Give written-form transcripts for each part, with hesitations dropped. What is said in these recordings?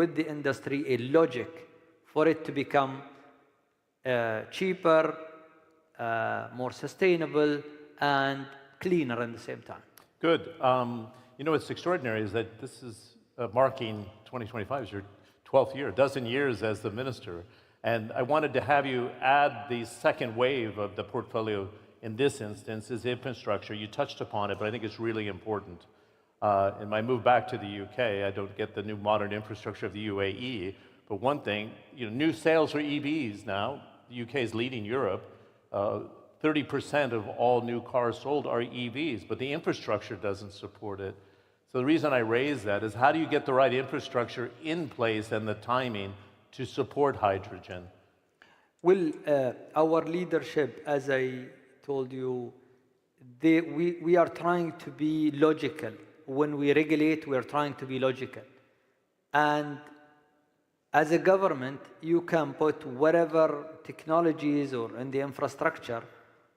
with the industry a logic for it to become cheaper, more sustainable, and cleaner at the same time. Good. You know, what's extraordinary is that this is marking 2025 is your 12th year, a dozen years as the minister. And I wanted to have you add the second wave of the portfolio in this instance is infrastructure. You touched upon it, but I think it's really important. In my move back to the UK, I don't get the new modern infrastructure of the UAE, but one thing, you know, new sales for EVs now, the UK is leading Europe. 30% of all new cars sold are EVs, but the infrastructure doesn't support it. So the reason I raise that is how do you get the right infrastructure in place and the timing to support hydrogen? Well, our leadership, as I told you, we are trying to be logical. When we regulate, we are trying to be logical. And as a government, you can put whatever technologies or in the infrastructure,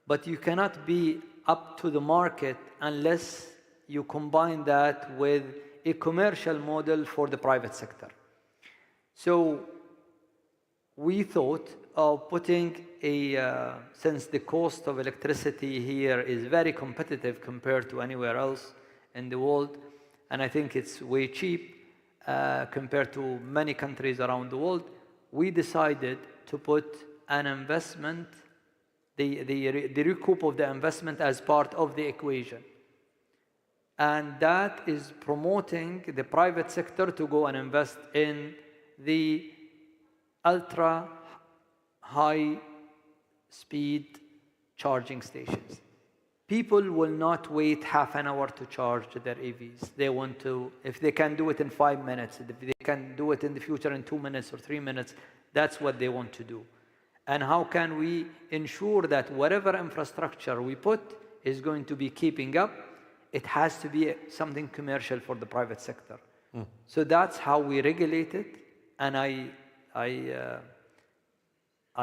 but you cannot be up to the market unless you combine that with a commercial model for the private sector. So we thought of putting since the cost of electricity here is very competitive compared to anywhere else in the world, and I think it's way cheap compared to many countries around the world, we decided to put an investment, the recoup of the investment as part of the equation. And that is promoting the private sector to go and invest in the ultra high speed charging stations. People will not wait half an hour to charge their EVs. They want to, if they can do it in 5 minutes, if they can do it in the future in 2 minutes or 3 minutes, that's what they want to do. And how can we ensure that whatever infrastructure we put is going to be keeping up? It has to be something commercial for the private sector. So that's how we regulate it. And I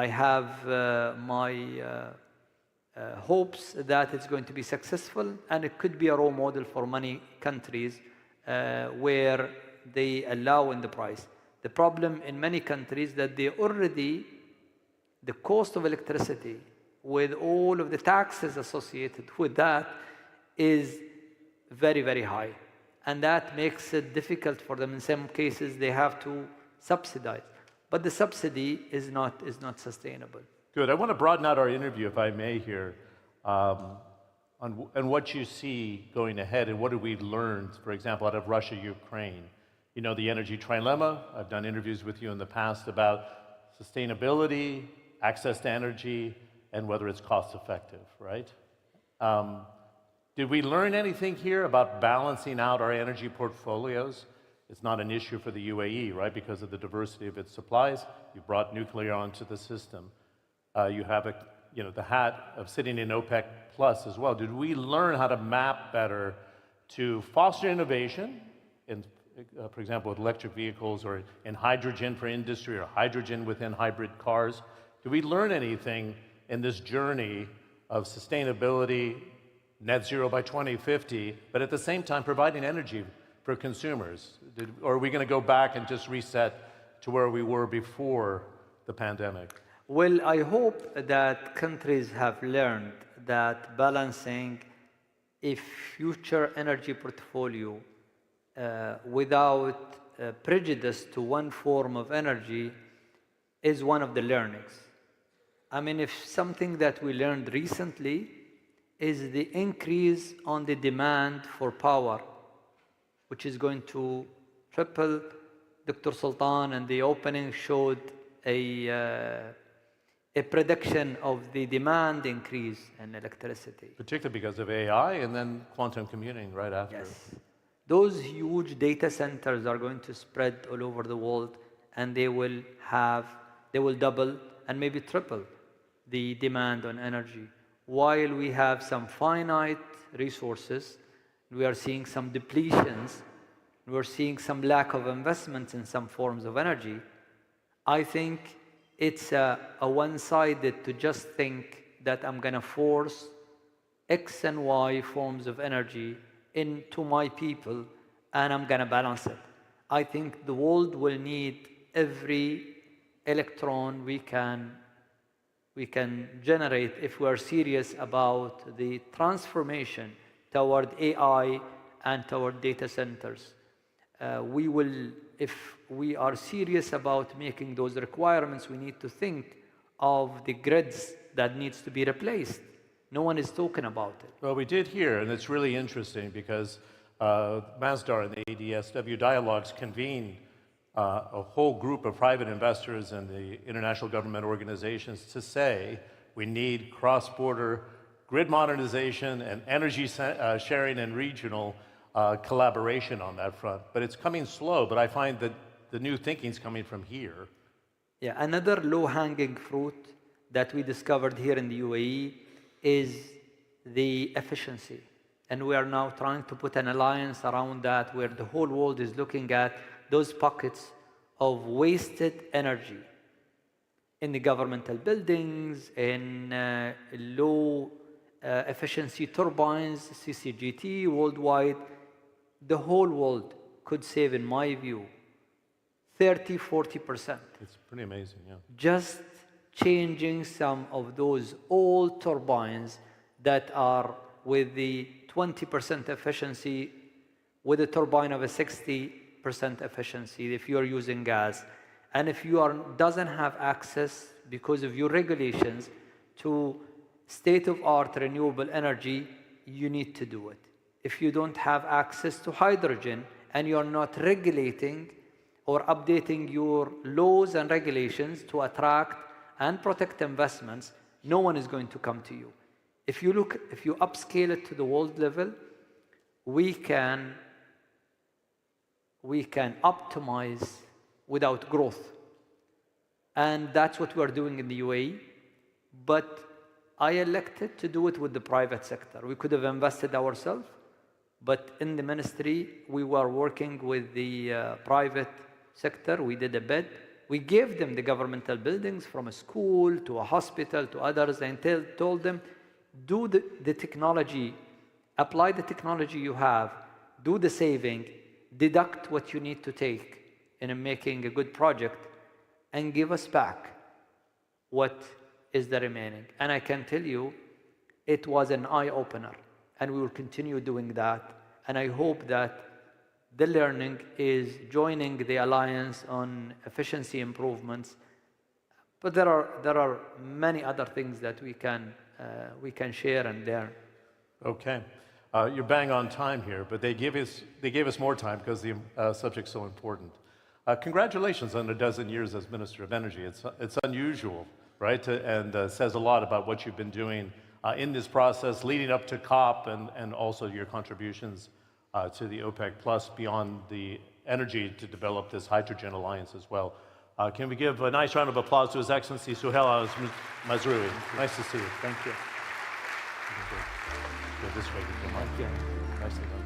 have my hopes that it's going to be successful, and it could be a role model for many countries where they allow in the price. The problem in many countries that they already, the cost of electricity with all of the taxes associated with that is very, very high. And that makes it difficult for them. In some cases, they have to subsidize. But the subsidy is not sustainable. Good. I want to broaden out our interview, if I may, here, on what you see going ahead and what have we learned, for example, out of Russia, Ukraine. You know, the energy trilemma. I've done interviews with you in the past about sustainability, access to energy, and whether it's cost effective, right? Did we learn anything here about balancing out our energy portfolios? It's not an issue for the UAE, right, because of the diversity of its supplies. You brought nuclear onto the system. You have the hat of sitting in OPEC Plus as well. Did we learn how to map better to foster innovation, in, for example, with electric vehicles or in hydrogen for industry or hydrogen within hybrid cars? Did we learn anything in this journey of sustainability, net zero by 2050, but at the same time providing energy for consumers? Or are we going to go back and just reset to where we were before the pandemic? Well, I hope that countries have learned that balancing a future energy portfolio without prejudice to one form of energy is one of the learnings. I mean, if something that we learned recently is the increase on the demand for power, which is going to triple. Dr. Sultan in the opening showed a prediction of the demand increase in electricity. Particularly because of AI and then quantum computing right after. Yes. Those huge data centers are going to spread all over the world, and they will double and maybe triple the demand on energy. While we have some finite resources, we are seeing some depletions, we're seeing some lack of investments in some forms of energy. I think it's a one-sided to just think that I'm going to force X and Y forms of energy into my people and I'm going to balance it. I think the world will need every electron we can generate if we are serious about the transformation toward AI and toward data centers. If we are serious about making those requirements, we need to think of the grids that needs to be replaced. No one is talking about it. Well, we did hear, and it's really interesting because Masdar and the ADSW Dialogues convened a whole group of private investors and the international government organizations to say we need cross-border grid modernization and energy sharing and regional collaboration on that front. But it's coming slow, but I find that the new thinking's coming from here. Yeah, another low-hanging fruit that we discovered here in the UAE is the efficiency. And we are now trying to put an alliance around that where the whole world is looking at those pockets of wasted energy in the governmental buildings, in low efficiency turbines, CCGT worldwide. The whole world could save, in my view, 30–40%. It's pretty amazing, yeah. Just changing some of those old turbines that are with the 20% efficiency with a turbine of a 60% efficiency if you are using gas. And if you doesn't have access because of your regulations to state-of-art renewable energy, you need to do it. If you don't have access to hydrogen and you're not regulating or updating your laws and regulations to attract and protect investments, no one is going to come to you. If you upscale it to the world level, we can optimize without growth. And that's what we're doing in the UAE. But I elected to do it with the private sector. We could have invested ourselves, but in the ministry, we were working with the private sector. We did a bid. We gave them the governmental buildings from a school to a hospital to others and told them, do the technology, apply the technology you have, do the saving, deduct what you need to take in making a good project, and give us back what is the remaining. And I can tell you, it was an eye-opener, and we will continue doing that. And I hope that the learning is joining the alliance on efficiency improvements. But there are many other things that we can share and learn. Okay. You're bang on time here, but they gave us more time because the subject's so important. Congratulations on a dozen years as Minister of Energy. It's unusual, right? And says a lot about what you've been doing in this process leading up to COP and also your contributions to the OPEC Plus beyond the energy to develop this hydrogen alliance as well. Can we give a nice round of applause to His Excellency Suhail Al-Mazrui? Nice to see you. Thank you. Go this way. Thank you. Nicely done.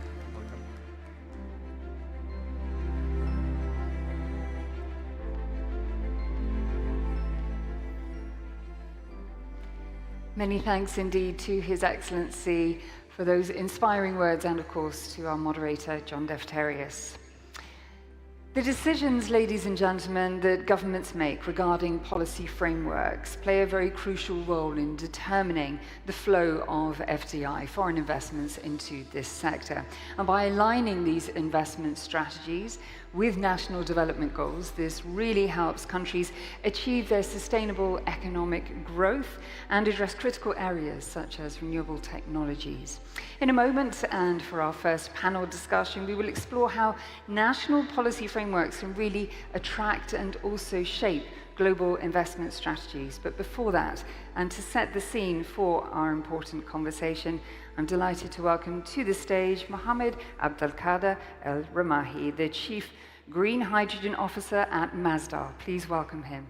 Many thanks indeed to His Excellency for those inspiring words and, of course, to our moderator, John Defterius. The decisions, ladies and gentlemen, that governments make regarding policy frameworks play a very crucial role in determining the flow of FDI, foreign investments, into this sector. And by aligning these investment strategies with national development goals, this really helps countries achieve their sustainable economic growth and address critical areas such as renewable technologies. In a moment, and for our first panel discussion, we will explore how national policy frameworks can really attract and also shape global investment strategies. But before that, and to set the scene for our important conversation, I'm delighted to welcome to the stage Mohammed Abdelkader El Ramahi, the Chief Green Hydrogen Officer at Masdar. Please welcome him.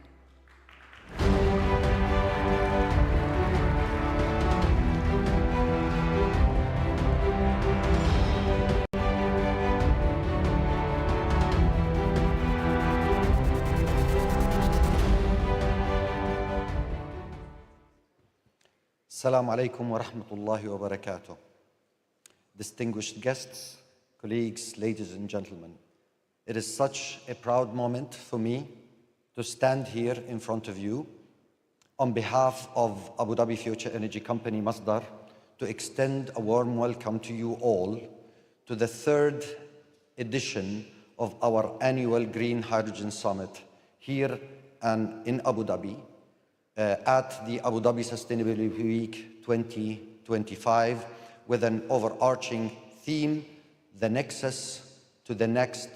Assalamu alaikum wa rahmatullahi wa barakatuh. Distinguished guests, colleagues, ladies and gentlemen, It is such a proud moment for me to stand here in front of you on behalf of Abu Dhabi Future Energy Company Masdar to extend a warm welcome to you all to the third edition of our annual Green Hydrogen Summit here and in Abu Dhabi at the Abu Dhabi Sustainability Week 2025 with an overarching theme, the nexus to the next,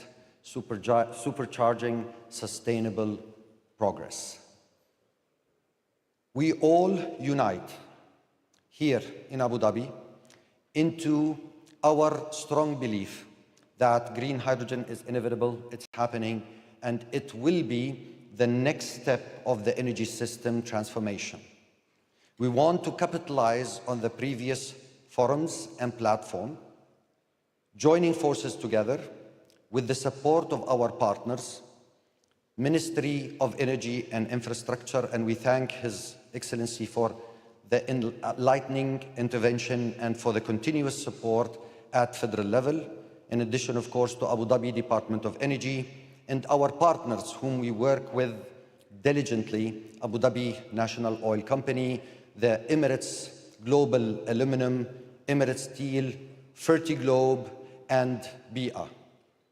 supercharging sustainable progress. We all unite here in Abu Dhabi into our strong belief that green hydrogen is inevitable, it's happening, and it will be the next step of the energy system transformation. We want to capitalize on the previous forums and platform, joining forces together with the support of our partners, Ministry of Energy and Infrastructure, and we thank His Excellency for the enlightening intervention and for the continuous support at federal level, in addition, of course, to Abu Dhabi Department of Energy and our partners whom we work with diligently, Abu Dhabi National Oil Company, the Emirates Global Aluminum, Emirates Steel, Fertiglobe, and BIA.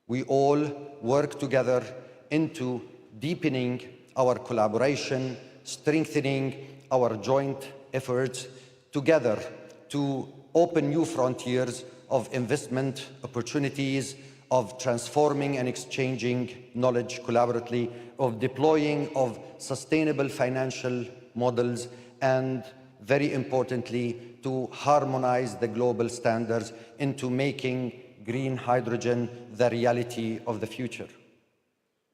We all work together into deepening our collaboration, strengthening our joint efforts together to open new frontiers of investment opportunities, of transforming and exchanging knowledge collaboratively, of deploying of sustainable financial models, and very importantly, to harmonize the global standards into making green hydrogen the reality of the future.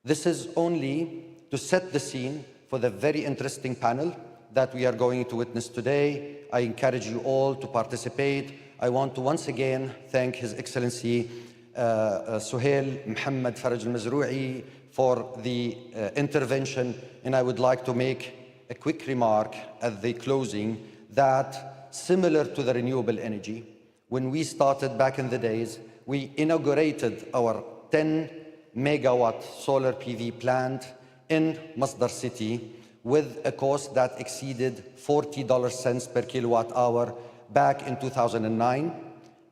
This is only to set the scene for the very interesting panel that we are going to witness today. I encourage you all to participate. I want to once again thank His Excellency Suhail Mohammed Faraj al-Mazrou'i for the intervention, and I would like to make a quick remark at the closing that similar to the renewable energy, when we started back in the days, we inaugurated our 10 megawatt solar PV plant in Masdar city with a cost that exceeded $40 per kilowatt hour back in 2009.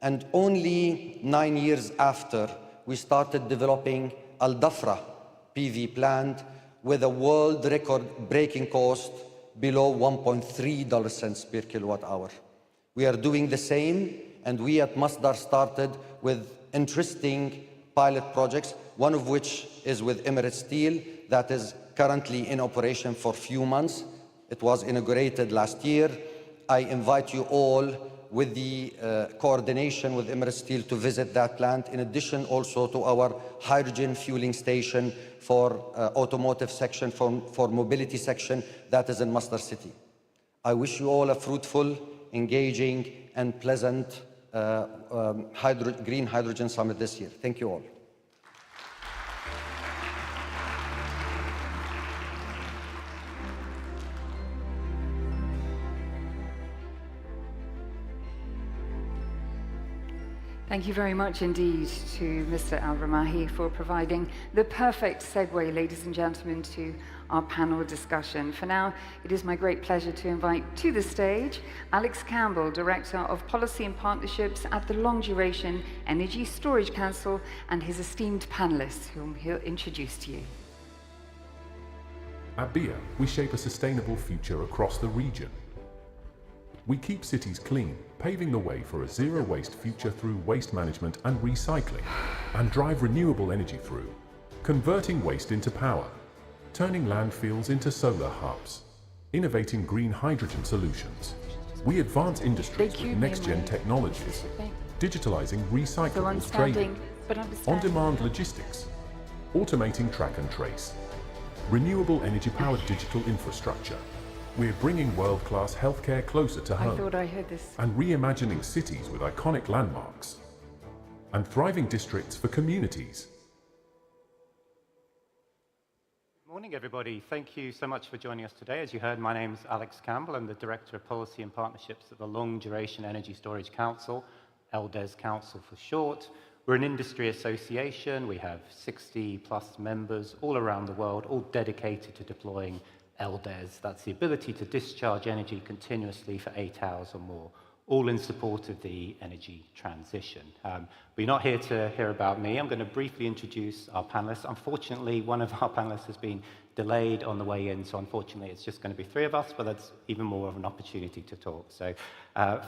And only 9 years after, we started developing Al Dhafra PV plant with a world record-breaking cost below $1.3 per kilowatt hour. We are doing the same, and we at Masdar started with interesting pilot projects, one of which is with Emirates Steel that is currently in operation for a few months. It was inaugurated last year. I invite you all with the coordination with Emirates Steel to visit that plant, in addition also to our hydrogen fueling station for automotive section, for mobility section that is in Masdar city. I wish you all a fruitful, engaging, and pleasant Green Hydrogen Summit this year. Thank you all. Thank you very much indeed to Mr. Al-Ramahi for providing the perfect segue, ladies and gentlemen, to our panel discussion. For now, it is my great pleasure to invite to the stage Alex Campbell, Director of Policy and Partnerships at the Long Duration Energy Storage Council, and his esteemed panelists, whom he'll introduce to you. At BIA, we shape a sustainable future across the region. We keep cities clean, paving the way for a zero-waste future through waste management and recycling, and drive renewable energy through converting waste into power, turning landfills into solar hubs, innovating green hydrogen solutions. We advance industries with next-gen technologies, digitalizing recyclables trading, on-demand logistics, automating track and trace, renewable energy-powered digital infrastructure. We're bringing world-class healthcare closer to home. I thought I heard this. And reimagining cities with iconic landmarks and thriving districts for communities. Good morning, everybody. Thank you so much for joining us today. As you heard, my name is Alex Campbell. I'm the Director of Policy and Partnerships at the Long Duration Energy Storage Council, LDES Council for short. We're an industry association. We have 60 plus members all around the world, all dedicated to deploying LDES. That's the ability to discharge energy continuously for 8 hours or more, all in support of the energy transition. We're not here to hear about me. I'm going to briefly introduce our panelists. Unfortunately, one of our panelists has been delayed on the way in, so unfortunately it's just going to be 3 of us, but that's even more of an opportunity to talk. So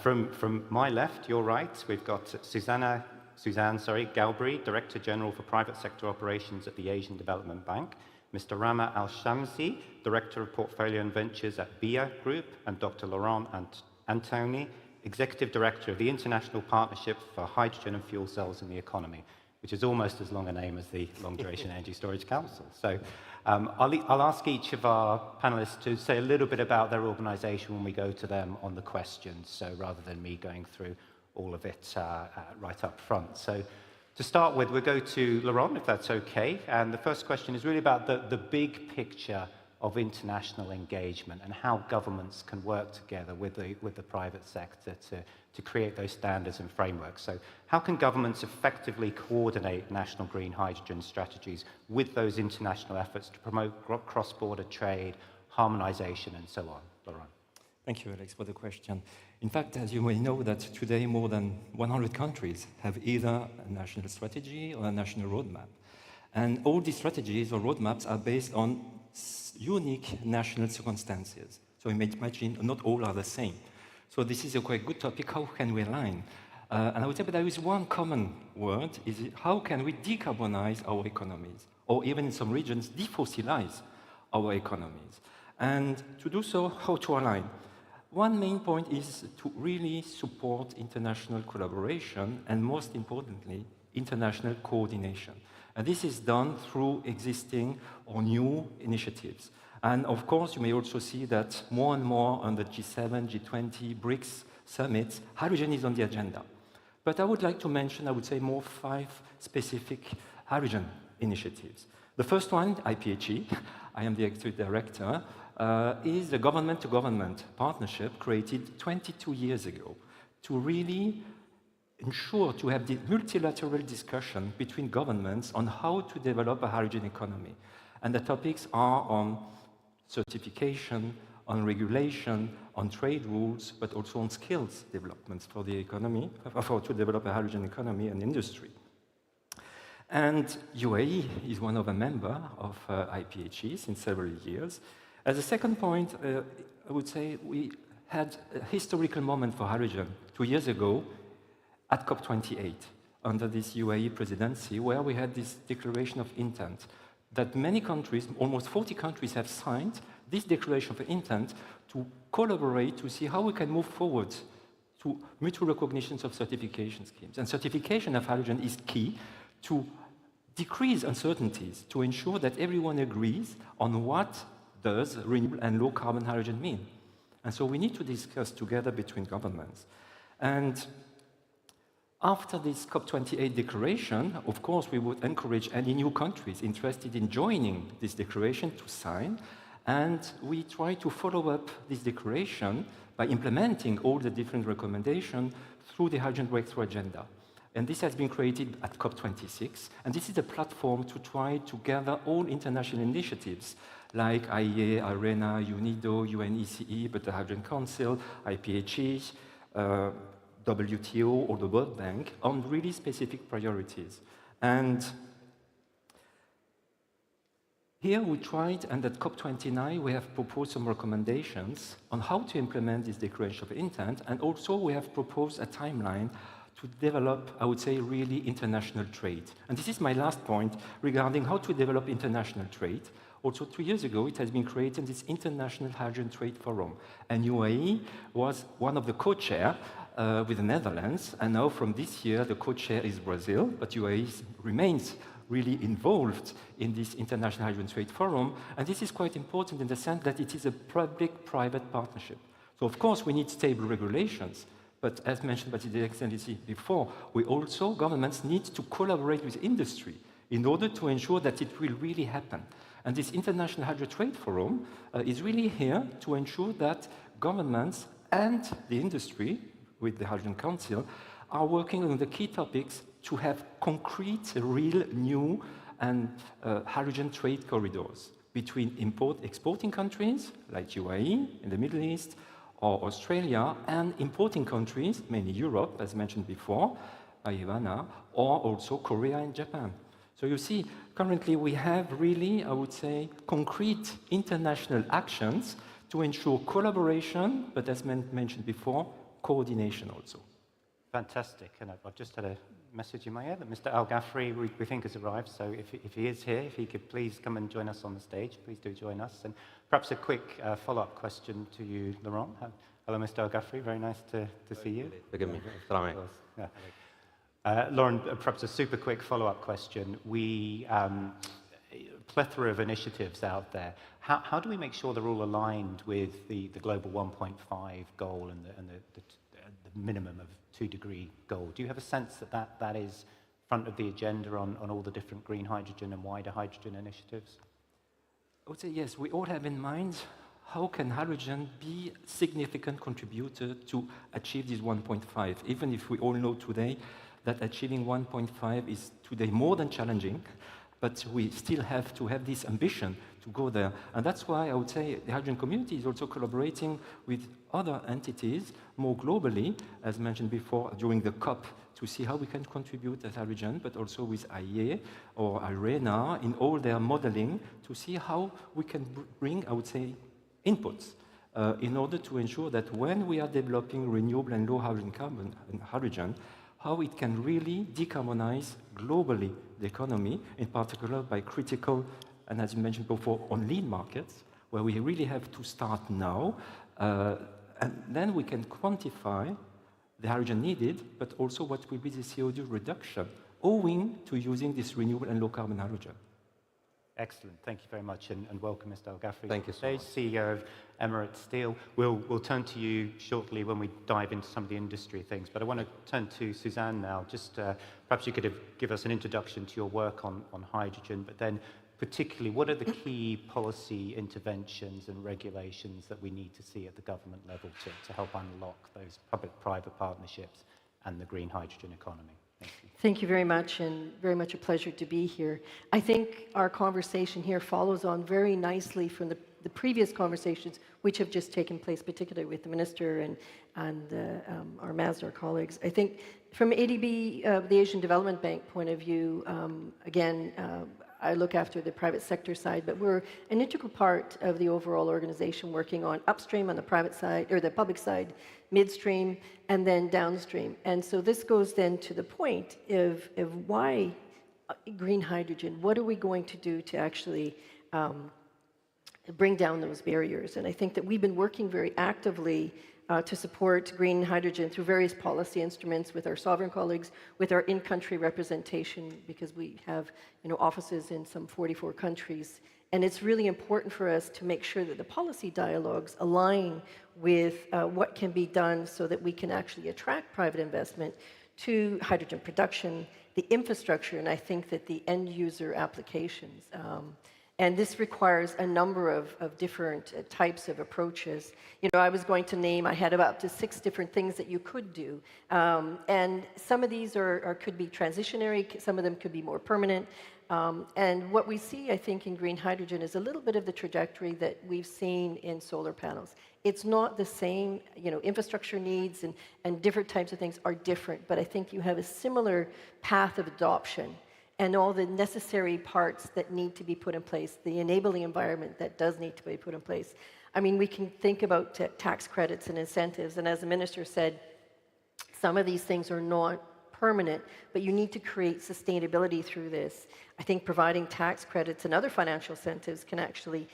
from my left, your right, we've got Suzanne Galbri, Director General for Private Sector Operations at the Asian Development Bank, Mr. Rama Al-Shamsi, Director of Portfolio and Ventures at BIA Group, and Dr. Laurent Antoni, Executive Director of the International Partnership for Hydrogen and Fuel Cells in the Economy, which is almost as long a name as the Long Duration Energy Storage Council. So I'll ask each of our panelists to say a little bit about their organization when we go to them on the questions, so rather than me going through all of it right up front. So to start with, we'll go to Laurent, if that's okay. And the first question is really about the big picture of international engagement and how governments can work together with the private sector to create those standards and frameworks. So how can governments effectively coordinate national green hydrogen strategies with those international efforts to promote cross-border trade, harmonization, and so on? Laurent. Thank you, Alex, for the question. In fact, as you may know, that today more than 100 countries have either a national strategy or a national roadmap. And all these strategies or roadmaps are based on unique national circumstances. So you may imagine not all are the same. So this is a quite good topic. How can we align? And I would say, but there is one common word, is how can we decarbonize our economies? Or even in some regions, defossilize our economies? And to do so, how to align? One main point is to really support international collaboration and, most importantly, international coordination. And this is done through existing or new initiatives. And of course, you may also see that more and more on the G7, G20, BRICS summits, hydrogen is on the agenda. But I would like to mention, I would say, more 5 specific hydrogen initiatives. The first one, IPHE, I am the executive director, is a government-to-government partnership created 22 years ago to really ensure to have the multilateral discussion between governments on how to develop a hydrogen economy. And the topics are on certification, on regulation, on trade rules, but also on skills developments for the economy, to develop a hydrogen economy and industry. And UAE is one of the members of IPHE since several years. As a second point, I would say we had a historical moment for hydrogen 2 years ago at COP28 under this UAE presidency, where we had this declaration of intent that many countries, almost 40 countries, have signed this declaration of intent to collaborate to see how we can move forward to mutual recognitions of certification schemes. And certification of hydrogen is key to decrease uncertainties, to ensure that everyone agrees on what does renewable and low carbon hydrogen mean. And so we need to discuss together between governments. And after this COP28 declaration, of course, we would encourage any new countries interested in joining this declaration to sign. And we try to follow up this declaration by implementing all the different recommendations through the Hydrogen Breakthrough Agenda. And this has been created at COP26. And this is a platform to try to gather all international initiatives like IEA, IRENA, UNIDO, UNECE, but the Hydrogen Council, IPHE, WTO, or the World Bank on really specific priorities. And here we tried, and at COP29, we have proposed some recommendations on how to implement this declaration of intent, and also we have proposed a timeline to develop, I would say, really international trade. And this is my last point regarding how to develop international trade. Also, 2 years ago, it has been created this International Hydrogen Trade Forum. And UAE was one of the co-chair with the Netherlands. And now from this year, the co-chair is Brazil, but UAE remains really involved in this International Hydrogen Trade Forum. And this is quite important in the sense that it is a public-private partnership. So, of course, we need stable regulations. But as mentioned by the Excellency before, we also, governments need to collaborate with industry in order to ensure that it will really happen. And this International Hydrogen Trade Forum is really here to ensure that governments and the industry, with the Hydrogen Council, are working on the key topics to have concrete, real, new and hydrogen trade corridors between exporting countries like UAE in the Middle East or Australia and importing countries, mainly Europe, as mentioned before, by Ivana, or also Korea and Japan. So you see, currently we have really, I would say, concrete international actions to ensure collaboration, but as mentioned before, coordination also. Fantastic. And I've just had a message in my ear that Mr. Al-Ghafri, we think, has arrived. So if he is here, if he could please come and join us on the stage, please do join us. And perhaps a quick follow-up question to you, Laurent. Hello, Mr. Al-Ghafri. Very nice to see you. Forgive me. Assalamu alaikum. Yeah. Lauren, perhaps a super quick follow-up question. We plethora of initiatives out there. How do we make sure they're all aligned with the global 1.5 goal and the minimum of 2-degree goal? Do you have a sense that that is front of the agenda on all the different green hydrogen and wider hydrogen initiatives? I would say yes, we all have in mind how can hydrogen be a significant contributor to achieve this 1.5, even if we all know today that achieving 1.5 is today more than challenging, but we still have to have this ambition to go there. And that's why I would say the hydrogen community is also collaborating with other entities more globally, as mentioned before, during the COP, to see how we can contribute as hydrogen, but also with IEA or IRENA in all their modeling to see how we can bring, I would say, inputs in order to ensure that when we are developing renewable and low hydrogen carbon and hydrogen, how it can really decarbonize globally the economy, in particular by critical, and as you mentioned before, on lead markets, where we really have to start now, and then we can quantify the hydrogen needed, but also what will be the CO2 reduction owing to using this renewable and low carbon hydrogen. Excellent. Thank you very much, and welcome, Mr. Al-Ghafri. Thank you so much. CEO of Emirates Steel. We'll turn to you shortly when we dive into some of the industry things, but I want to turn to Suzanne now. Just perhaps you could give us an introduction to your work on hydrogen, but then particularly what are the key policy interventions and regulations that we need to see at the government level to help unlock those public-private partnerships and the green hydrogen economy? Thank you very much, and very much a pleasure to be here. I think our conversation here follows on very nicely from the previous conversations which have just taken place, particularly with the Minister and our MASDAR colleagues. I think from ADB, the Asian Development Bank point of view, again, I look after the private sector side, but we're an integral part of the overall organization working on upstream on the private side, or the public side, midstream, and then downstream. And so this goes then to the point of why green hydrogen, what are we going to do to actually bring down those barriers? And I think that we've been working very actively to support green hydrogen through various policy instruments with our sovereign colleagues, with our in-country representation, because we have offices in some 44 countries. And it's really important for us to make sure that the policy dialogues align with what can be done so that we can actually attract private investment to hydrogen production, the infrastructure, and I think that the end user applications. And this requires a number of different types of approaches. I was going to name, I had up to 6 different things that you could do. And some of these could be transitionary, some of them could be more permanent. And what we see, I think, in green hydrogen is a little bit of the trajectory that we've seen in solar panels. It's not the same, infrastructure needs and different types of things are different, but I think you have a similar path of adoption and all the necessary parts that need to be put in place, the enabling environment that does need to be put in place. I mean, we can think about tax credits and incentives, and as the Minister said, some of these things are not permanent, but you need to create sustainability through this. I think providing tax credits and other financial incentives can actually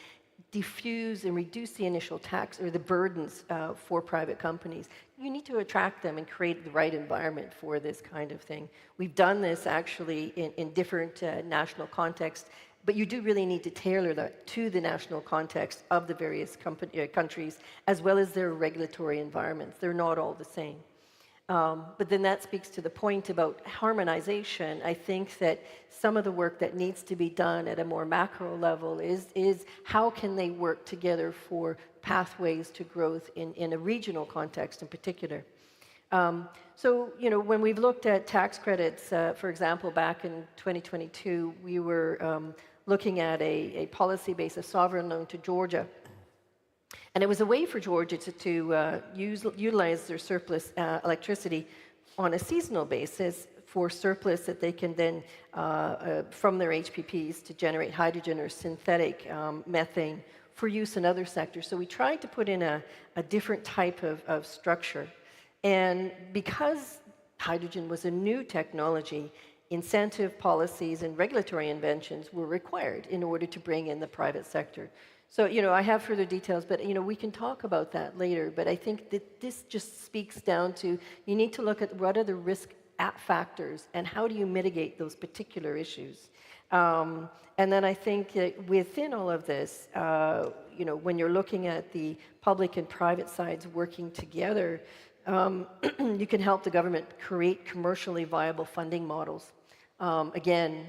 diffuse and reduce the initial tax or the burdens for private companies. You need to attract them and create the right environment for this kind of thing. We've done this actually in different national contexts, but you do really need to tailor that to the national context of the various countries, as well as their regulatory environments. They're not all the same. But then that speaks to the point about harmonization. I think that some of the work that needs to be done at a more macro level is how can they work together for pathways to growth in a regional context in particular. So, you know, when we've looked at tax credits, for example, back in 2022, we were looking at a policy base of sovereign loan to Georgia. And it was a way for Georgia to utilize their surplus electricity on a seasonal basis for surplus that they can then, from their HPPs, to generate hydrogen or synthetic methane for use in other sectors. So we tried to put in a different type of structure. And because hydrogen was a new technology, incentive policies and regulatory inventions were required in order to bring in the private sector. So, you know, I have further details, but, you know, we can talk about that later. But I think that this just speaks down to, you need to look at what are the risk factors and how do you mitigate those particular issues. And then I think that within all of this, you know, when you're looking at the public and private sides working together, you can help the government create commercially viable funding models, again,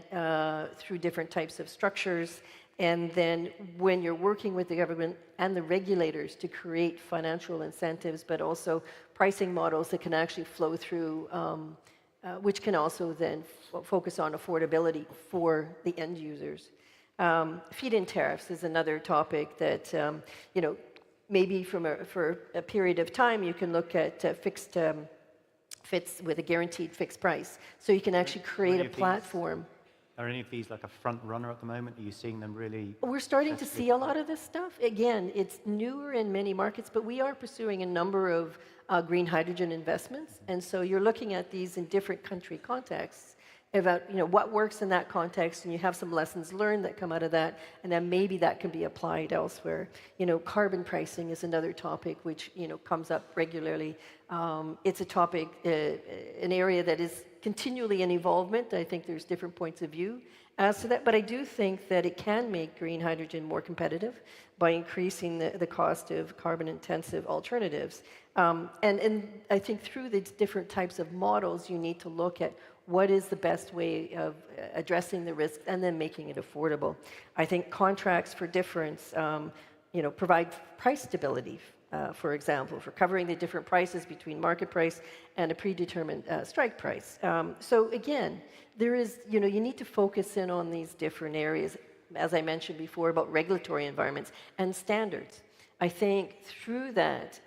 through different types of structures. And then when you're working with the government and the regulators to create financial incentives, but also pricing models that can actually flow through, which can also then focus on affordability for the end users. Feed-in tariffs is another topic that, you know, maybe for a period of time, you can look at fixed fits with a guaranteed fixed price. So you can actually create a platform. Are any of these like a front runner at the moment? Are you seeing them really? We're starting to see a lot of this stuff. Again, it's newer in many markets, but we are pursuing a number of green hydrogen investments. And so you're looking at these in different country contexts about, you know, what works in that context, and you have some lessons learned that come out of that, and then maybe that can be applied elsewhere. You know, carbon pricing is another topic which, you know, comes up regularly. It's a topic, an area that is continually in evolvement. I think there's different points of view as to that, but I do think that it can make green hydrogen more competitive by increasing the cost of carbon-intensive alternatives. And I think through the different types of models, you need to look at what is the best way of addressing the risks and then making it affordable. I think contracts for difference, you know, provide price stability, for example, for covering the different prices between market price and a predetermined strike price. So again, there is, you know, you need to focus in on these different areas, as I mentioned before, about regulatory environments and standards. I think through that,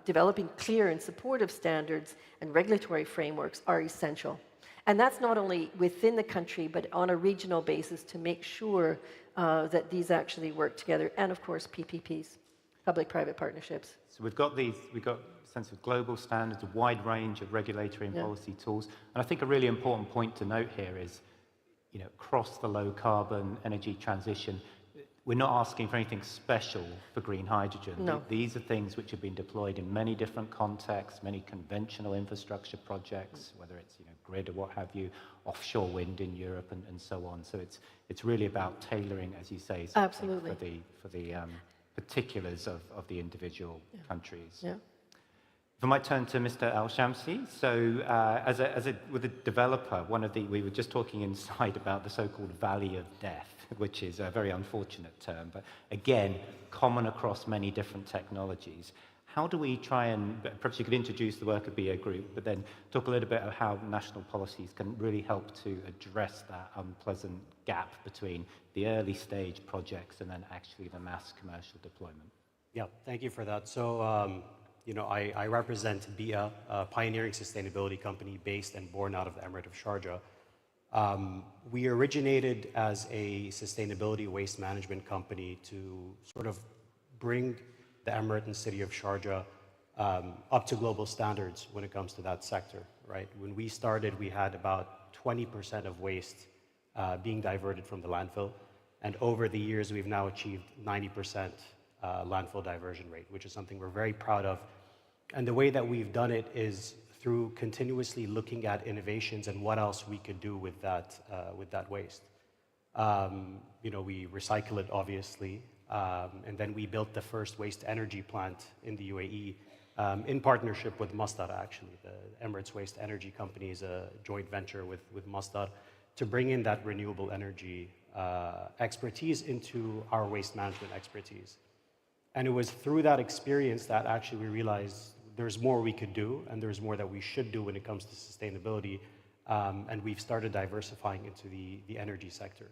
developing clear and supportive standards and regulatory frameworks are essential. And that's not only within the country, but on a regional basis to make sure that these actually work together. And of course, PPPs, public-private partnerships. So we've got a sense of global standards, a wide range of regulatory and policy tools. And I think a really important point to note here is, you know, across the low-carbon energy transition, we're not asking for anything special for green hydrogen. No. These are things which have been deployed in many different contexts, many conventional infrastructure projects, whether it's, you know, grid or what have you, offshore wind in Europe and so on. So it's really about tailoring, as you say, Absolutely. for the particulars of the individual countries. Yeah. If I might turn to Mr. Al-Shamsi. So with a developer, we were just talking inside about the so-called valley of death, which is a very unfortunate term, but again, common across many different technologies. How do we try and, perhaps you could introduce the work of BA Group, but then talk a little bit about how national policies can really help to address that unpleasant gap between the early stage projects and then actually the mass commercial deployment? Yeah, thank you for that. So, you know, I represent BIA, a pioneering sustainability company based and born out of the Emirate of Sharjah. We originated as a sustainability waste management company to sort of bring the Emirate and city of Sharjah up to global standards when it comes to that sector, right? When we started, we had about 20% of waste being diverted from the landfill. And over the years, we've now achieved 90% landfill diversion rate, which is something we're very proud of. And the way that we've done it is through continuously looking at innovations and what else we could do with that waste. You know, we recycle it, obviously, and then we built the first waste energy plant in the UAE in partnership with Masdar, actually. The Emirates Waste Energy Company is a joint venture with Masdar to bring in that renewable energy expertise into our waste management expertise. And it was through that experience that actually we realized there's more we could do, and there's more that we should do when it comes to sustainability, and we've started diversifying into the energy sector.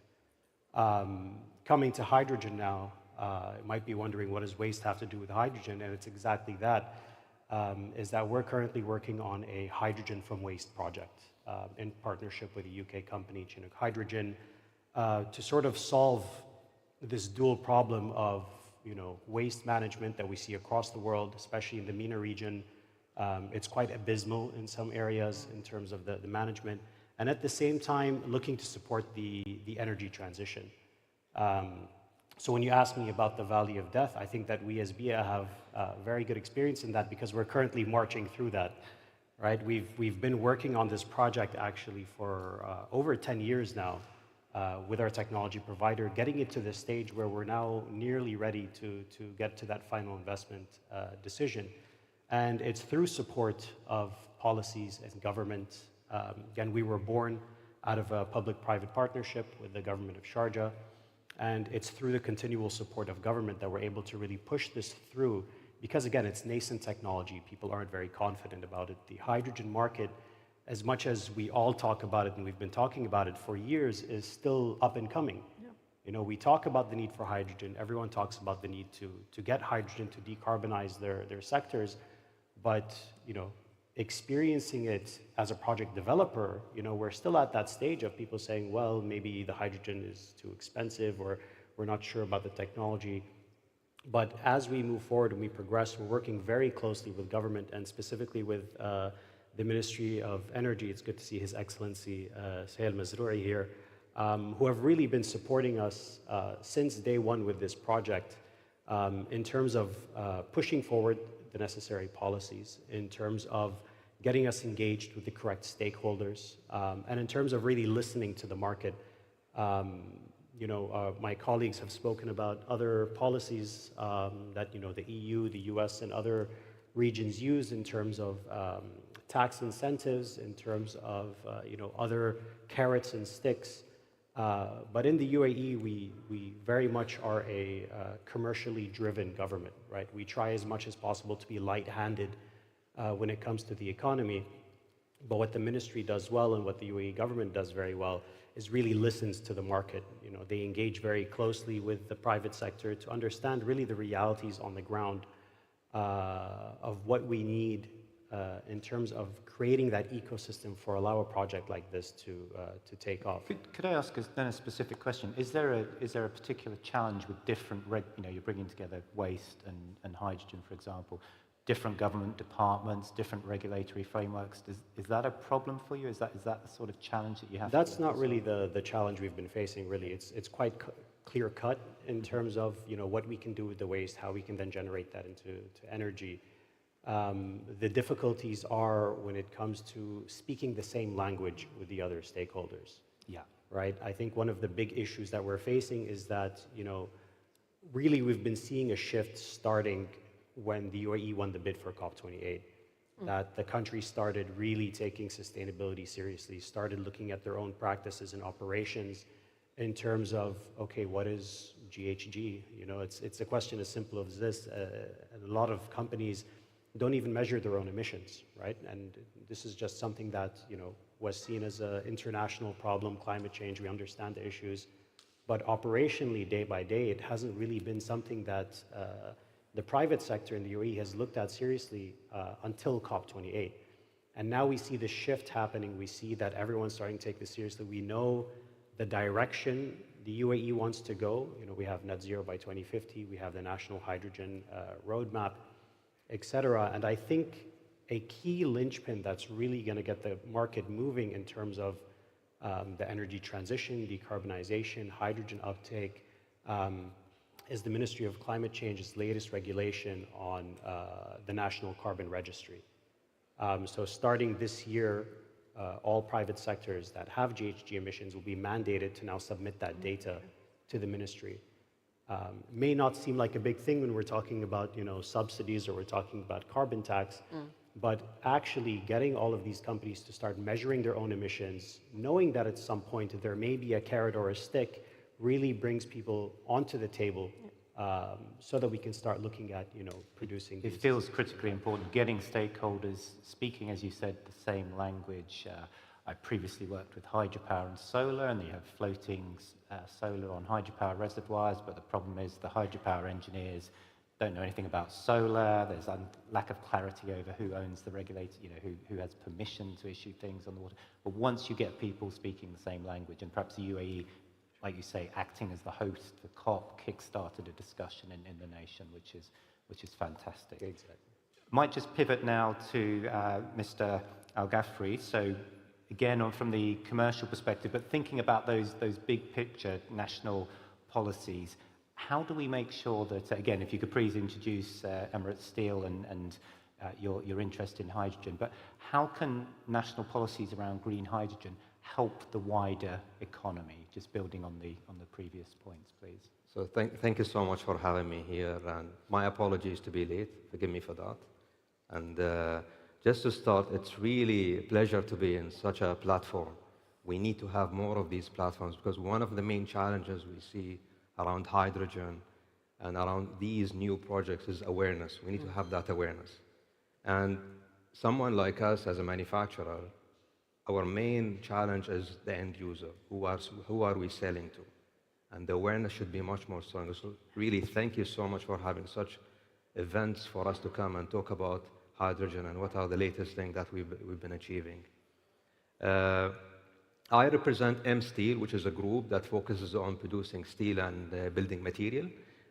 Coming to hydrogen now, you might be wondering, what does waste have to do with hydrogen? And it's exactly that, is that we're currently working on a hydrogen from waste project in partnership with a UK company, Chinook Hydrogen, to sort of solve this dual problem of waste management that we see across the world, especially in the MENA region. It's quite abysmal in some areas in terms of the management, and at the same time looking to support the energy transition. So when you ask me about the Valley of Death, I think that we as BIA have very good experience in that, because we're currently marching through that, right? We've been working on this project actually for over 10 years now with our technology provider, getting it to the stage where we're now nearly ready to get to that final investment decision. And it's through support of policies and government. Again, we were born out of a public-private partnership with the government of Sharjah. And it's through the continual support of government that we're able to really push this through, because again, it's nascent technology. People aren't very confident about it. The hydrogen market, as much as we all talk about it, and we've been talking about it for years, is still up and coming. Yeah. We talk about the need for hydrogen. Everyone talks about the need to get hydrogen to decarbonize their sectors. But, experiencing it as a project developer, we're still at that stage of people saying, well, maybe the hydrogen is too expensive, or we're not sure about the technology. But as we move forward and we progress, we're working very closely with government, and specifically with the Ministry of Energy. It's good to see His Excellency Sayyid Mazroui here, who have really been supporting us since day one with this project, in terms of pushing forward the necessary policies, in terms of getting us engaged with the correct stakeholders, and in terms of really listening to the market. My colleagues have spoken about other policies that the EU, the US, and other regions use in terms of tax incentives, in terms of other carrots and sticks. But in the UAE, we very much are a commercially driven government, right? We try as much as possible to be light-handed when it comes to the economy. But what the ministry does well, and what the UAE government does very well, is really listens to the market. They engage very closely with the private sector to understand really the realities on the ground of what we need in terms of creating that ecosystem for allow a project like this to take off. Could I ask then a specific question? Is there a particular challenge with different, you're bringing together waste and hydrogen, for example, different government departments, different regulatory frameworks? Is that a problem for you? Is that the sort of challenge that you have? That's not really the challenge we've been facing, really. It's quite clear cut in terms of what we can do with the waste, how we can then generate that into energy. The difficulties are when it comes to speaking the same language with the other stakeholders. Yeah. Right? I think one of the big issues that we're facing is that, really we've been seeing a shift starting when the UAE won the bid for COP28, that the country started really taking sustainability seriously, started looking at their own practices and operations in terms of, okay, what is GHG? It's a question as simple as this. A lot of companies don't even measure their own emissions, right? And this is just something that, was seen as an international problem, climate change. We understand the issues, but operationally, day by day, it hasn't really been something that the private sector in the UAE has looked at seriously until COP28. And now we see the shift happening. We see that everyone's starting to take this seriously. We know the direction the UAE wants to go. We have net zero by 2050. We have the national hydrogen roadmap, etc. And I think a key linchpin that's really going to get the market moving in terms of the energy transition, decarbonization, hydrogen uptake, is the Ministry of Climate Change's latest regulation on the National Carbon Registry. So starting this year, all private sectors that have GHG emissions will be mandated to now submit that data to the ministry. May not seem like a big thing when we're talking about subsidies, or we're talking about carbon tax, but actually getting all of these companies to start measuring their own emissions, knowing that at some point there may be a carrot or a stick, really brings people onto the table so that we can start looking at, producing It these. feels critically important, getting stakeholders speaking, as you said, the same language. I previously worked with hydropower and solar, and you have floating solar on hydropower reservoirs, but the problem is the hydropower engineers don't know anything about solar. There's a lack of clarity over who owns the regulator, who has permission to issue things on the water. But once you get people speaking the same language, and perhaps the UAE, like you say, acting as the host for COP, kick-started a discussion in the nation, which is fantastic. Exactly. Might just pivot now to Mr. Al-Ghafri. So again, from the commercial perspective, but thinking about those big picture national policies, how do we make sure that, again, if you could please introduce Emirates Steel and your interest in hydrogen, but how can national policies around green hydrogen help the wider economy? Just building on the previous points, please. So thank you so much for having me here, and my apologies to be late. Forgive me for that. And just to start, it's really a pleasure to be in such a platform. We need to have more of these platforms because one of the main challenges we see around hydrogen and around these new projects is awareness. We need to have that awareness. And someone like us as a manufacturer, our main challenge is the end user. Who are we selling to? And the awareness should be much more stronger. So really, thank you so much for having such events for us to come and talk about hydrogen and what are the latest things that we've been achieving. I represent M Steel, which is a group that focuses on producing steel and building material.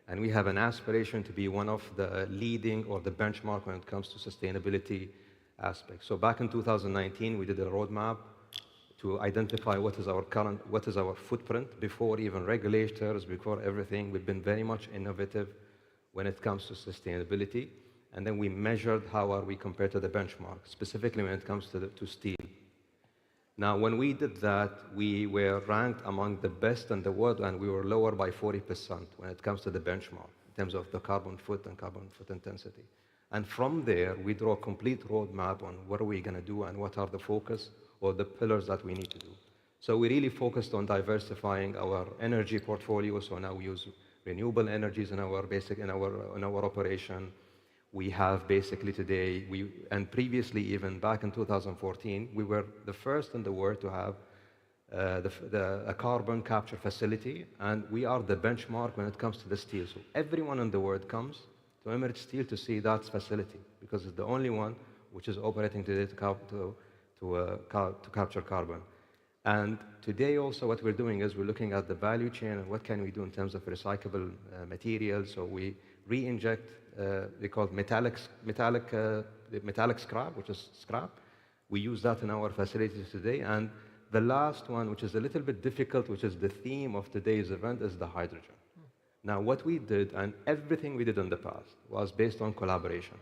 And we have an aspiration to be one of the leading or the benchmark when it comes to sustainability aspects. So back in 2019, we did a roadmap to identify what is our footprint before even regulators, before everything. We've been very much innovative when it comes to sustainability. And then we measured how are we compared to the benchmark, specifically when it comes to steel. Now, when we did that, we were ranked among the best in the world, and we were lower by 40% when it comes to the benchmark in terms of the carbon foot and carbon foot intensity. And from there, we draw a complete roadmap on what are we going to do and what are the focus or the pillars that we need to do. So we really focused on diversifying our energy portfolio. So now we use renewable energies in our operation. We have basically today, and previously even back in 2014, we were the first in the world to have a carbon capture facility, and we are the benchmark when it comes to the steel. So everyone in the world comes to Emirates Steel to see that facility because it's the only one which is operating today to capture carbon. And today also what we're doing is we're looking at the value chain and what can we do in terms of recyclable materials. So we re-inject they call it metallic scrap, which is scrap. We use that in our facilities today. And the last one, which is a little bit difficult, which is the theme of today's event, is the hydrogen. Now, what we did, and everything we did in the past, was based on collaboration.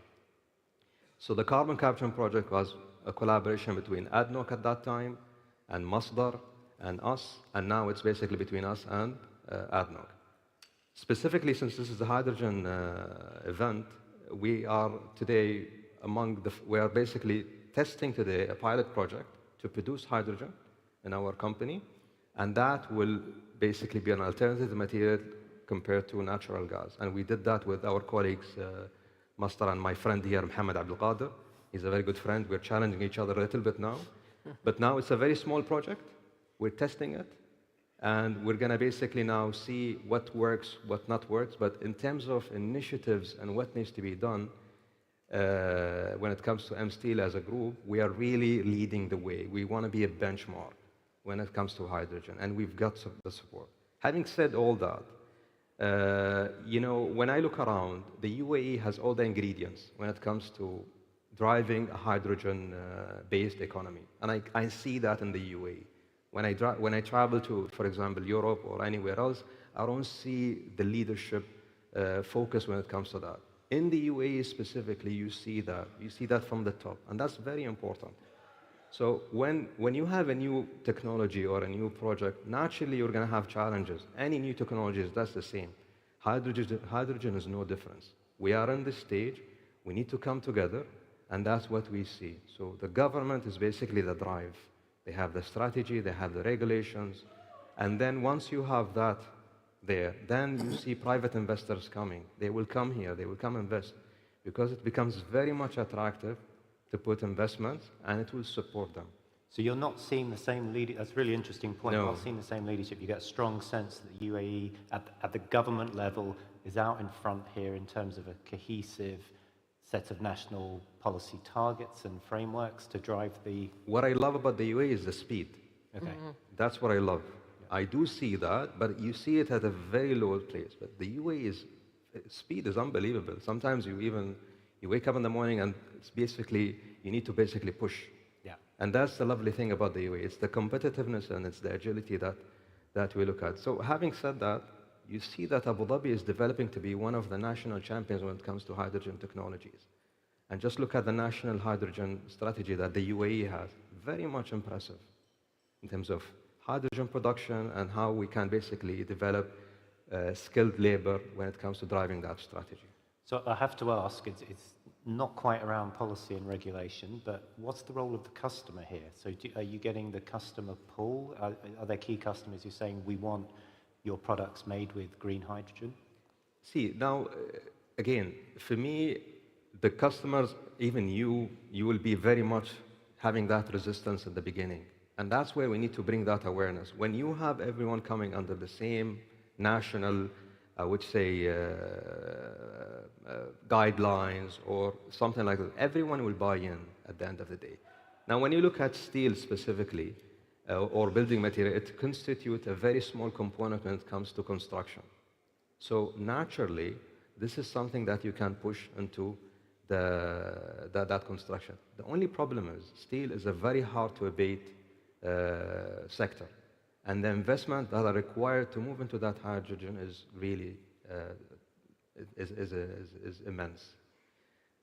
So the carbon capture project was a collaboration between ADNOC at that time, and Masdar, and us, and now it's basically between us and ADNOC. Specifically, since this is a hydrogen event, we are today we are basically testing today a pilot project to produce hydrogen in our company, and that will basically be an alternative material compared to natural gas. And we did that with our colleagues, Mastar and my friend here, Mohammed Abdul Qadir. He's a very good friend. We're challenging each other a little bit now. But now it's a very small project. We're testing it. And we're going to basically now see what works, what not works. But in terms of initiatives and what needs to be done, when it comes to M Steel as a group, we are really leading the way. We want to be a benchmark when it comes to hydrogen, and we've got the support. Having said all that, when I look around, the UAE has all the ingredients when it comes to driving a hydrogen-based economy. And I see that in the UAE. When I travel to, for example, Europe or anywhere else, I don't see the leadership focus when it comes to that. In the UAE specifically, you see that. You see that from the top, and that's very important. So when you have a new technology or a new project, naturally you're going to have challenges. Any new technologies, that's the same. Hydrogen is no difference. We are in this stage. We need to come together, and that's what we see. So the government is basically the drive. They have the strategy, they have the regulations, and then once you have that there, then you see private investors coming. They will come here, they will come invest, because it becomes very much attractive to put investments, and it will support them. So you're not seeing the same leadership. That's a really interesting point. No. You're not seeing the same leadership. You get a strong sense that the UAE at the government level is out in front here in terms of a cohesive set of national policy targets and frameworks to drive the... What I love about the UAE is the speed. Okay. That's what I love. I do see that, but you see it at a very low place. But the UAE speed is unbelievable. Sometimes you wake up in the morning and it's basically, you need to basically push. Yeah. And that's the lovely thing about the UAE. It's the competitiveness and it's the agility that we look at. So having said that, you see that Abu Dhabi is developing to be one of the national champions when it comes to hydrogen technologies. And just look at the national hydrogen strategy that the UAE has. Very much impressive in terms of hydrogen production and how we can basically develop skilled labor when it comes to driving that strategy. So I have to ask, it's not quite around policy and regulation, but what's the role of the customer here? So are you getting the customer pull? Are there key customers who are saying, we want your products made with green hydrogen? See, now, again, for me, the customers, even you will be very much having that resistance at the beginning. And that's where we need to bring that awareness. When you have everyone coming under the same national, I would say, guidelines or something like that, everyone will buy in at the end of the day. Now, when you look at steel specifically, or building material, it constitutes a very small component when it comes to construction. So naturally, this is something that you can push into that construction. The only problem is steel is a very hard to abate sector. And the investment that are required to move into that hydrogen is really is immense.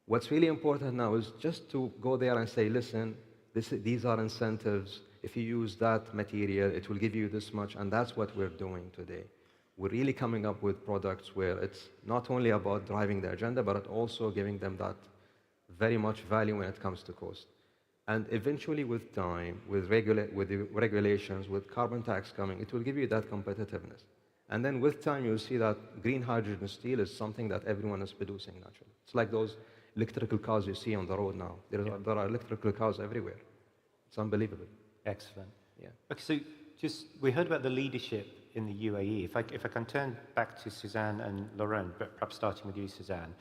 What's really important now is just to go there and say, listen, these are incentives. If you use that material, it will give you this much, and that's what we're doing today. We're really coming up with products where it's not only about driving the agenda, but also giving them that very much value when it comes to cost. And eventually, with time, with the regulations, with carbon tax coming, it will give you that competitiveness. And then with time, you'll see that green hydrogen steel is something that everyone is producing naturally. It's like those electrical cars you see on the road now. There are electrical cars everywhere. It's unbelievable. Excellent. Yeah. Okay, so we heard about the leadership in the UAE. If I can turn back to Suzanne and Laurent, but perhaps starting with you, Suzanne,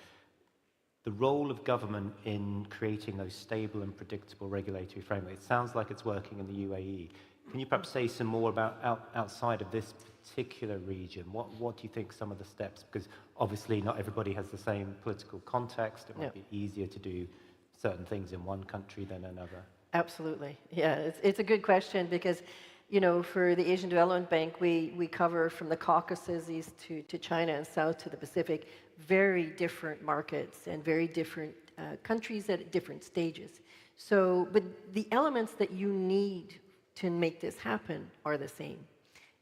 the role of government in creating those stable and predictable regulatory frameworks. It sounds like it's working in the UAE. Can you perhaps say some more about outside of this particular region? What do you think some of the steps, because obviously not everybody has the same political context. It might be easier to do certain things in one country than another. Absolutely. Yeah, it's a good question because, you know, for the Asian Development Bank, we cover from the Caucasus east to China and south to the Pacific, very different markets and very different countries at different stages. So, but the elements that you need to make this happen are the same.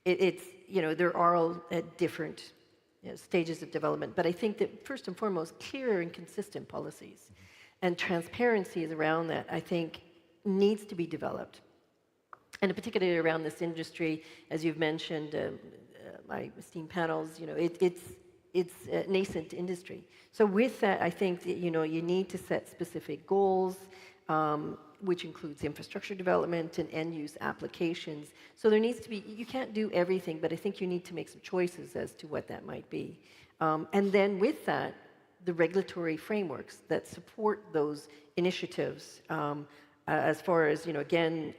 It's, you know, they're all at different stages of development. But I think that first and foremost, clear and consistent policies and transparency is around that, I think, needs to be developed. And particularly around this industry, as you've mentioned, my esteemed panels, you know, it's a nascent industry. So with that, I think that, you know, you need to set specific goals, which includes infrastructure development and end-use applications. So there needs to be, you can't do everything, but I think you need to make some choices as to what that might be. And then with that, the regulatory frameworks that support those initiatives, as far as, you know, again,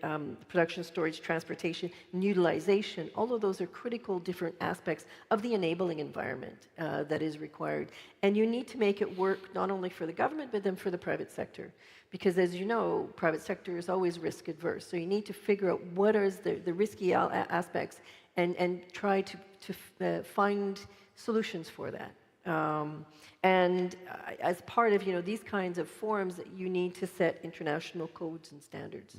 production, storage, transportation, and utilization, all of those are critical different aspects of the enabling environment that is required. And you need to make it work not only for the government, but then for the private sector. Because as you know, private sector is always risk adverse. So you need to figure out what are the risky aspects and try to find solutions for that. And as part of, you know, these kinds of forums, you need to set international codes and standards.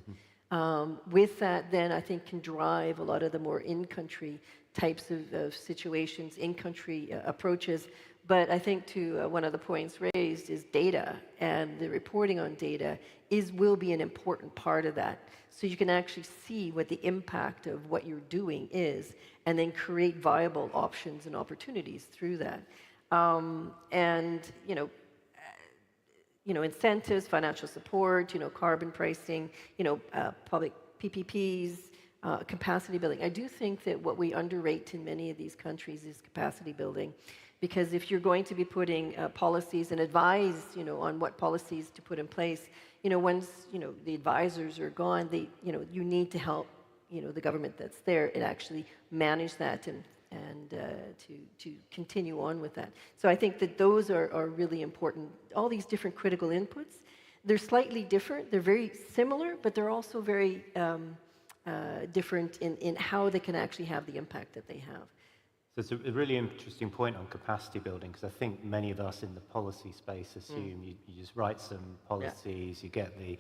With that, then I think can drive a lot of the more in-country types of situations, in-country approaches, But I think to one of the points raised is data, and the reporting on data will be an important part of that. So you can actually see what the impact of what you're doing is, and then create viable options and opportunities through that. And incentives, financial support, carbon pricing, public PPPs, capacity building. I do think that what we underrate in many of these countries is capacity building, because if you're going to be putting policies and advise, on what policies to put in place, once the advisors are gone, you need to help, the government that's there and actually manage that and to continue on with that. So I think that those are really important. All these different critical inputs, they're slightly different. They're very similar, but they're also very different in how they can actually have the impact that they have. So it's a really interesting point on capacity building, because I think many of us in the policy space assume you just write some policies, you get the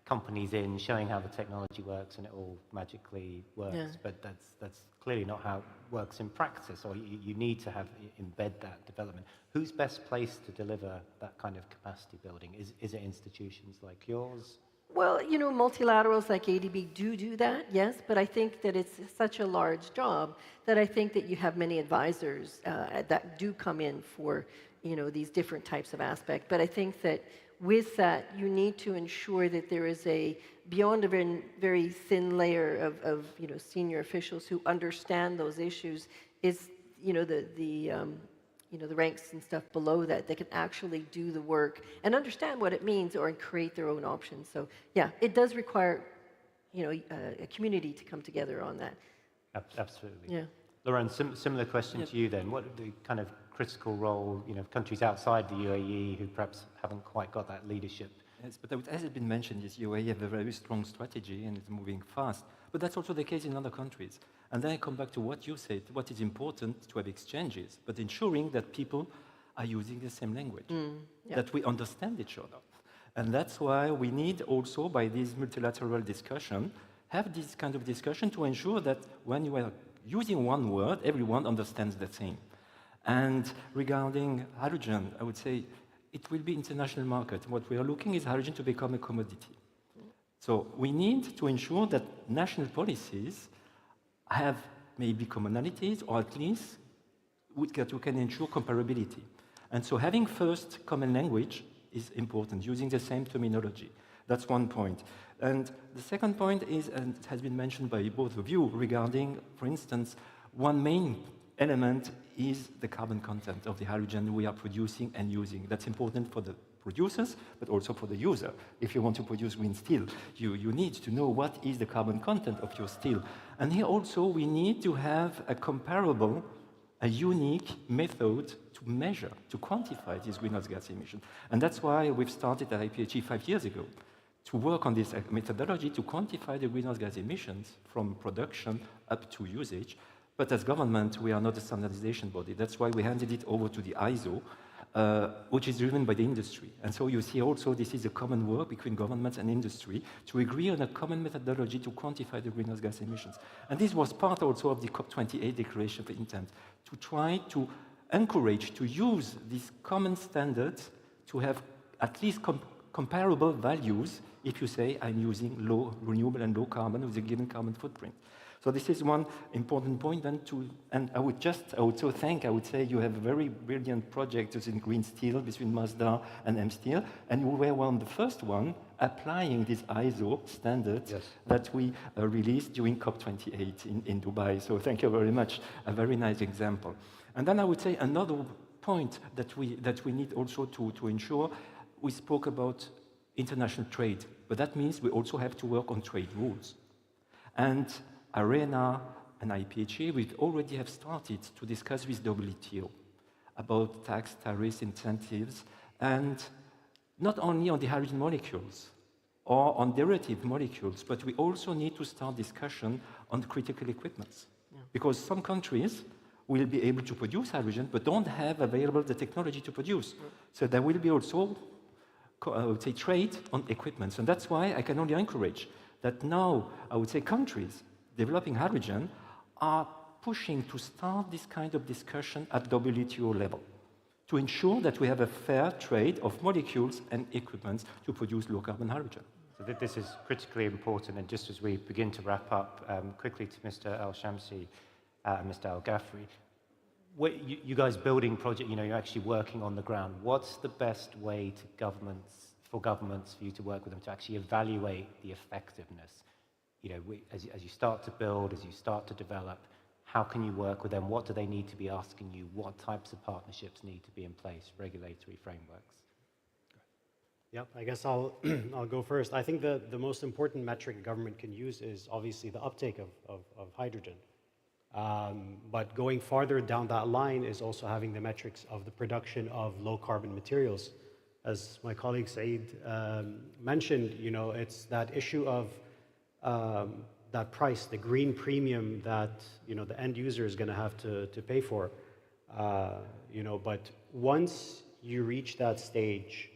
companies in showing how the technology works, and it all magically works. Yeah. But that's clearly not how it works in practice, or you need to embed that development. Who's best placed to deliver that kind of capacity building? Is it institutions like yours? Well, multilaterals like ADB do that, yes, but I think that it's such a large job that I think that you have many advisors that do come in for, these different types of aspects. But I think that with that, you need to ensure that there is beyond a very, very thin layer of senior officials who understand those issues, is, the ranks and stuff below that, they can actually do the work and understand what it means or create their own options. So yeah, it does require, a community to come together on that. Absolutely. Yeah. Lauren, similar question to you then. What are the kind of critical role, countries outside the UAE who perhaps haven't quite got that leadership? Yes, but as has been mentioned, this UAE have a very strong strategy and it's moving fast. But that's also the case in other countries. And then I come back to what you said, what is important to have exchanges, but ensuring that people are using the same language, that we understand each other. And that's why we need also, by this multilateral discussion, have this kind of discussion to ensure that when you are using one word, everyone understands the same. And regarding hydrogen, I would say it will be international market. What we are looking is hydrogen to become a commodity. So we need to ensure that national policies have maybe commonalities, or at least that we can ensure comparability. And so having first common language is important, using the same terminology. That's one point. And the second point is, and it has been mentioned by both of you, regarding, for instance, one main element is the carbon content of the hydrogen we are producing and using. That's important for the producers, but also for the user. If you want to produce green steel, you need to know what is the carbon content of your steel. And here also we need to have a comparable, a unique method to measure, to quantify these greenhouse gas emissions. And that's why we've started at IPHE 5 years ago to work on this methodology to quantify the greenhouse gas emissions from production up to usage. But as government, we are not a standardization body. That's why we handed it over to the ISO, which is driven by the industry. And so you see also this is a common work between governments and industry to agree on a common methodology to quantify the greenhouse gas emissions. And this was part also of the COP28 Declaration of Intent, to try to encourage to use these common standards to have at least comparable values if you say I'm using low renewable and low carbon with a given carbon footprint. So this is one important point. And I would say you have a very brilliant project in green steel between Mazda and M Steel, and you were one of the first one applying these ISO standards that we released during COP28 in Dubai. So thank you very much. A very nice example. And then I would say another point that we need also to ensure, we spoke about international trade, but that means we also have to work on trade rules. And ARENA and IPHE, we already have started to discuss with WTO about tax, tariffs, incentives, and not only on the hydrogen molecules or on derivative molecules, but we also need to start discussion on critical equipments. Because some countries will be able to produce hydrogen, but don't have available the technology to produce. So there will be also, I would say, trade on equipments. And that's why I can only encourage that now, I would say, countries developing hydrogen are pushing to start this kind of discussion at WTO level. to ensure that we have a fair trade of molecules and equipment to produce low-carbon hydrogen. So this is critically important, and just as we begin to wrap up, quickly to Mr. Al-Shamsi and Mr. Al-Ghafri, you guys building project, you're actually working on the ground. What's the best way for governments for you to work with them to actually evaluate the effectiveness? As you start to build, as you start to develop, how can you work with them? What do they need to be asking you? What types of partnerships need to be in place, regulatory frameworks? Yep, I guess I'll go first. I think the most important metric a government can use is obviously the uptake of hydrogen. But going farther down that line is also having the metrics of the production of low carbon materials. As my colleague Saeed mentioned, it's that issue of that price, the green premium that the end user is going to have to pay for. But once you reach that stage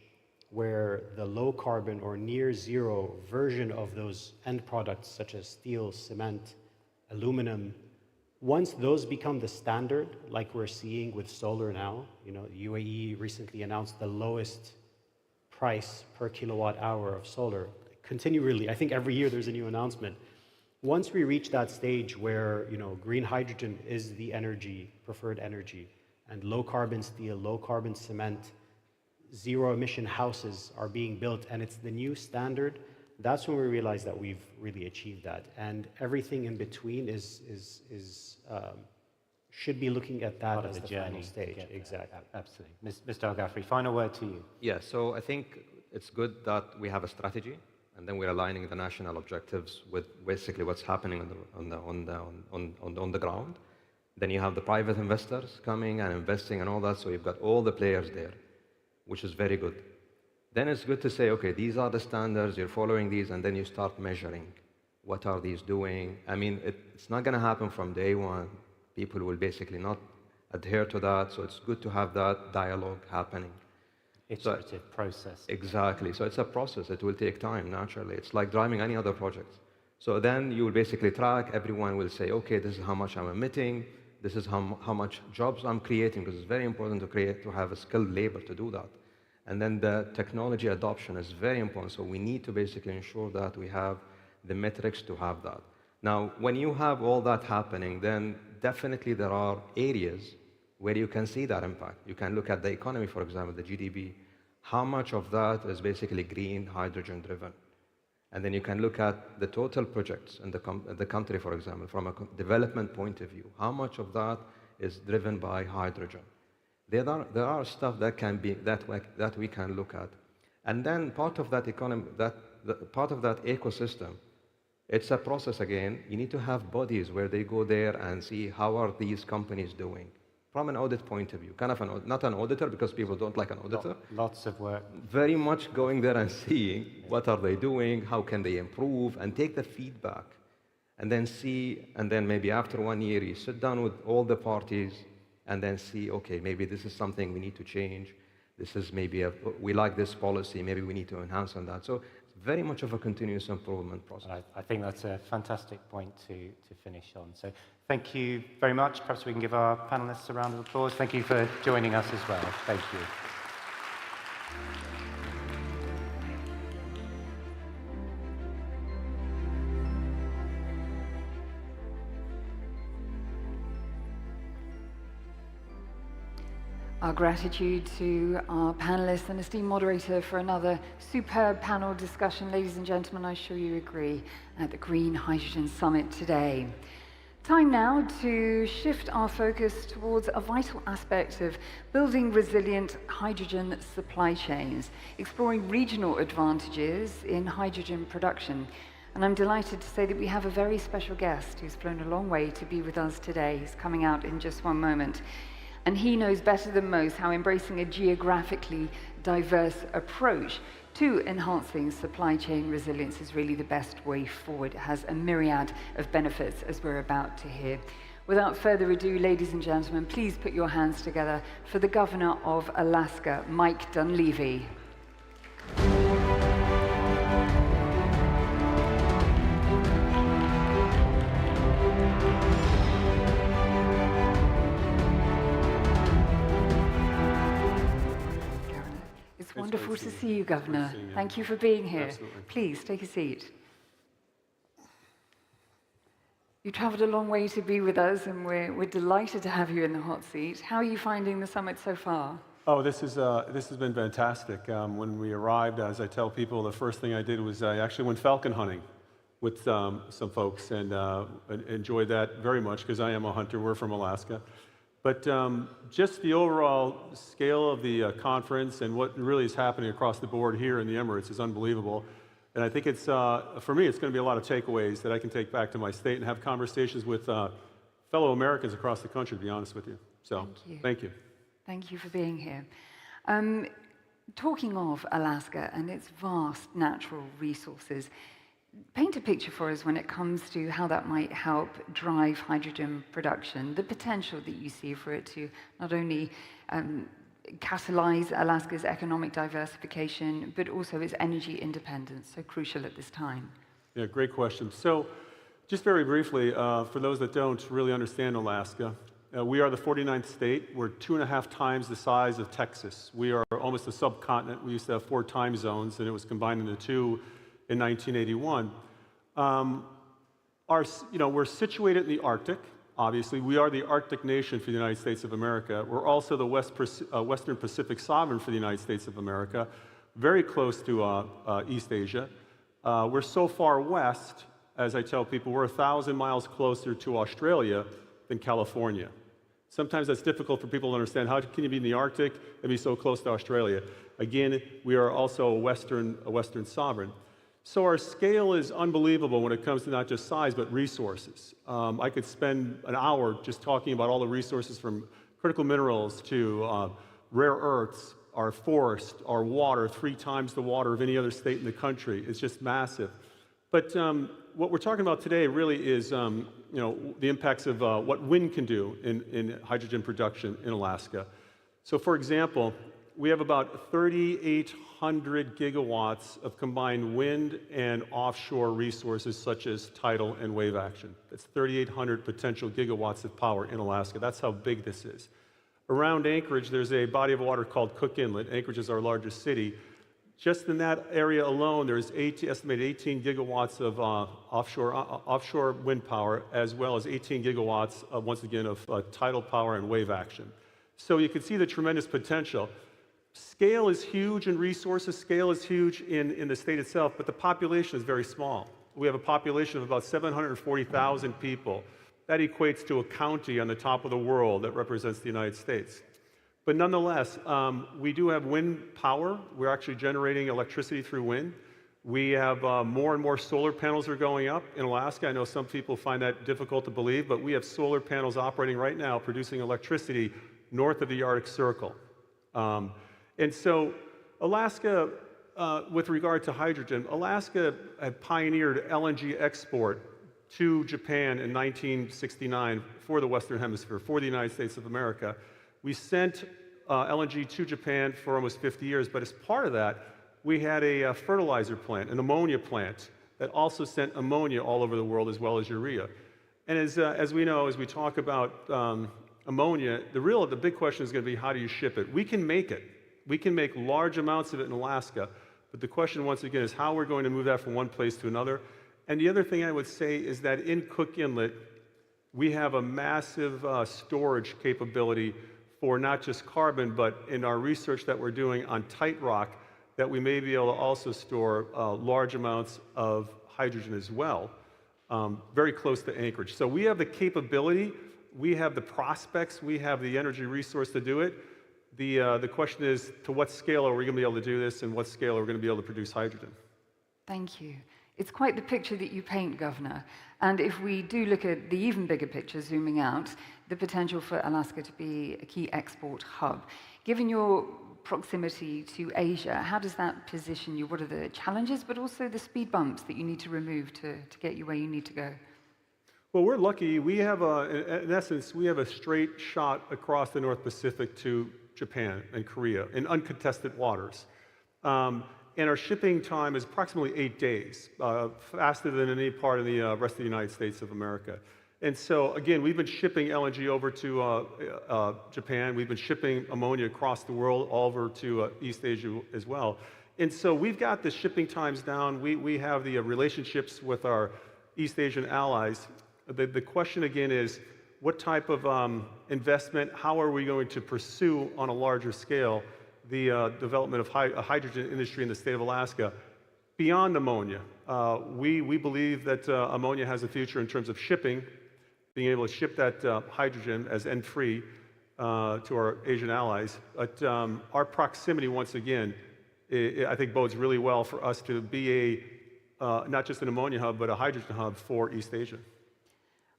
where the low carbon or near zero version of those end products such as steel, cement, aluminum, once those become the standard, like we're seeing with solar now, UAE recently announced the lowest price per kilowatt hour of solar. Continually, I think every year there's a new announcement. Once we reach that stage where green hydrogen is the preferred energy, and low carbon steel, low carbon cement, zero emission houses are being built, and it's the new standard, that's when we realize that we've really achieved that. And everything in between should be looking at that as the final stage. Exactly. Absolutely. Mr. Al-Ghafri, final word to you. Yeah, so I think it's good that we have a strategy, and then we're aligning the national objectives with basically what's happening on the ground. Then you have the private investors coming and investing and all that, so you've got all the players there, which is very good. Then it's good to say, okay, these are the standards, you're following these, and then you start measuring. What are these doing? I mean, it's not going to happen from day one. People will basically not adhere to that, so it's good to have that dialogue happening. Iterative process. Exactly. So it's a process. It will take time, naturally. It's like driving any other project. So then you will basically track. Everyone will say, okay, this is how much I'm emitting. This is how much jobs I'm creating, because it's very important to have a skilled labor to do that. And then the technology adoption is very important. So we need to basically ensure that we have the metrics to have that. Now, when you have all that happening, then definitely there are areas where you can see that impact. You can look at the economy, for example, the GDP. How much of that is basically green hydrogen driven? And then you can look at the total projects in the country, for example, from a development point of view. How much of that is driven by hydrogen? There are stuff that can be that we can look at, and then part of that economy, part of that ecosystem, it's a process again. You need to have bodies where they go there and see how are these companies doing from an audit point of view. Kind of not an auditor, because people don't like an auditor. Lots of work. Very much going there and seeing what are they doing, how can they improve, and take the feedback, and then see, and then maybe after 1 year you sit down with all the parties and then see, okay, maybe this is something we need to change. This is maybe we like this policy, maybe we need to enhance on that. So it's very much of a continuous improvement process. I think that's a fantastic point to finish on. So thank you very much. Perhaps we can give our panelists a round of applause. Thank you for joining us as well. Thank you. Our gratitude to our panelists and esteemed moderator for another superb panel discussion. Ladies and gentlemen, I'm sure you agree, at the Green Hydrogen Summit today. Time now to shift our focus towards a vital aspect of building resilient hydrogen supply chains, exploring regional advantages in hydrogen production. And I'm delighted to say that we have a very special guest who's flown a long way to be with us today. He's coming out in just one moment. And he knows better than most how embracing a geographically diverse approach to enhancing supply chain resilience is really the best way forward. It has a myriad of benefits, as we're about to hear. Without further ado, ladies and gentlemen, please put your hands together for the Governor of Alaska, Mike Dunleavy. It's wonderful to see you, Governor. Thank you for being here. Absolutely. Please, take a seat. You travelled a long way to be with us, and we're delighted to have you in the hot seat. How are you finding the summit so far? Oh, this has been fantastic. When we arrived, as I tell people, the first thing I did was I actually went falcon hunting with some folks, and enjoyed that very much because I am a hunter. We're from Alaska. But just the overall scale of the conference and what really is happening across the board here in the Emirates is unbelievable. And I think it's, for me, it's going to be a lot of takeaways that I can take back to my state and have conversations with fellow Americans across the country, to be honest with you. So, thank you. Thank you for being here. Talking of Alaska and its vast natural resources, paint a picture for us when it comes to how that might help drive hydrogen production, the potential that you see for it to not only catalyze Alaska's economic diversification, but also its energy independence, so crucial at this time. Yeah, great question. So, just very briefly, for those that don't really understand Alaska, we are the 49th state. We're 2.5 times the size of Texas. We are almost a subcontinent. We used to have 4 time zones, and it was combined into 2 in 1981. We're situated in the Arctic. Obviously, we are the Arctic nation for the United States of America. We're also the Western Pacific sovereign for the United States of America, very close to East Asia. We're so far west, as I tell people, we're 1,000 miles closer to Australia than California. Sometimes that's difficult for people to understand. How can you be in the Arctic and be so close to Australia? Again, we are also a Western sovereign. So our scale is unbelievable when it comes to not just size, but resources. I could spend an hour just talking about all the resources from critical minerals to rare earths, our forest, our water, 3 times the water of any other state in the country. It's just massive. But what we're talking about today really is the impacts of what wind can do in hydrogen production in Alaska. So for example, we have about 3,800 gigawatts of combined wind and offshore resources such as tidal and wave action. That's 3,800 potential gigawatts of power in Alaska. That's how big this is. Around Anchorage, there's a body of water called Cook Inlet. Anchorage is our largest city. Just in that area alone, there's estimated 18 gigawatts of offshore wind power, as well as 18 gigawatts, once again, of tidal power and wave action. So you can see the tremendous potential. Scale is huge in resources, scale is huge in the state itself, but the population is very small. We have a population of about 740,000 people. That equates to a county on the top of the world that represents the United States. But nonetheless, we do have wind power. We're actually generating electricity through wind. We have more and more solar panels are going up in Alaska. I know some people find that difficult to believe, but we have solar panels operating right now producing electricity north of the Arctic Circle. And so Alaska, with regard to hydrogen, Alaska had pioneered LNG export to Japan in 1969 for the Western Hemisphere, for the United States of America. We sent LNG to Japan for almost 50 years, but as part of that, we had a fertilizer plant, an ammonia plant, that also sent ammonia all over the world as well as urea. And as we know, as we talk about ammonia, the big question is going to be how do you ship it? We can make it. We can make large amounts of it in Alaska, but the question once again is how we're going to move that from one place to another. And the other thing I would say is that in Cook Inlet, we have a massive storage capability for not just carbon, but in our research that we're doing on tight rock, that we may be able to also store large amounts of hydrogen as well, very close to Anchorage. So we have the capability, we have the prospects, we have the energy resource to do it. The question is, to what scale are we going to be able to do this, and what scale are we going to be able to produce hydrogen? Thank you. It's quite the picture that you paint, Governor. And if we do look at the even bigger picture, zooming out, the potential for Alaska to be a key export hub. Given your proximity to Asia, how does that position you? What are the challenges, but also the speed bumps that you need to remove to get you where you need to go? Well, we're lucky. We have, in essence, we have a straight shot across the North Pacific to Japan and Korea in uncontested waters. And our shipping time is approximately 8 days, faster than any part of the rest of the United States of America. And so, again, we've been shipping LNG over to Japan. We've been shipping ammonia across the world, all over to East Asia as well. And so we've got the shipping times down. We have the relationships with our East Asian allies. The question, again, is what type of investment, how are we going to pursue on a larger scale the development of a hydrogen industry in the state of Alaska beyond ammonia? We believe that ammonia has a future in terms of shipping, being able to ship that hydrogen as N3 to our Asian allies. But our proximity, once again, I think bodes really well for us to be not just an ammonia hub, but a hydrogen hub for East Asia.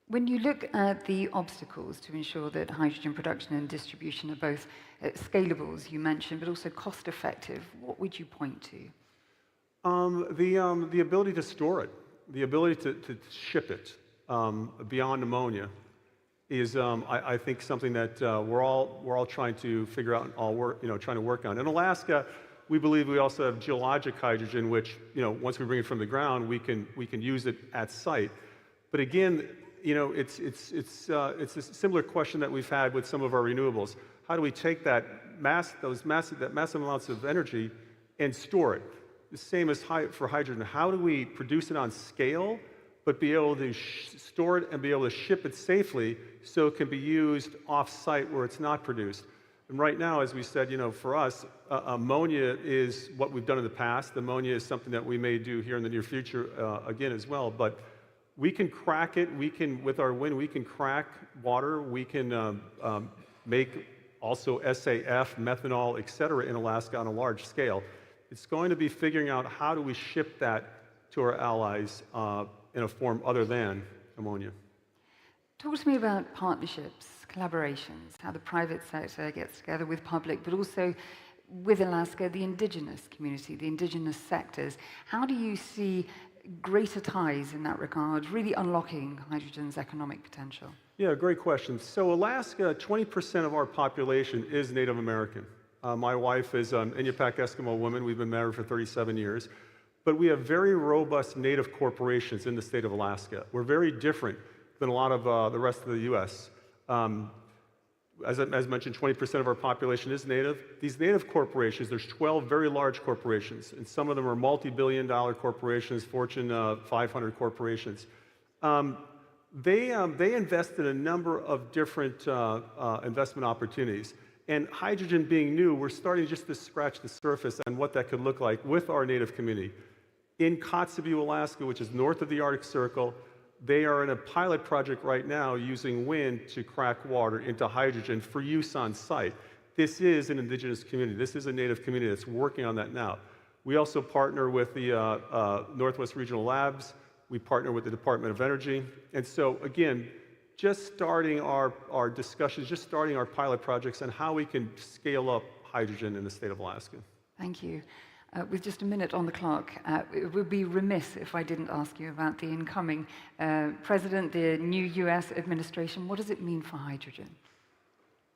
When you look at the obstacles to ensure that hydrogen production and distribution are both scalable, as you mentioned, but also cost-effective, what would you point to? The ability to store it, the ability to ship it beyond ammonia is, I think, something that we're all trying to figure out and trying to work on. In Alaska, we believe we also have geologic hydrogen, which, once we bring it from the ground, we can use it at site. But again, it's a similar question that we've had with some of our renewables. How do we take that massive amounts of energy and store it? The same as for hydrogen. How do we produce it on scale, but be able to store it and be able to ship it safely so it can be used off-site where it's not produced? And right now, as we said, for us, ammonia is what we've done in the past. Ammonia is something that we may do here in the near future again as well. But we can crack it. With our wind, we can crack water. We can make also SAF, methanol, et cetera, in Alaska on a large scale. It's going to be figuring out how do we ship that to our allies in a form other than ammonia. Talk to me about partnerships, collaborations, how the private sector gets together with public, but also with Alaska, the indigenous community, the indigenous sectors. How do you see greater ties in that regard, really unlocking hydrogen's economic potential? Yeah, great question. So Alaska, 20% of our population is Native American. My wife is an Inupiaq Eskimo woman. We've been married for 37 years. But we have very robust Native corporations in the state of Alaska. We're very different than a lot of the rest of the U.S. As mentioned, 20% of our population is Native. These Native corporations, there's 12 very large corporations, and some of them are multi-billion-dollar corporations, Fortune 500 corporations. They invest in a number of different investment opportunities. And hydrogen being new, we're starting just to scratch the surface on what that could look like with our Native community. In Kotzebue, Alaska, which is north of the Arctic Circle, they are in a pilot project right now using wind to crack water into hydrogen for use on site. This is an indigenous community. This is a Native community that's working on that now. We also partner with the Northwest Regional Labs. We partner with the Department of Energy. And so, again, just starting our discussions, just starting our pilot projects on how we can scale up hydrogen in the state of Alaska. Thank you. With just a minute on the clock, it would be remiss if I didn't ask you about the incoming president, the new U.S. administration. What does it mean for hydrogen?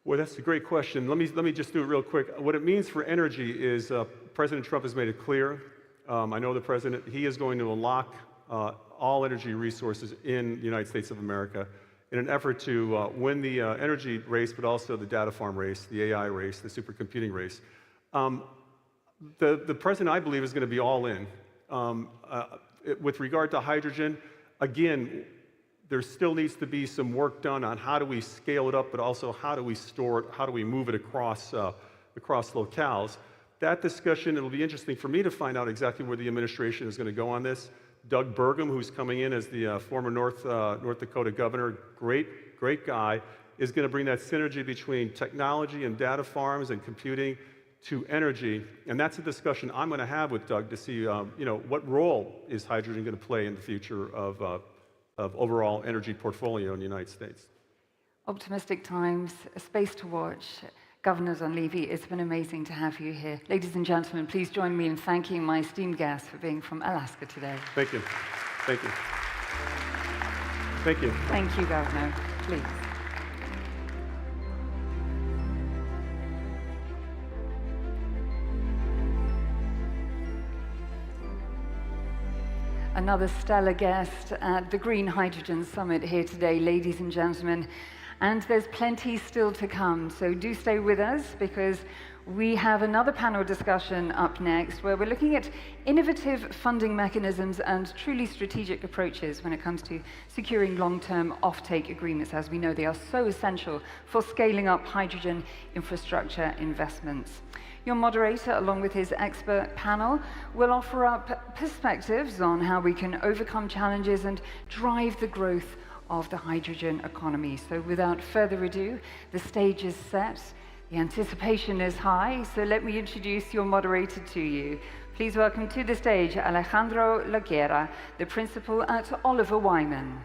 Well, that's a great question. Let me just do it real quick. What it means for energy is President Trump has made it clear. I know the president. He is going to unlock all energy resources in the United States of America in an effort to win the energy race, but also the data farm race, the AI race, the supercomputing race. The president, I believe, is going to be all in. With regard to hydrogen, again, there still needs to be some work done on how do we scale it up, but also how do we store it, how do we move it across locales. That discussion, it'll be interesting for me to find out exactly where the administration is going to go on this. Doug Burgum, who's coming in as the former North Dakota governor, great guy, is going to bring that synergy between technology and data farms and computing to energy, and that's a discussion I'm going to have with Doug to see, what role is hydrogen going to play in the future of overall energy portfolio in the United States. Optimistic times, a space to watch. Governor Dunleavy, it's been amazing to have you here. Ladies and gentlemen, please join me in thanking my esteemed guest for being from Alaska today. Thank you. Thank you. Thank you. Thank you, Governor. Please. another stellar guest at the Green Hydrogen Summit here today, ladies and gentlemen. And there's plenty still to come, so do stay with us because we have another panel discussion up next where we're looking at innovative funding mechanisms and truly strategic approaches when it comes to securing long-term offtake agreements. As we know, they are so essential for scaling up hydrogen infrastructure investments. Your moderator, along with his expert panel, will offer up perspectives on how we can overcome challenges and drive the growth of the hydrogen economy. So without further ado, the stage is set. The anticipation is high, so let me introduce your moderator to you. Please welcome to the stage Alejandro Laguera, the principal at Oliver Wyman.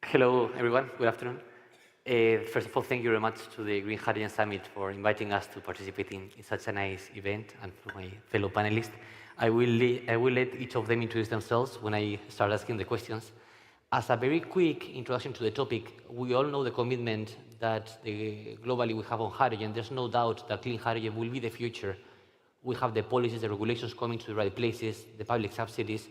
Hello, everyone. Good afternoon. First of all, thank you very much to the Green Hydrogen Summit for inviting us to participate in such a nice event, and for my fellow panelists. I will let each of them introduce themselves when I start asking the questions. As a very quick introduction to the topic, we all know the commitment that globally we have on hydrogen. There's no doubt that clean hydrogen will be the future. We have the policies, the regulations coming to the right places, the public subsidies.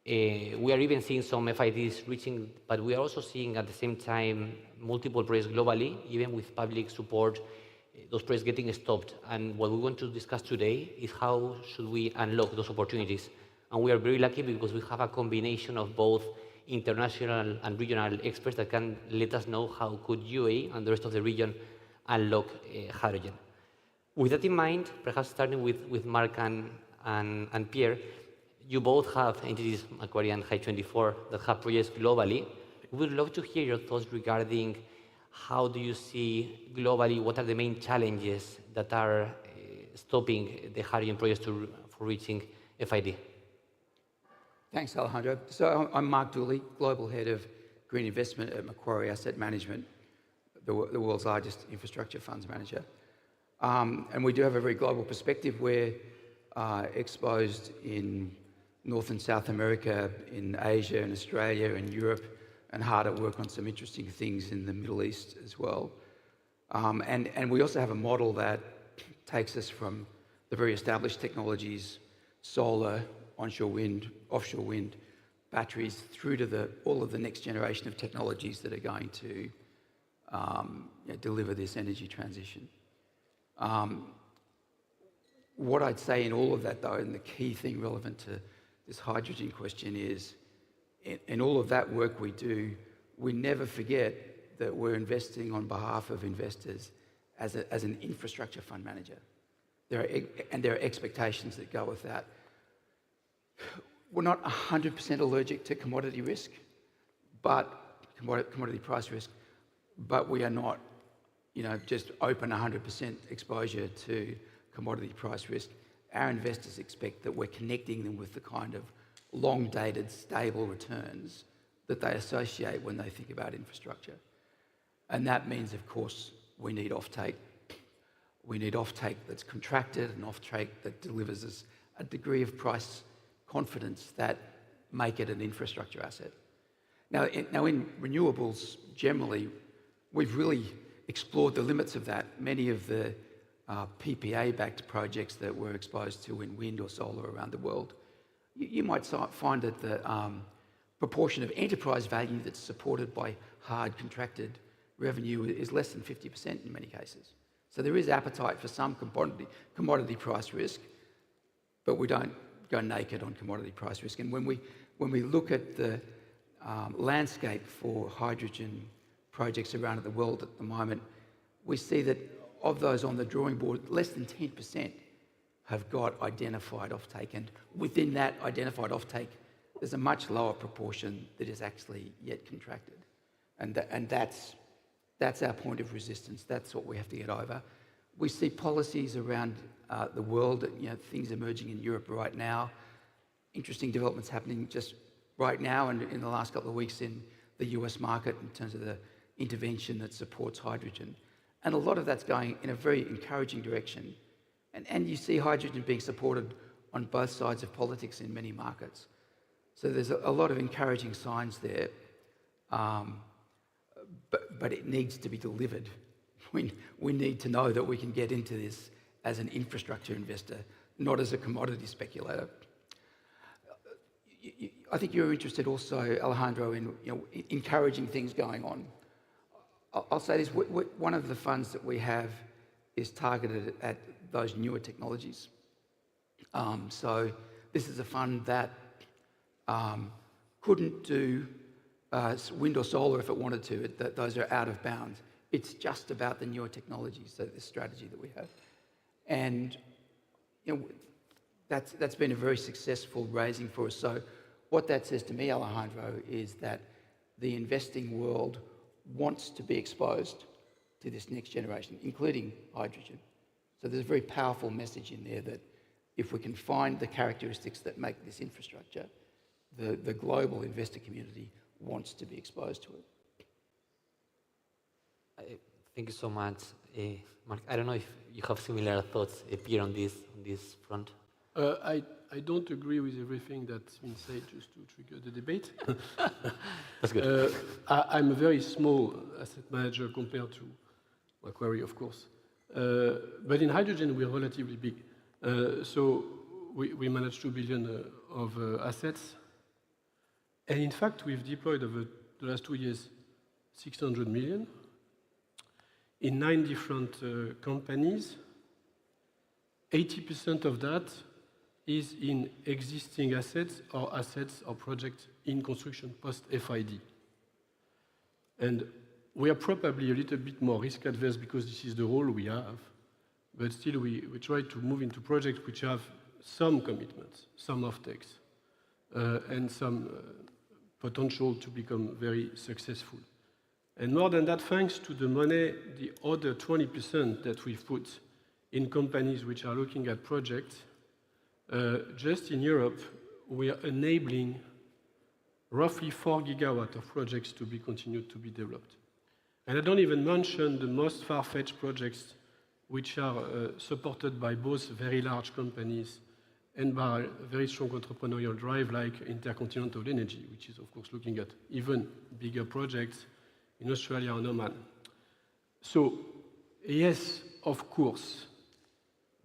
We are even seeing some FIDs reaching, but we are also seeing at the same time multiple projects globally, even with public support, those projects getting stopped. And what we want to discuss today is how should we unlock those opportunities. And we are very lucky because we have a combination of both international and regional experts that can let us know how could UAE and the rest of the region unlock hydrogen. With that in mind, perhaps starting with Mark and Pierre, you both have entities, Macquarie and Hy24, that have projects globally. We would love to hear your thoughts regarding how do you see globally, what are the main challenges that are stopping the hydrogen projects for reaching FID? Thanks, Alejandro. So I'm Mark Dooley, Global Head of Green Investment at Macquarie Asset Management, the world's largest infrastructure funds manager. And we do have a very global perspective. We're exposed in North and South America, in Asia and Australia and Europe, and hard at work on some interesting things in the Middle East as well. And we also have a model that takes us from the very established technologies, solar, onshore wind, offshore wind, batteries, through to all of the next generation of technologies that are going to deliver this energy transition. What I'd say in all of that, though, and the key thing relevant to this hydrogen question is, in all of that work we do, we never forget that we're investing on behalf of investors as an infrastructure fund manager. There are expectations that go with that. We're not 100% allergic to commodity risk, but commodity price risk, but we are not, just open 100% exposure to commodity price risk. Our investors expect that we're connecting them with the kind of long-dated, stable returns that they associate when they think about infrastructure. And that means, of course, we need offtake. We need offtake that's contracted and offtake that delivers us a degree of price confidence that make it an infrastructure asset. Now in renewables, generally, we've really explored the limits of that. Many of the PPA-backed projects that we're exposed to in wind or solar around the world, you might find that the proportion of enterprise value that's supported by hard contracted revenue is less than 50% in many cases. So there is appetite for some commodity price risk, but we don't go naked on commodity price risk. And when we look at the landscape for hydrogen projects around the world at the moment, we see that of those on the drawing board, less than 10% have got identified offtake. And within that identified offtake, there's a much lower proportion that is actually yet contracted. And that's our point of resistance. That's what we have to get over. We see policies around the world, things emerging in Europe right now interesting developments happening just right now and in the last couple of weeks in the US market in terms of the intervention that supports hydrogen. And a lot of that's going in a very encouraging direction. And you see hydrogen being supported on both sides of politics in many markets. So there's a lot of encouraging signs there. But it needs to be delivered. We need to know that we can get into this as an infrastructure investor, not as a commodity speculator. I think you're interested also, Alejandro, in encouraging things going on. I'll say this, one of the funds that we have is targeted at those newer technologies. So this is a fund that couldn't do wind or solar if it wanted to. Those are out of bounds. It's just about the newer technologies, so the strategy that we have. And that's been a very successful raising for us. So what that says to me, Alejandro, is that the investing world wants to be exposed to this next generation, including hydrogen. So there's a very powerful message in there that if we can find the characteristics that make this infrastructure, the global investor community wants to be exposed to it. Thank you so much, Mark. I don't know if you have similar thoughts, Pierre, on this front. I don't agree with everything that's been said, just to trigger the debate. That's good. I'm a very small asset manager compared to Macquarie, of course. But in hydrogen, we're relatively big. So we manage 2 billion of assets. And in fact, we've deployed over the last 2 years 600 million in 9 different companies. 80% of that is in existing assets or projects in construction post-FID. And we are probably a little bit more risk adverse because this is the role we have, but still we try to move into projects which have some commitments, some offtakes, and some potential to become very successful. And more than that, thanks to the money, the other 20% that we've put in companies which are looking at projects, just in Europe, we are enabling roughly 4 gigawatts of projects to be continued to be developed. And I don't even mention the most far-fetched projects which are supported by both very large companies and by a very strong entrepreneurial drive like Intercontinental Energy, which is, of course, looking at even bigger projects in Australia and Oman. So, yes, of course,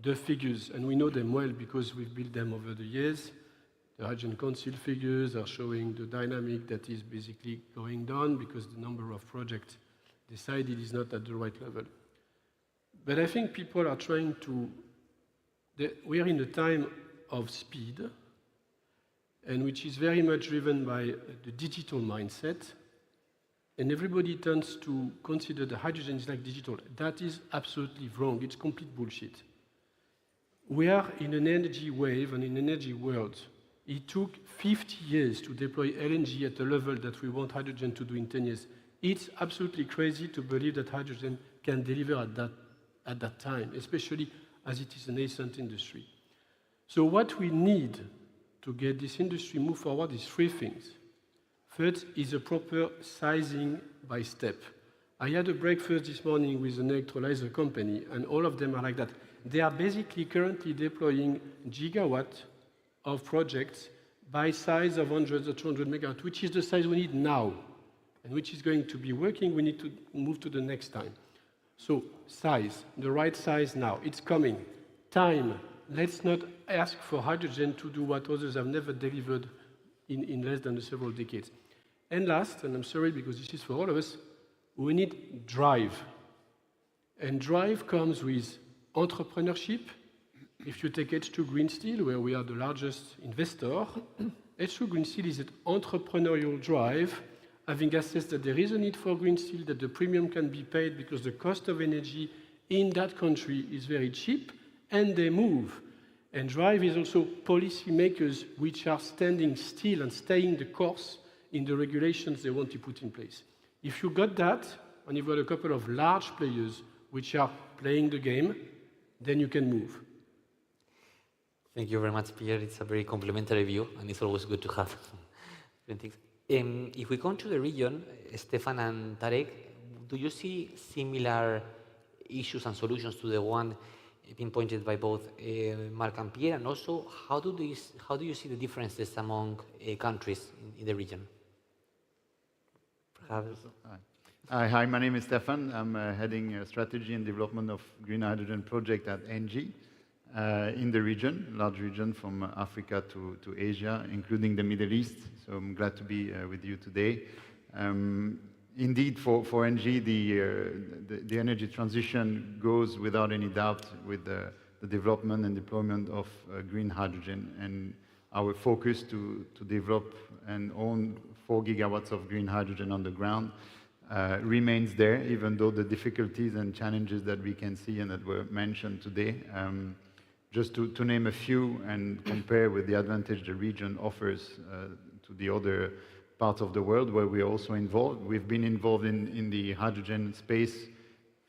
the figures, and we know them well because we've built them over the years. The Hydrogen Council figures are showing the dynamic that is basically going down because the number of projects decided is not at the right level. But I think people are trying to... We are in a time of speed, and which is very much driven by the digital mindset, and everybody tends to consider the hydrogen is like digital. That is absolutely wrong. It's complete bullshit. We are in an energy wave and in an energy world. It took 50 years to deploy LNG at the level that we want hydrogen to do in 10 years. It's absolutely crazy to believe that hydrogen can deliver at that time, especially as it is a nascent industry. So what we need to get this industry move forward is 3 things. First is a proper sizing by step. I had a breakfast this morning with an electrolyzer company, and all of them are like that. They are basically currently deploying gigawatts of projects by size of 100 or 200 megawatts, which is the size we need now, and which is going to be working. We need to move to the next time. So size, the right size now. It's coming. Time. Let's not ask for hydrogen to do what others have never delivered in less than several decades. And last, and I'm sorry because this is for all of us, we need drive. And drive comes with entrepreneurship. If you take H2 Green Steel, where we are the largest investor, H2 Green Steel is an entrepreneurial drive, having assessed that there is a need for green steel, that the premium can be paid because the cost of energy in that country is very cheap, and they move. And drive is also policymakers which are standing still and staying the course in the regulations they want to put in place. If you got that, and you've got a couple of large players which are playing the game, then you can move. Thank you very much, Pierre. It's a very complimentary view, and it's always good to have different things. If we come to the region, Stefan and Tarek, do you see similar issues and solutions to the one being pointed by both Marc and Pierre? And also, how do you see the differences among countries in the region? Perhaps. Hi, my name is Stefan. I'm heading strategy and development of green hydrogen project at ENGIE in the region, large region from Africa to Asia, including the Middle East. So I'm glad to be with you today. Indeed, for ENGIE, the energy transition goes without any doubt with the development and deployment of green hydrogen, and our focus to develop and own 4 gigawatts of green hydrogen on the ground remains there, even though the difficulties and challenges that we can see and that were mentioned today. Just to name a few and compare with the advantage the region offers to the other parts of the world where we are also involved. We've been involved in the hydrogen space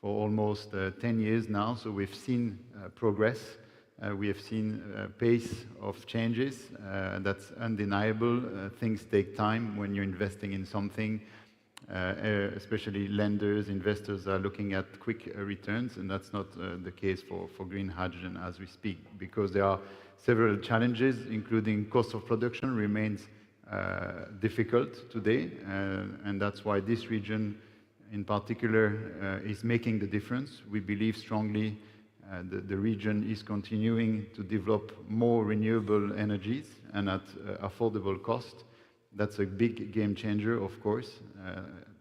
for almost 10 years now, so we've seen progress. We have seen pace of changes. That's undeniable. Things take time when you're investing in something. Especially lenders, investors are looking at quick returns, and that's not the case for green hydrogen as we speak, because there are several challenges, including cost of production remains difficult today, and that's why this region in particular is making the difference. We believe strongly the region is continuing to develop more renewable energies and at affordable cost. That's a big game changer, of course.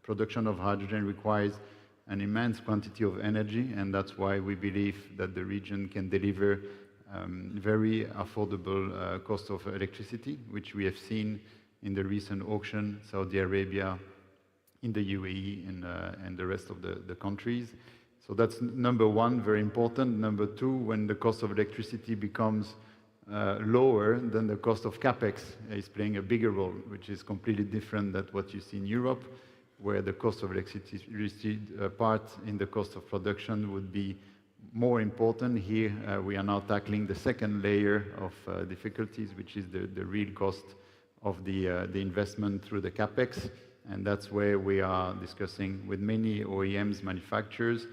Production of hydrogen requires an immense quantity of energy, and that's why we believe that the region can deliver very affordable cost of electricity, which we have seen in the recent auction, Saudi Arabia, in the UAE, and the rest of the countries. So that's number one, very important. Number two, when the cost of electricity becomes lower, then the cost of capex is playing a bigger role, which is completely different than what you see in Europe, where the cost of electricity part in the cost of production would be more important. Here we are now tackling the second layer of difficulties, which is the real cost of the investment through the capex, and that's where we are discussing with many OEMs, manufacturers,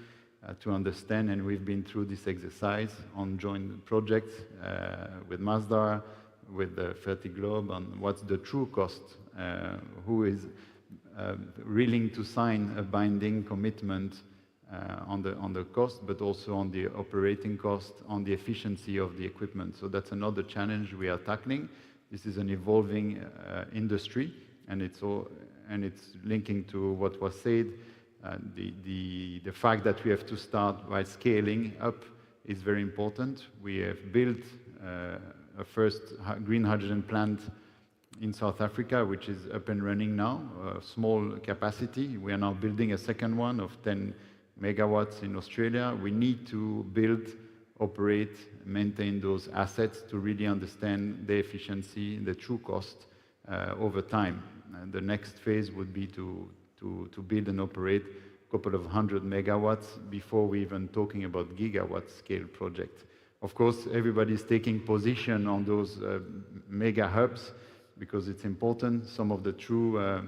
to understand, and we've been through this exercise on joint projects with Mazda, with Fertiglobe, on what's the true cost, who is willing to sign a binding commitment on the cost, but also on the operating cost, on the efficiency of the equipment. So that's another challenge we are tackling. This is an evolving industry, and it's linking to what was said. The fact that we have to start by scaling up is very important. We have built a first green hydrogen plant in South Africa, which is up and running now, small capacity. We are now building a second one of 10 megawatts in Australia. We need to build, operate, maintain those assets to really understand the efficiency, the true cost over time. And the next phase would be to build and operate a couple of 100 megawatts before we even talking about gigawatt scale project. Of course, everybody's taking position on those mega hubs because it's important. Some of the true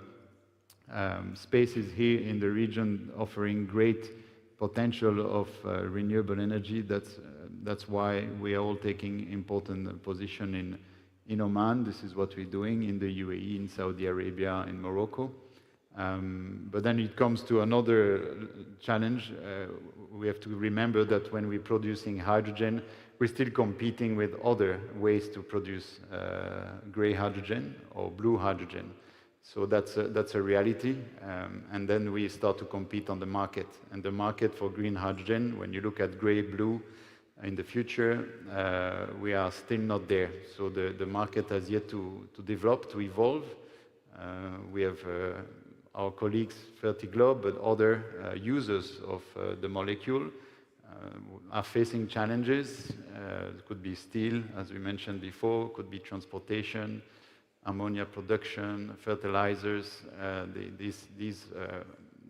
spaces here in the region offering great potential of renewable energy. That's why we are all taking important position in Oman. This is what we're doing in the UAE, in Saudi Arabia, in Morocco. But then it comes to another challenge. We have to remember that when we're producing hydrogen, we're still competing with other ways to produce gray hydrogen or blue hydrogen. So that's a reality. And then we start to compete on the market. And the market for green hydrogen, when you look at gray, blue, in the future, we are still not there. So the market has yet to develop, to evolve. We have our colleagues, Fertiglobe, but other users of the molecule are facing challenges. It could be steel, as we mentioned before, could be transportation, ammonia production, fertilizers. These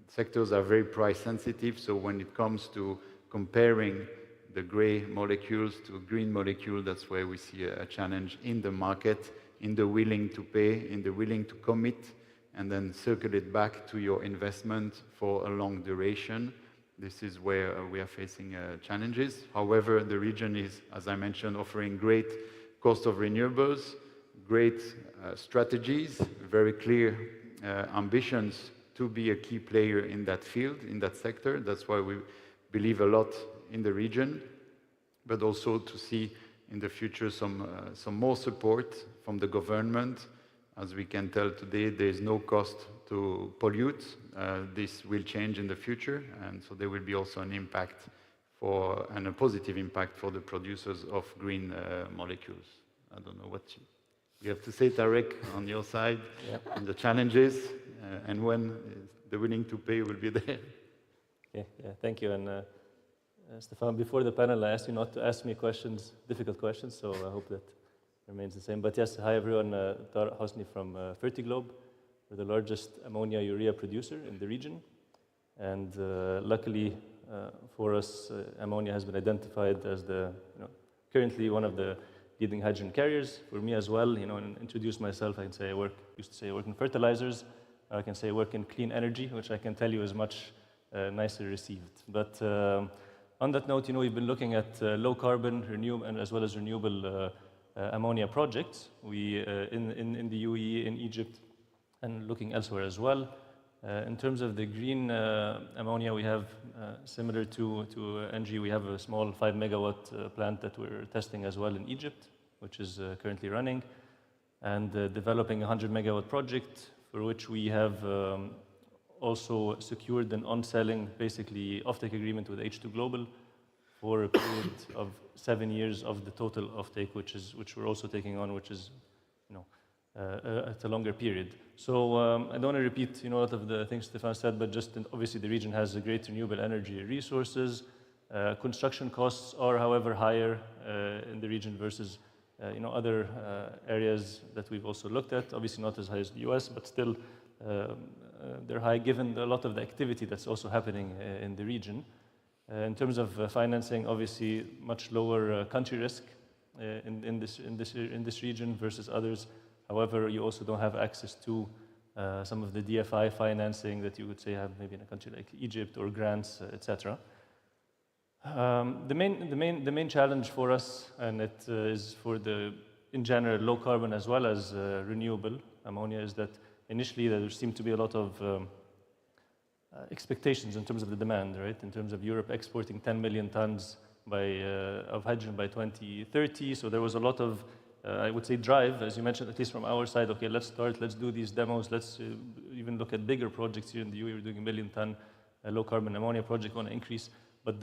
sectors are very price sensitive, so when it comes to comparing the gray molecules to green molecule, that's where we see a challenge in the market, in the willing to pay, in the willing to commit, and then circle it back to your investment for a long duration. This is where we are facing challenges. However, the region is, as I mentioned, offering great cost of renewables, great strategies, very clear ambitions to be a key player in that field, in that sector. That's why we believe a lot in the region, but also to see in the future some more support from the government. As we can tell today, there is no cost to pollute. This will change in the future, and so there will be also an impact and a positive impact for the producers of green molecules. I don't know what you have to say, Tarek, on your side, and the challenges, and when the willing to pay will be there. Yeah, thank you. And Stefan, before the panel, I asked you not to ask me questions, difficult questions, so I hope that remains the same. But yes, hi everyone, Tarek Hosni from Fertiglobe. We're the largest ammonia urea producer in the region. And luckily for us, ammonia has been identified as currently one of the leading hydrogen carriers. For me as well, and introduce myself, I can say used to say I work in fertilizers. I can say I work in clean energy, which I can tell you is much nicer received. But on that note, we've been looking at low carbon, renewable, and as well as renewable ammonia projects. We in the UAE, in Egypt, and looking elsewhere as well. In terms of the green ammonia, we have similar to NG, we have a small 5 megawatt plant that we're testing as well in Egypt, which is currently running, and developing a 100 megawatt project for which we have also secured an on-selling, basically offtake agreement with H2 Global for a period of 7 years of the total offtake, which we're also taking on, which is it's a longer period. So I don't want to repeat a lot of the things Stefan said, but just obviously the region has a great renewable energy resources. Construction costs are, however, higher in the region versus other areas that we've also looked at. Obviously not as high as the US, but still they're high given a lot of the activity that's also happening in the region. In terms of financing, obviously much lower country risk in this region versus others. However, you also don't have access to some of the DFI financing that you would say have maybe in a country like Egypt, or grants, etc. The main challenge for us, and it is for in general low carbon as well as renewable ammonia, is that initially there seemed to be a lot of expectations in terms of the demand, right? In terms of Europe exporting 10 million tons of hydrogen by 2030. So there was a lot of, I would say, drive, as you mentioned, at least from our side. Okay, let's do these demos. Let's even look at bigger projects here in the UAE. We're doing a 1 million ton low carbon ammonia project on an increase. But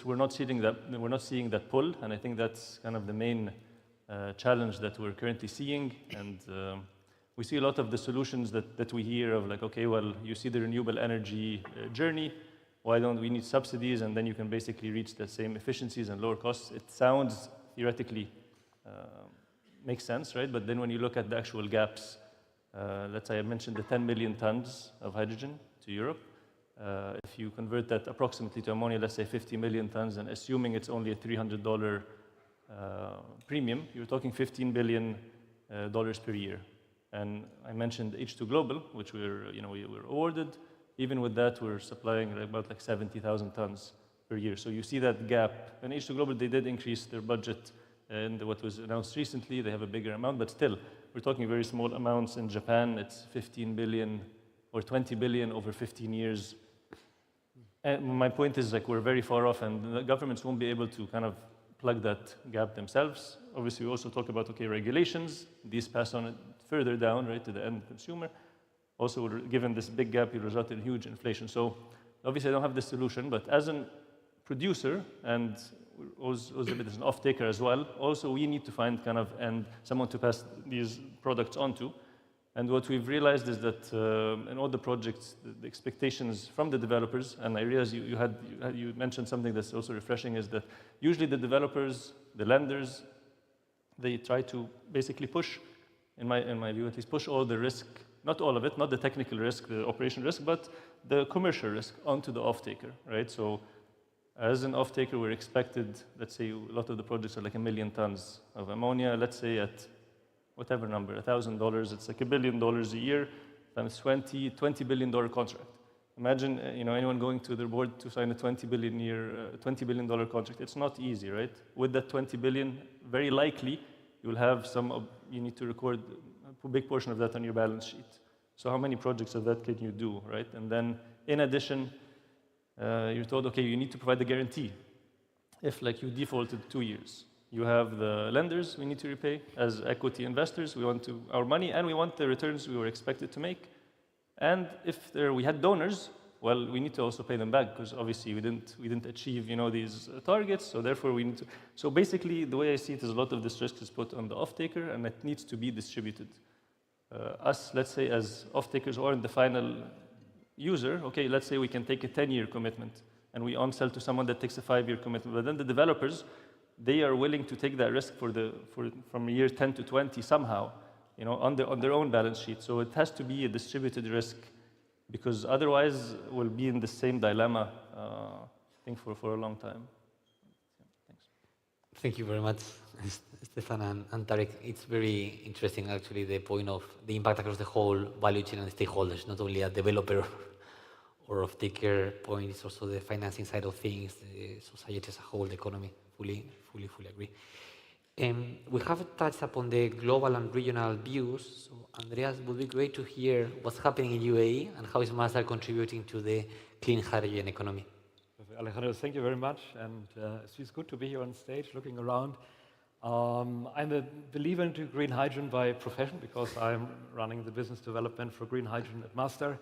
we're not seeing that pull, and I think that's kind of the main challenge that we're currently seeing. And we see a lot of the solutions that we hear of, like, okay, well, you see the renewable energy journey, why don't we need subsidies, and then you can basically reach the same efficiencies and lower costs. It sounds theoretically makes sense, right? But then when you look at the actual gaps, let's say I mentioned the 10 million tons of hydrogen to Europe. If you convert that approximately to ammonia, let's say 50 million tons, and assuming it's only a $300 premium, you're talking $15 billion per year. And I mentioned H2 Global, which we were awarded. Even with that, we're supplying about 70,000 tons per year. So you see that gap. And H2 Global, they did increase their budget, and what was announced recently, they have a bigger amount, but still, we're talking very small amounts. In Japan, it's 15 billion or 20 billion over 15 years. And my point is, we're very far off, and the governments won't be able to kind of plug that gap themselves. Obviously, we also talk about, okay, regulations. These pass on it further down, right, to the end consumer. Also, given this big gap, it result in huge inflation. So obviously, I don't have the solution, but as a producer, and Ozebit is an off-taker as well, also we need to find someone to pass these products on to. And what we've realized is that in all the projects, the expectations from the developers, and I realize you mentioned something that's also refreshing, is that usually the developers, the lenders, they try to basically push, in my view at least, push all the risk, not all of it, not the technical risk, the operation risk, but the commercial risk onto the off-taker, right? So As an off-taker, we're expected, let's say a lot of the projects are like 1 million tons of ammonia, let's say at whatever number, $1,000, it's like $1 billion a year, times $20 billion contract. Imagine anyone going to their board to sign a $20 billion contract. It's not easy, right? With that 20 billion, very likely you'll have you need to record a big portion of that on your balance sheet. So how many projects of that can you do, right? And then in addition, you're told, okay, you need to provide the guarantee. If like you defaulted 2 years, you have the lenders we need to repay. As equity investors, we want our money and we want the returns we were expected to make. And if we had donors, well, we need to also pay them back because obviously we didn't achieve these targets. So therefore we need to. So basically, the way I see it is a lot of this risk is put on the off-taker and it needs to be distributed. Us, let's say, as off-takers or in the final user, okay, let's say we can take a 10-year commitment and we on-sell to someone that takes a 5-year commitment. But then the developers, they are willing to take that risk from year 10 to 20 somehow. On their own balance sheet. So it has to be a distributed risk because otherwise we'll be in the same dilemma, I think, for a long time. Thanks. Thank you very much, Stefan and Tarek. It's very interesting, actually, the point of the impact across the whole value chain and stakeholders, not only a developer or off-taker point, it's also the financing side of things, the society as a whole, the economy. Fully agree. We have touched upon the global and regional views. So, Andreas, it would be great to hear what's happening in UAE and how is Masdar contributing to the clean hydrogen economy. Alejandro, thank you very much. And it's good to be here on stage looking around. I'm a believer into green hydrogen by profession because I'm running the business development for green hydrogen at Masdar.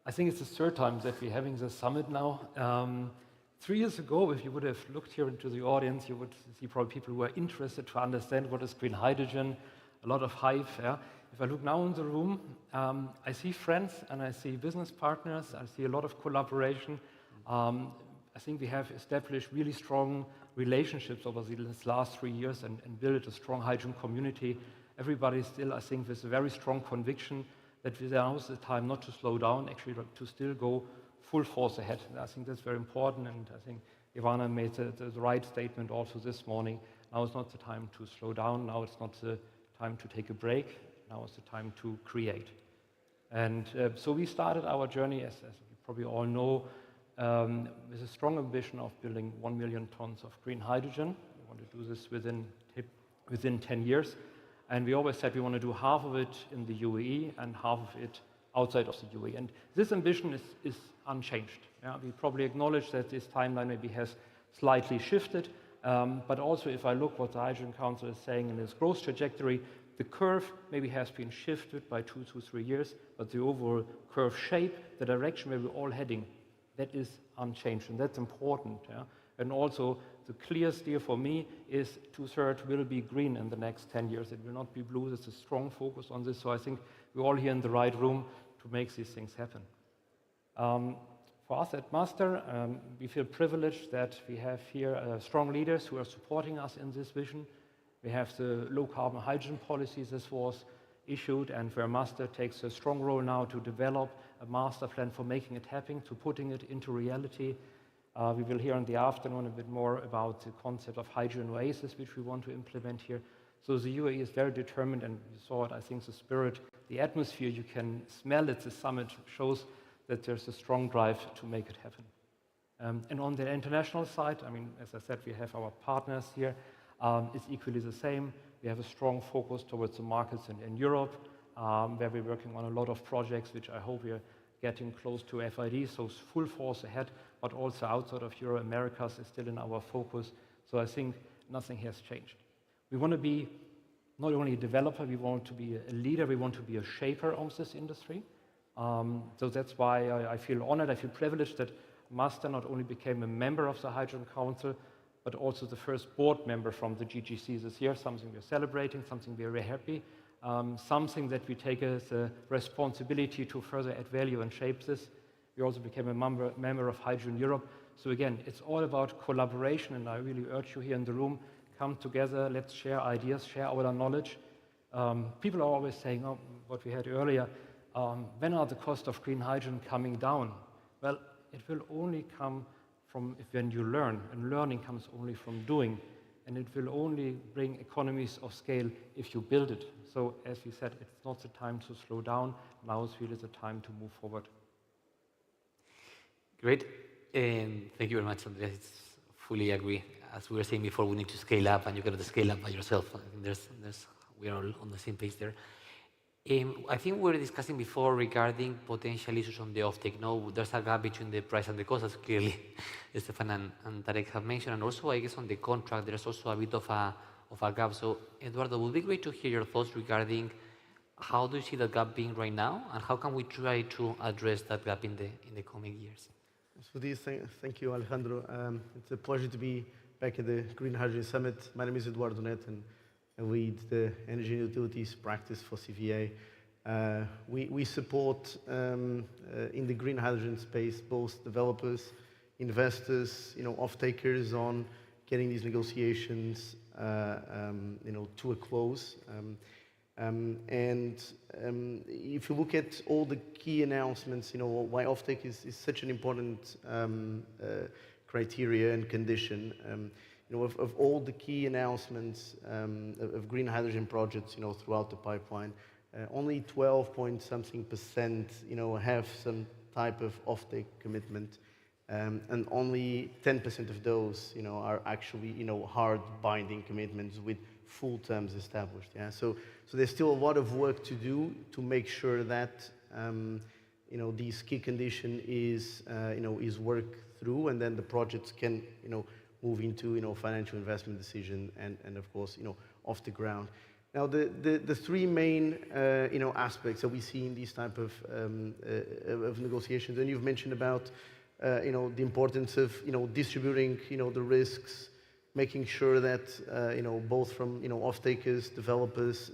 I think it's the third time that we're having this summit now. 3 years ago, if you would have looked here into the audience, you would see probably people who are interested to understand what is green hydrogen, a lot of hype. Yeah? If I look now in the room, I see friends and I see business partners. I see a lot of collaboration. I think we have established really strong relationships over these last 3 years and built a strong hydrogen community. Everybody still, I think, with a very strong conviction that now is the time not to slow down, actually to still go full force ahead. And I think that's very important, and I think Ivana made the right statement also this morning. Now is not the time to slow down. Now it's not the time to take a break. Now is the time to create. And so we started our journey, as you probably all know, with a strong ambition of building 1 million tons of green hydrogen. We want to do this within 10 years. And we always said we want to do half of it in the UAE and half of it outside of the UAE. And this ambition is unchanged. Yeah? We probably acknowledge that this timeline maybe has slightly shifted, but also if I look what the Hydrogen Council is saying in its growth trajectory, the curve maybe has been shifted by 2 to 3 years, but the overall curve shape, the direction where we're all heading, that is unchanged, and that's important. Yeah? And also, the clear steer for me is 2/3 will be green in the next 10 years. It will not be blue. There's a strong focus on this, so I think we're all here in the right room to make these things happen. For us at Masdar, we feel privileged that we have here strong leaders who are supporting us in this vision. We have the low-carbon hydrogen policies. This was issued, and where Masdar takes a strong role now to develop a master plan for making it happen, to putting it into reality. We will hear in the afternoon a bit more about the concept of hydrogen oasis, which we want to implement here. So the UAE is very determined, and you saw it, I think, the spirit, the atmosphere, you can smell it. The summit shows that there's a strong drive to make it happen. And on the international side, I mean, as I said, we have our partners here. It's equally the same. We have a strong focus towards the markets in Europe, where we're working on a lot of projects, which I hope we are getting close to FID, so full force ahead, but also outside of Europe, Americas is still in our focus. So I think nothing has changed. We want to be not only a developer, we want to be a leader, we want to be a shaper of this industry. So that's why I feel honored, I feel privileged that Masdar not only became a member of the Hydrogen Council, but also the first board member from the GGC this year, something we're celebrating, something we're very happy, something that we take as a responsibility to further add value and shape this. We also became a member of Hydrogen Europe. So again, it's all about collaboration, and I really urge you here in the room, come together, let's share ideas, share our knowledge. People are always saying, oh, what we had earlier, when are the cost of green hydrogen coming down? Well, it will only come from when you learn, and learning comes only from doing, and it will only bring economies of scale if you build it. So as you said, it's not the time to slow down, now is really the time to move forward. Great. Thank you very much, Andreas. Fully agree. As we were saying before, we need to scale up, and you cannot scale up by yourself. I think we are all on the same page there. I think we were discussing before regarding potential issues on the offtake. No, there's a gap between the price and the cost, as clearly Stefan and Tarek have mentioned, and also I guess on the contract there's also a bit of a gap. So Eduardo, it would be great to hear your thoughts regarding how do you see that gap being right now, and how can we try to address that gap in the coming years? So thank you, Alejandro. It's a pleasure to be back at the Green Hydrogen Summit. My name is Eduardo Net, and I lead the Energy and Utilities practice for CVA. We support, in the green hydrogen space, both developers, investors, off-takers on getting these negotiations, to a close. If you look at all the key announcements, why offtake is such an important criteria and condition. Of all the key announcements of green hydrogen projects, throughout the pipeline, only 12-point-something%, have some type of offtake commitment, and only 10% of those, are actually, hard binding commitments with full terms established. Yeah, so there's still a lot of work to do to make sure that, these key condition is worked through, and then the projects can, move into financial investment decision and of course off the ground. Now the three main aspects that we see in these type of negotiations, and you've mentioned about the importance of distributing the risks, making sure that both from off-takers, developers,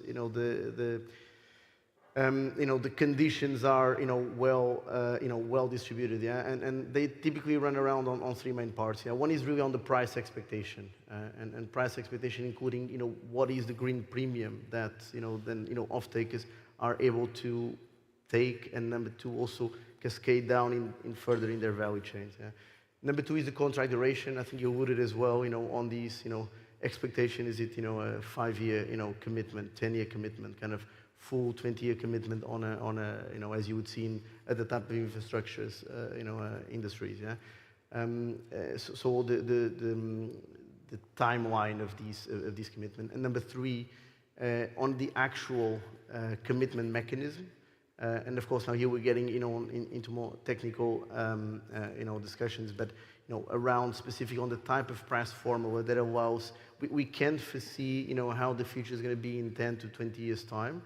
the conditions are well distributed, yeah, and they typically run around on three main parts. Yeah, one is really on the price expectation, and price expectation including what is the green premium that then off-takers are able to take, and number two also cascade down in further in their value chains. Yeah. Number two is the contract duration. I think you alluded as well on these expectation. Is it a 5-year commitment, 10-year commitment, kind of full 20-year commitment on a as you would see in other type of infrastructures, industries. Yeah. So the timeline of these commitment. And number three, on the actual commitment mechanism. And of course now here we're getting into more technical discussions, but around specific on the type of price formula that allows we can't foresee how the future is going to be in 10 to 20 years time.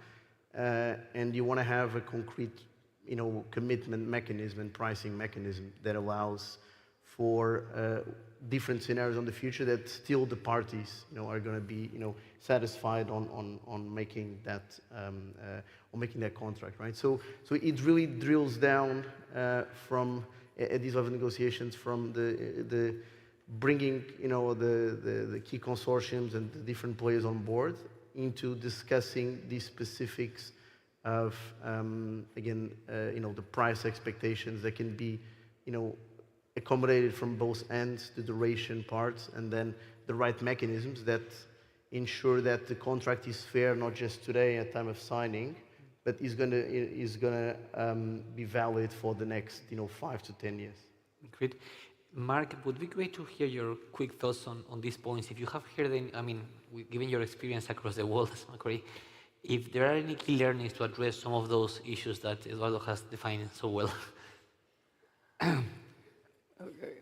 And you want to have a concrete, commitment mechanism and pricing mechanism that allows for different scenarios on the future that still the parties, are going to be, satisfied on making that contract, right? So it really drills down from at these level of negotiations from the bringing, the key consortiums and the different players on board into discussing the specifics of, again, the price expectations that can be, accommodated from both ends, the duration parts, and then the right mechanisms that ensure that the contract is fair, not just today at time of signing, but is gonna be valid for the next, 5 to 10 years. Great. Mark, it would be great to hear your quick thoughts on these points. If you have heard any, given your experience across the world, if there are any key learnings to address some of those issues that Eduardo has defined so well. Okay.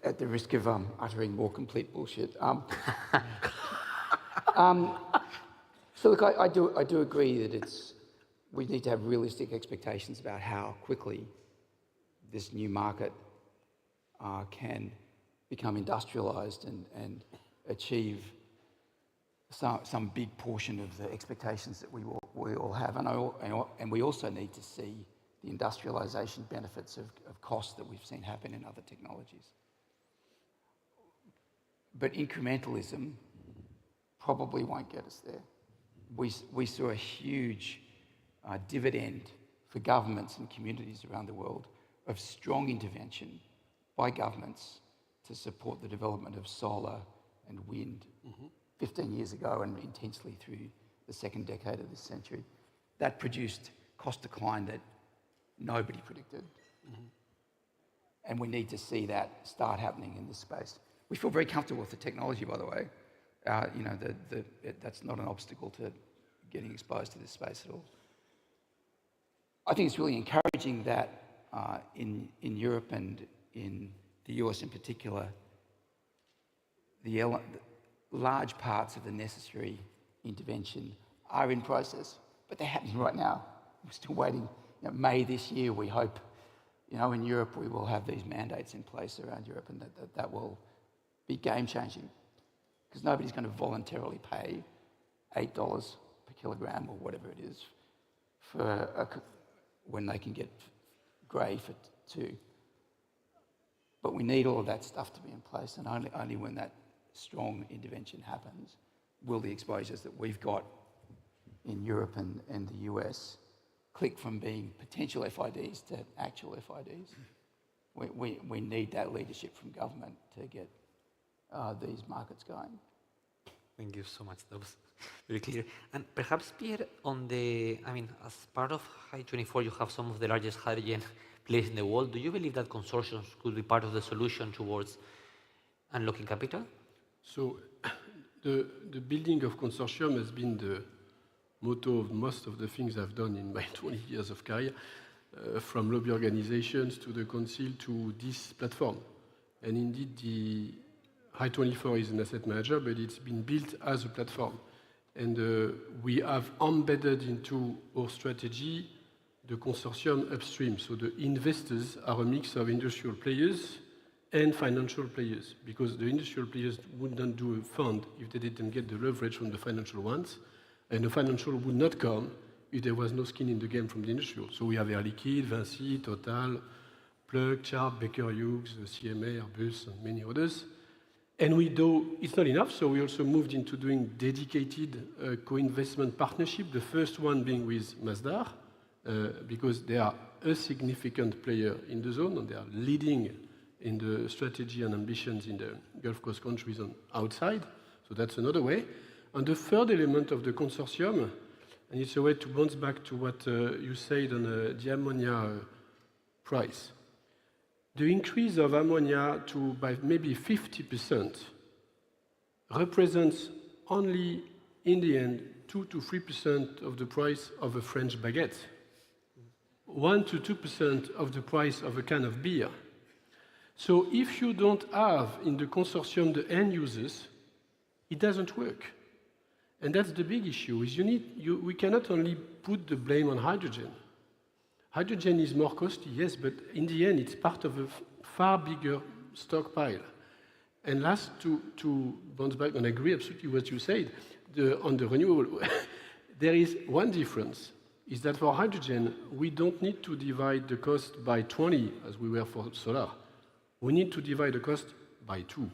At the risk of uttering more complete bullshit. So look, I do agree that we need to have realistic expectations about how quickly this new market can become industrialized and achieve some big portion of the expectations that we all have. And we also need to see the industrialization benefits of costs that we've seen happen in other technologies. But incrementalism probably won't get us there. We saw a huge dividend for governments and communities around the world of strong intervention by governments to support the development of solar and wind 15 years ago and intensely through the second decade of this century. That produced cost decline that nobody predicted. And we need to see that start happening in this space. We feel very comfortable with the technology, by the way. You know, that's not an obstacle to getting exposed to this space at all. I think it's really encouraging that in Europe and in the US in particular, the large parts of the necessary intervention are in process, but they're happening right now. We're still waiting. You know, May this year, we hope, you know, in Europe, we will have these mandates in place around Europe, and that will be game-changing, because nobody's going to voluntarily pay $8 per kilogram or whatever it is for when they can get grey for 2. But we need all of that stuff to be in place, and only when that strong intervention happens will the exposures that we've got in Europe and the US click from being potential FIDs to actual FIDs. We need that leadership from government to get these markets going. Thank you so much. That was very clear. And perhaps, Pierre, as part of Hy24, you have some of the largest hydrogen players in the world. Do you believe that consortiums could be part of the solution towards unlocking capital? So the building of consortium has been the motto of most of the things I've done in my 20 years of career, from lobby organizations to the council to this platform. And indeed, the Hy24 is an asset manager, but it's been built as a platform. And we have embedded into our strategy the consortium upstream. So the investors are a mix of industrial players and financial players, because the industrial players wouldn't do a fund if they didn't get the leverage from the financial ones, and the financial would not come if there was no skin in the game from the industrial. So we have Air Liquide, Vinci, Total, Plug, Sharp, Baker Hughes, CMA, Airbus, and many others. And we do, it's not enough, so we also moved into doing dedicated co-investment partnership, the first one being with Masdar, because they are a significant player in the zone, and they are leading in the strategy and ambitions in the Gulf Coast countries and outside. So that's another way. And the third element of the consortium, and it's a way to bounce back to what you said on the ammonia price. The increase of ammonia by maybe 50% represents only, in the end, 2 to 3% of the price of a French baguette, 1 to 2% of the price of a can of beer. So if you don't have in the consortium the end users, it doesn't work. And that's the big issue, is we cannot only put the blame on hydrogen. Hydrogen is more costly, yes, but in the end, it's part of a far bigger stockpile. And last, to bounce back and agree absolutely what you said, on the renewable, there is one difference, is that for hydrogen, we don't need to divide the cost by 20, as we were for solar. We need to divide the cost by 2.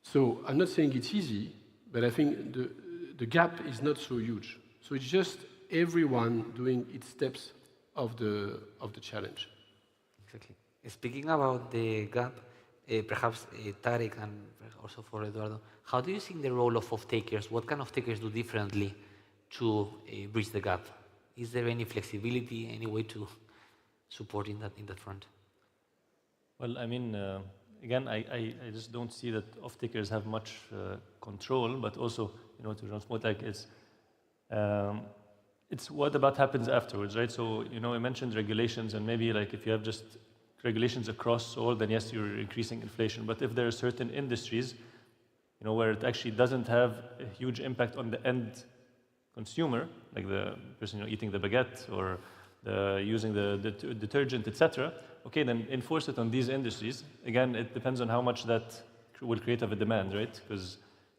So I'm not saying it's easy, but I think the gap is not so huge. So it's just everyone doing its steps of the challenge. Exactly. Speaking about the gap, perhaps Tarek and also for Eduardo, how do you see the role of off-takers? What kind of takers do differently to bridge the gap? Is there any flexibility, any way to support in that front? Well, I mean, again, I just don't see that off-takers have much control, but also, to Jean's point, like it's what about happens afterwards, right? So, I mentioned regulations, and maybe like if you have just regulations across all, then yes, you're increasing inflation. But if there are certain industries, where it actually doesn't have a huge impact on the end consumer, like the person eating the baguette or using the detergent, etc. Okay, then enforce it on these industries. Again, it depends on how much that will create of a demand, right? Because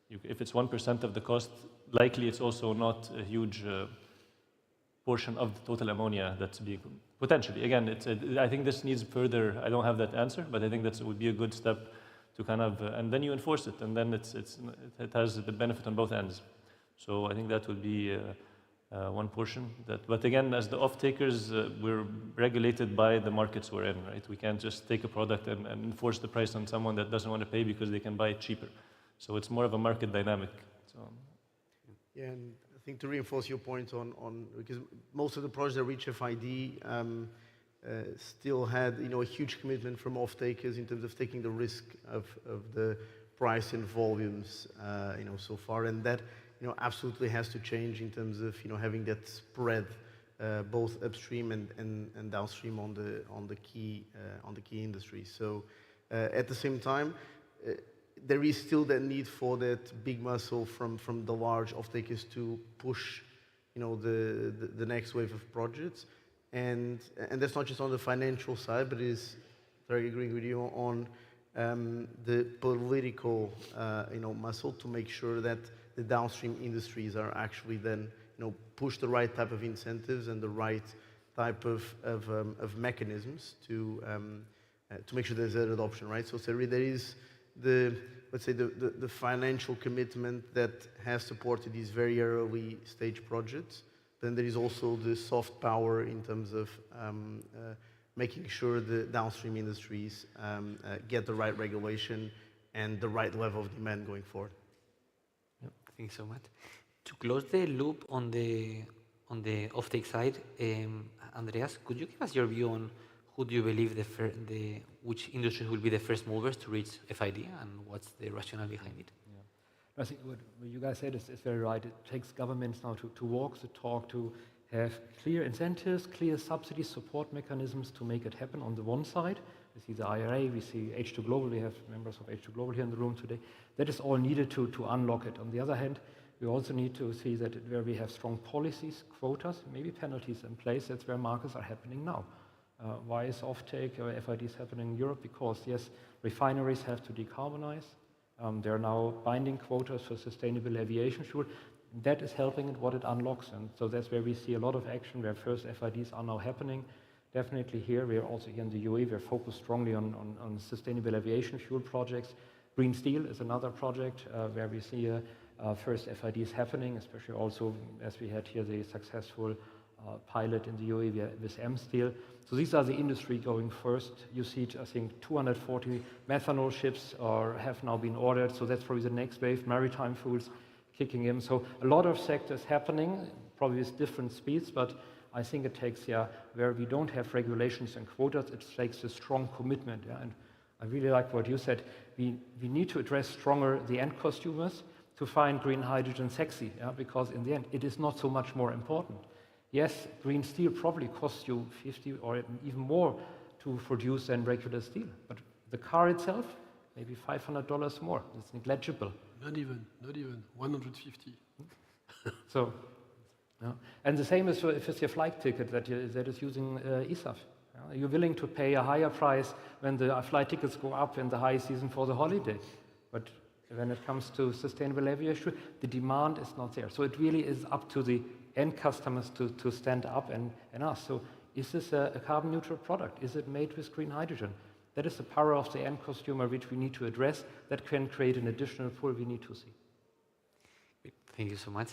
if it's 1% of the cost, likely it's also not a huge portion of the total ammonia that's being potentially. Again, I think this needs further. I don't have that answer, but I think that would be a good step to kind of, and then you enforce it, and then it has the benefit on both ends. So I think that would be one portion. But again, as the off-takers, we're regulated by the markets we're in, right? We can't just take a product and enforce the price on someone that doesn't want to pay because they can buy it cheaper. So it's more of a market dynamic. So. Yeah, and I think to reinforce your point on because most of the projects that reach FID still had a huge commitment from off-takers in terms of taking the risk of the price and volumes so far, and that absolutely has to change in terms of having that spread both upstream and downstream on the key industries. So at the same time, there is still that need for that big muscle from the large off-takers to push the next wave of projects, and that's not just on the financial side, but is very agreeing with you on the political muscle to make sure that the downstream industries are actually then push the right type of incentives and the right type of mechanisms to make sure there's that adoption, right? So there is let's say the financial commitment that has supported these very early stage projects. Then there is also the soft power in terms of making sure the downstream industries get the right regulation and the right level of demand going forward. Yep. Thank you so much. To close the loop on the offtake side, Andreas, could you give us your view on who do you believe which industries will be the first movers to reach FID, and what's the rationale behind it? I think what you guys said is very right. It takes governments now to walk the talk, to have clear incentives, clear subsidy support mechanisms to make it happen on the one side. We see the IRA, we see H2 Global, we have members of H2 Global here in the room today. That is all needed to unlock it. On the other hand, we also need to see that where we have strong policies, quotas, maybe penalties in place, that's where markets are happening now. Why is offtake or FIDs happening in Europe? Because yes, refineries have to decarbonize. There are now binding quotas for sustainable aviation fuel. That is helping in what it unlocks. And so that's where we see a lot of action, where first FIDs are now happening. Definitely here, we are also here in the UAE, we're focused strongly on sustainable aviation fuel projects. Green steel is another project where we see first FIDs happening, especially also as we had here the successful pilot in the UAE with M Steel. So these are the industry going first. You see, I think, 240 methanol ships have now been ordered. So that's probably the next wave, maritime fuels kicking in. So a lot of sectors happening, probably with different speeds, but I think it takes, where we don't have regulations and quotas, it takes a strong commitment. And I really like what you said. We need to address stronger the end consumers to find green hydrogen sexy, because in the end, it is not so much more important. Yes, green steel probably costs you 50 or even more to produce than regular steel, but the car itself, maybe $500 more. It's negligible. Not even 150. So, and the same is if it's your flight ticket that is using ESAF. You're willing to pay a higher price when the flight tickets go up in the high season for the holiday, but when it comes to sustainable aviation, the demand is not there. So it really is up to the end customers to stand up and ask, so is this a carbon neutral product? Is it made with green hydrogen? That is the power of the end consumer which we need to address. That can create an additional pull we need to see. Thank you so much.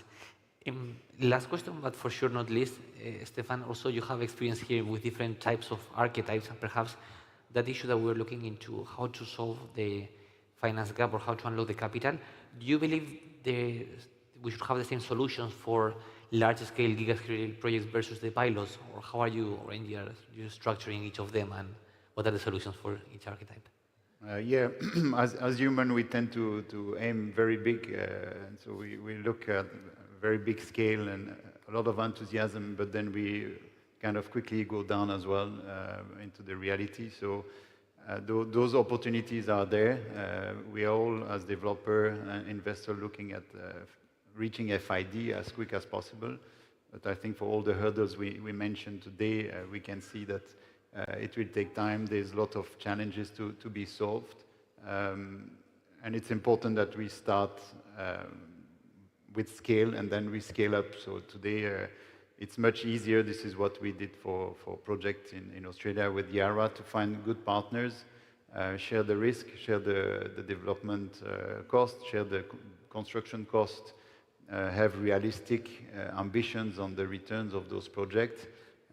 Last question, but for sure not least, Stefan, also you have experience here with different types of archetypes, and perhaps that issue that we're looking into, how to solve the finance gap or how to unlock the capital. Do you believe we should have the same solutions for large-scale gigascale projects versus the pilots, or how are you or NG are you structuring each of them, and what are the solutions for each archetype? As human, we tend to aim very big, and so we look at very big scale and a lot of enthusiasm, but then we kind of quickly go down as well into the reality. So those opportunities are there. We are all, as developer and investor, looking at reaching FID as quick as possible. But I think for all the hurdles we mentioned today, we can see that it will take time. There's a lot of challenges to be solved. And it's important that we start with scale and then we scale up. So today it's much easier. This is what we did for projects in Australia with Yara, to find good partners, share the risk, share the development cost, share the construction cost, have realistic ambitions on the returns of those projects,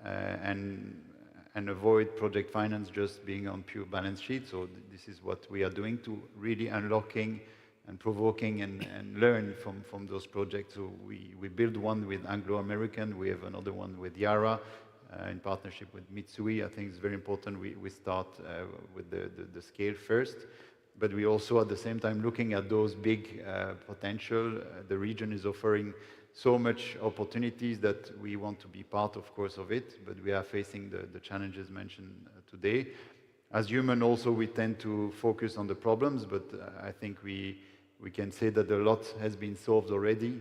and avoid project finance just being on pure balance sheet. So this is what we are doing to really unlocking and provoking and learn from those projects. So we build one with Anglo American, we have another one with Yara, in partnership with Mitsui. I think it's very important we start with the scale first, but we also at the same time looking at those big potential. The region is offering so much opportunities that we want to be part, of course, of it, but we are facing the challenges mentioned today. As human also, we tend to focus on the problems, but I think we can say that a lot has been solved already.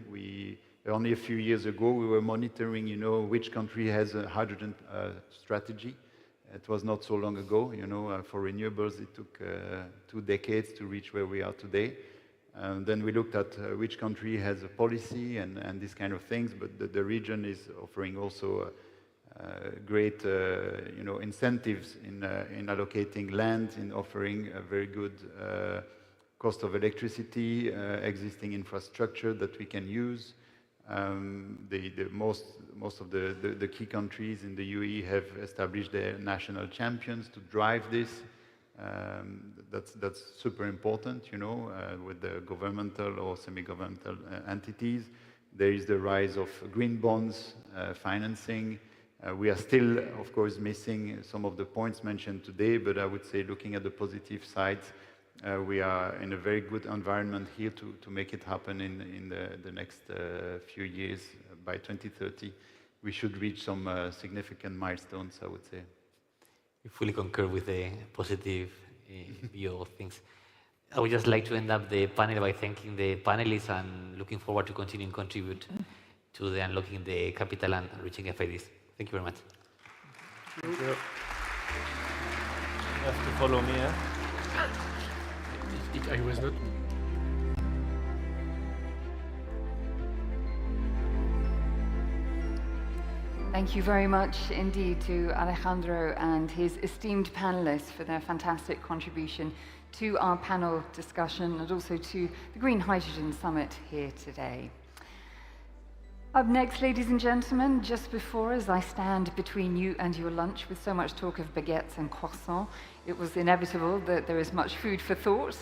Only a few years ago, we were monitoring, which country has a hydrogen strategy. It was not so long ago, for renewables, it took 2 decades to reach where we are today. Then we looked at which country has a policy and these kind of things, but the region is offering also great, incentives in allocating land, in offering a very good cost of electricity, existing infrastructure that we can use. Most of the key countries in the UAE have established their national champions to drive this. That's super important, with the governmental or semi-governmental entities. There is the rise of green bonds, financing. We are still, of course, missing some of the points mentioned today, but I would say looking at the positive sides, we are in a very good environment here to make it happen in the next few years. By 2030, we should reach some significant milestones, I would say. I fully concur with the positive view of things. I would just like to end up the panel by thanking the panelists and looking forward to continuing to contribute to the unlocking the capital and reaching FIDs. Thank you very much. Thank you. You have to follow me, eh? I was not. Thank you very much indeed to Alejandro and his esteemed panelists for their fantastic contribution to our panel discussion and also to the Green Hydrogen Summit here today. Up next, ladies and gentlemen, just before, as I stand between you and your lunch with so much talk of baguettes and croissants, it was inevitable that there is much food for thought.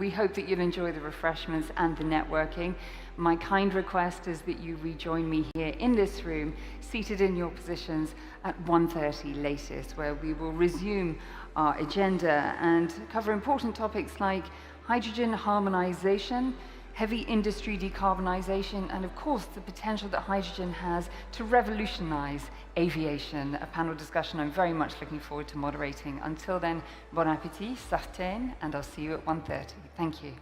We hope that you'll enjoy the refreshments and the networking. My kind request is that you rejoin me here in this room, seated in your positions at 1:30 latest, where we will resume our agenda and cover important topics like hydrogen harmonization, heavy industry decarbonization, and of course the potential that hydrogen has to revolutionize aviation, a panel discussion I'm very much looking forward to moderating. Until then, bon appétit, sartène, and I'll see you at 1:30. Thank you.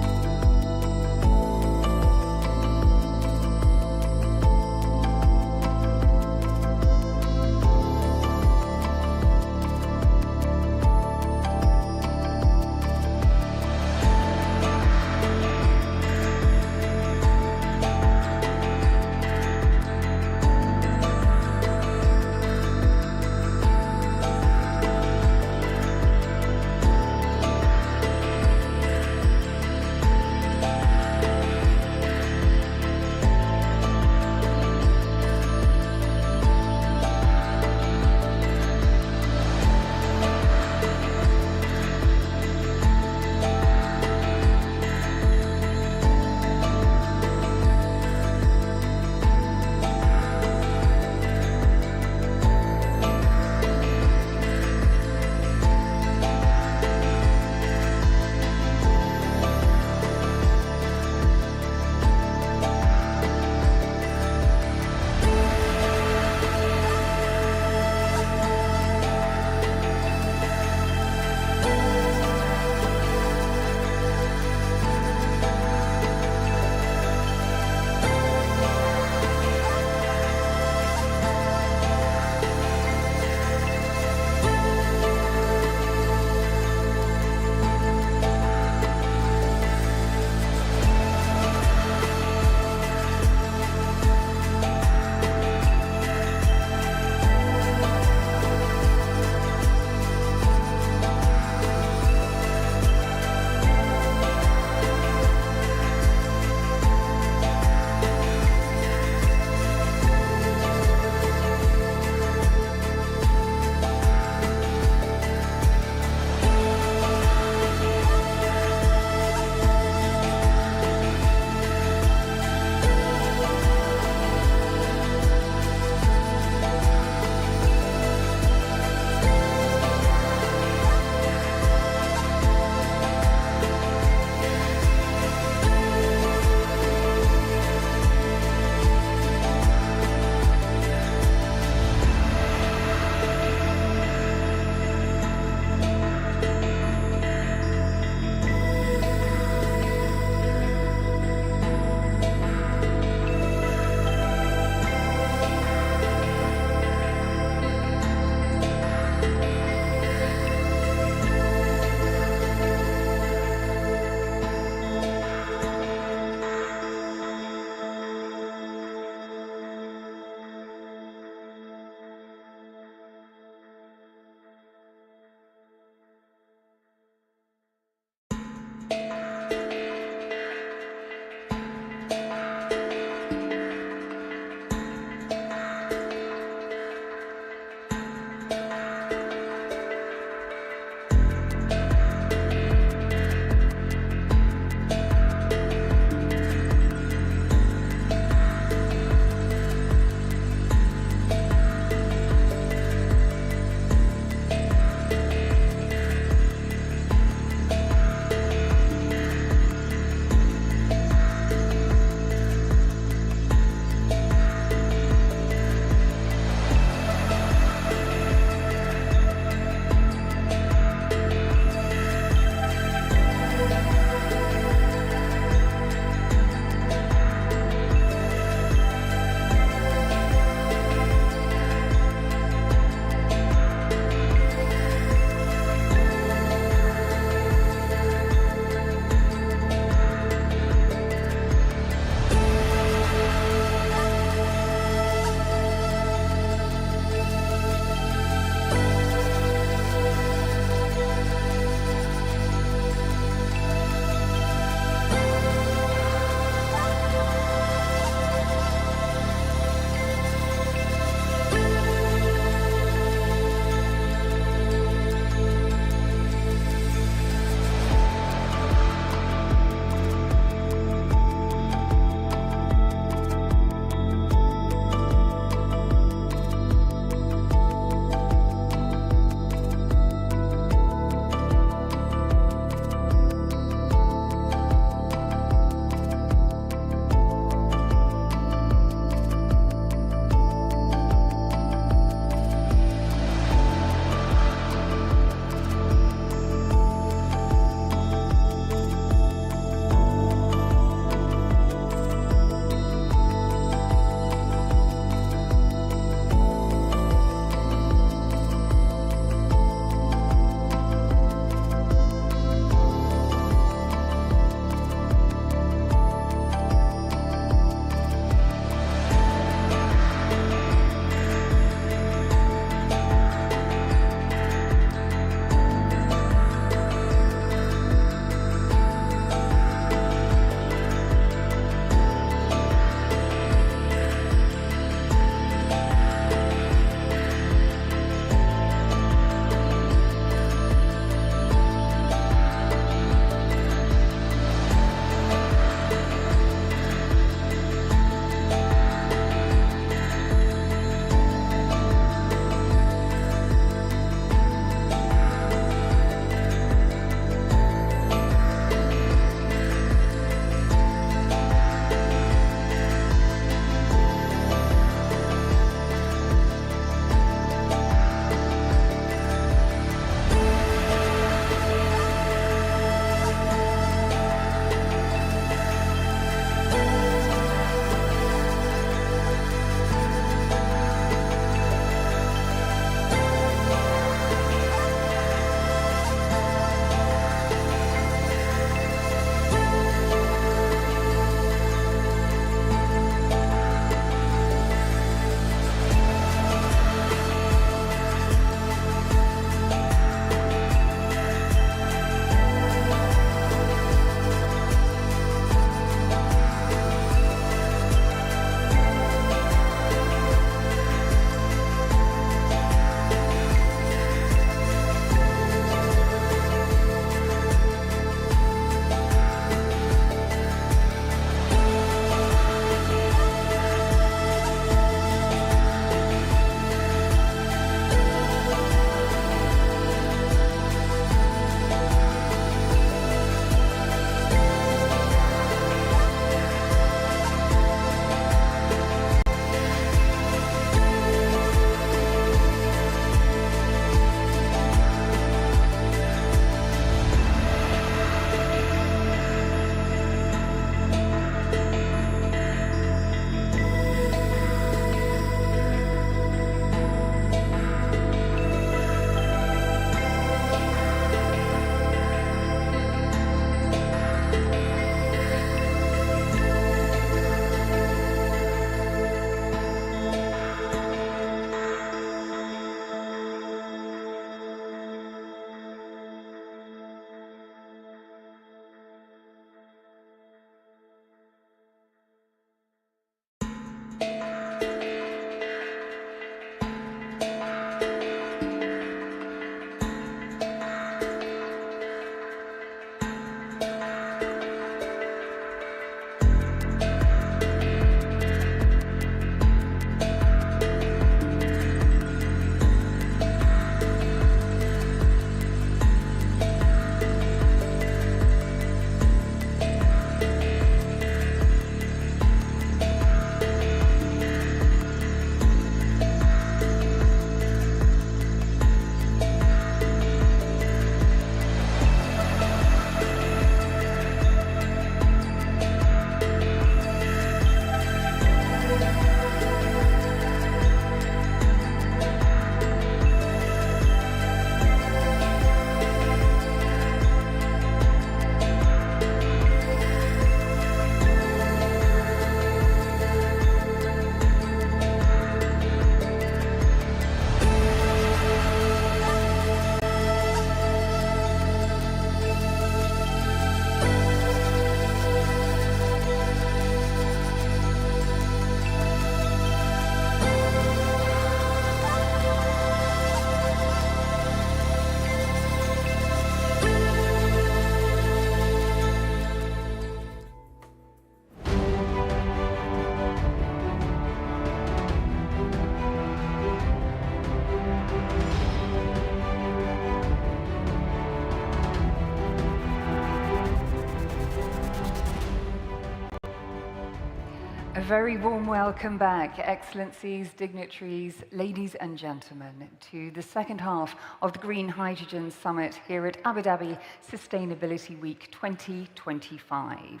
A very warm welcome back, Excellencies, dignitaries, ladies and gentlemen, to the second half of the Green Hydrogen Summit here at Abu Dhabi Sustainability Week 2025.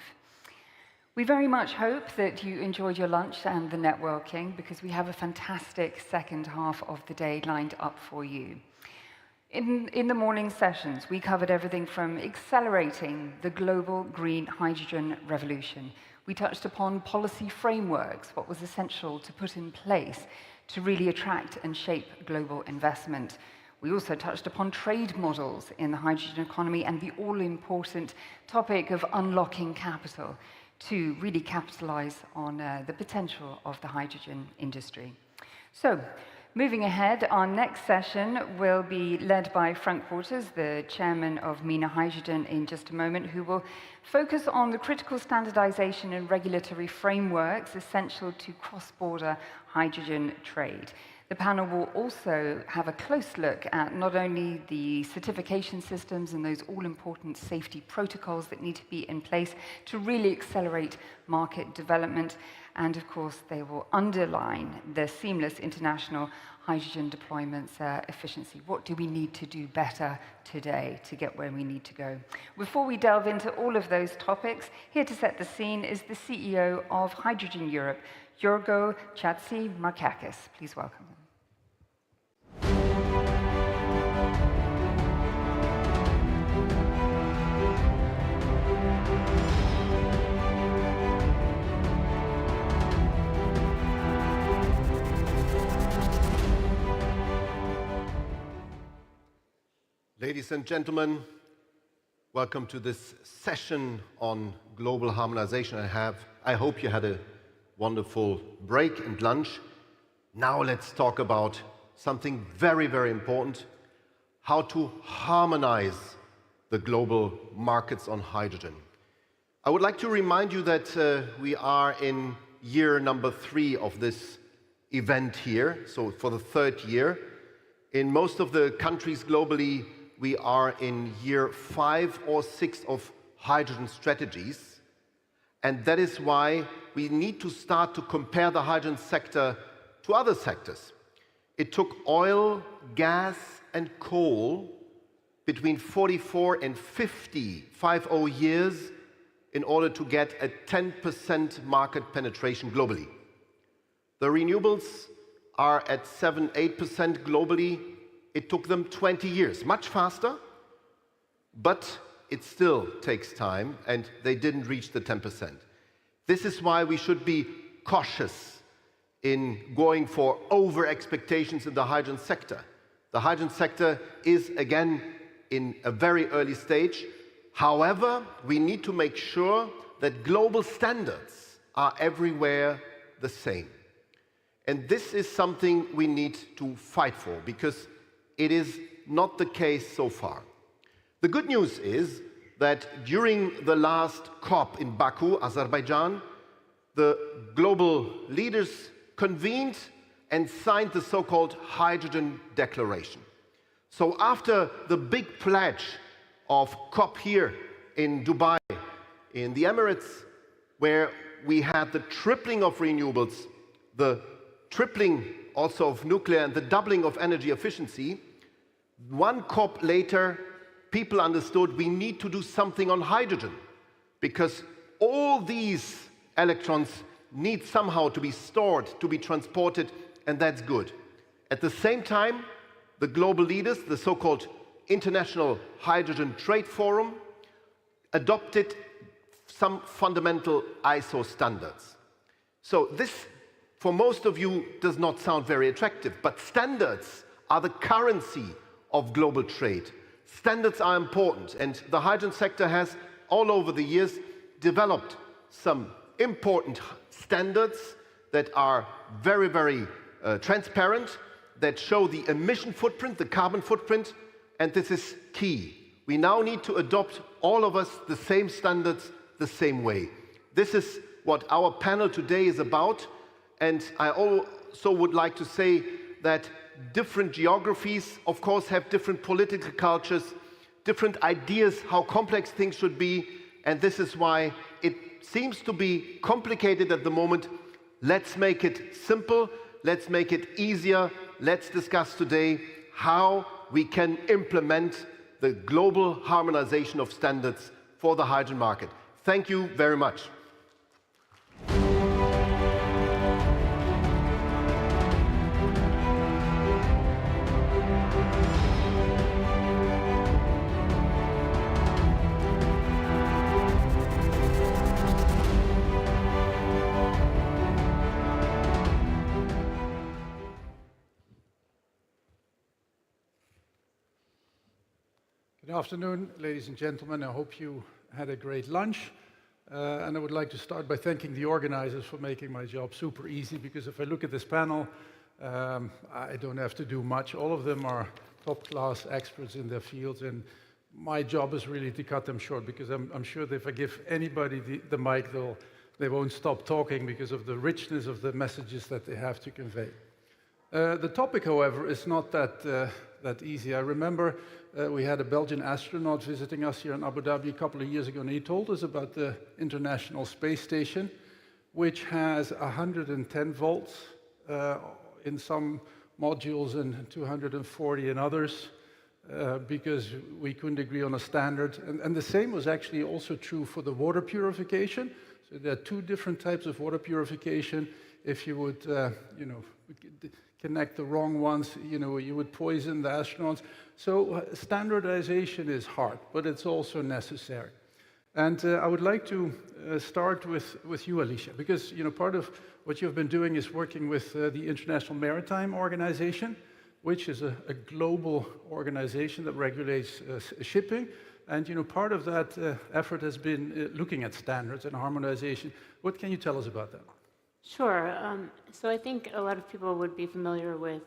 We very much hope that you enjoyed your lunch and the networking, because we have a fantastic second half of the day lined up for you. In the morning sessions, we covered everything from accelerating the global green hydrogen revolution. We touched upon policy frameworks, what was essential to put in place to really attract and shape global investment. We also touched upon trade models in the hydrogen economy and the all-important topic of unlocking capital to really capitalize on the potential of the hydrogen industry. So, moving ahead, our next session will be led by Frank Waters, the chairman of MENA Hydrogen, in just a moment, who will focus on the critical standardization and regulatory frameworks essential to cross-border hydrogen trade. The panel will also have a close look at not only the certification systems and those all-important safety protocols that need to be in place to really accelerate market development, and of course they will underline the seamless international hydrogen deployment's efficiency. What do we need to do better today to get where we need to go? Before we delve into all of those topics, here to set the scene is the CEO of Hydrogen Europe, Yorgo Chatzimarkakis. Please welcome him. Ladies and gentlemen, welcome to this session on global harmonization. I hope you had a wonderful break and lunch. Now let's talk about something very, very important: how to harmonize the global markets on hydrogen. I would like to remind you that we are in year number 3 of this event here, so for the 3rd year. In most of the countries globally, we are in year 5 or 6 of hydrogen strategies, and that is why we need to start to compare the hydrogen sector to other sectors. It took oil, gas and coal between 44 and 50 years in order to get a 10% market penetration globally. The renewables are at 7-8% globally. It took them 20 years, much faster, but it still takes time, and they didn't reach the 10%. This is why we should be cautious in going for over-expectations in the hydrogen sector. The hydrogen sector is, again, in a very early stage. However, we need to make sure that global standards are everywhere the same. And this is something we need to fight for, because it is not the case so far. The good news is that during the last COP in Baku, Azerbaijan, the global leaders convened and signed the so-called Hydrogen Declaration. So after the big pledge of COP here in Dubai, in the Emirates, where we had the tripling of renewables, the tripling also of nuclear, and the doubling of energy efficiency, one COP later, people understood we need to do something on hydrogen, because all these electrons need somehow to be stored, to be transported, and that's good. At the same time, the global leaders, the so-called International Hydrogen Trade Forum, adopted some fundamental ISO standards. So this, for most of you, does not sound very attractive, but standards are the currency of global trade. Standards are important, and the hydrogen sector has, all over the years, developed some important standards that are very, very transparent, that show the emission footprint, the carbon footprint, and this is key. We now need to adopt, all of us, the same standards the same way. This is what our panel today is about, and I also would like to say that different geographies, of course, have different political cultures, different ideas how complex things should be, and this is why it seems to be complicated at the moment Let's make it simple. Let's make it easier. Let's discuss today how we can implement the global harmonization of standards for the hydrogen market. Thank you very much. Good afternoon, ladies and gentlemen. I hope you had a great lunch. And I would like to start by thanking the organizers for making my job super easy, because if I look at this panel, I don't have to do much. All of them are top-class experts in their fields, and my job is really to cut them short, because I'm sure that if I give anybody the mic, they won't stop talking because of the richness of the messages that they have to convey. The topic, however, is not that easy. I remember we had a Belgian astronaut visiting us here in Abu Dhabi a couple of years ago, and he told us about the International Space Station, which has 110 volts in some modules and 240 in others, because we couldn't agree on a standard. And the same was actually also true for the water purification. So there are two different types of water purification. If you would, connect the wrong ones, you would poison the astronauts. So standardization is hard, but it's also necessary. And I would like to start with you, Alicia, because part of what you've been doing is working with the International Maritime Organization, which is a global organization that regulates shipping. And part of that effort has been looking at standards and harmonization. What can you tell us about that? Sure. So I think a lot of people would be familiar with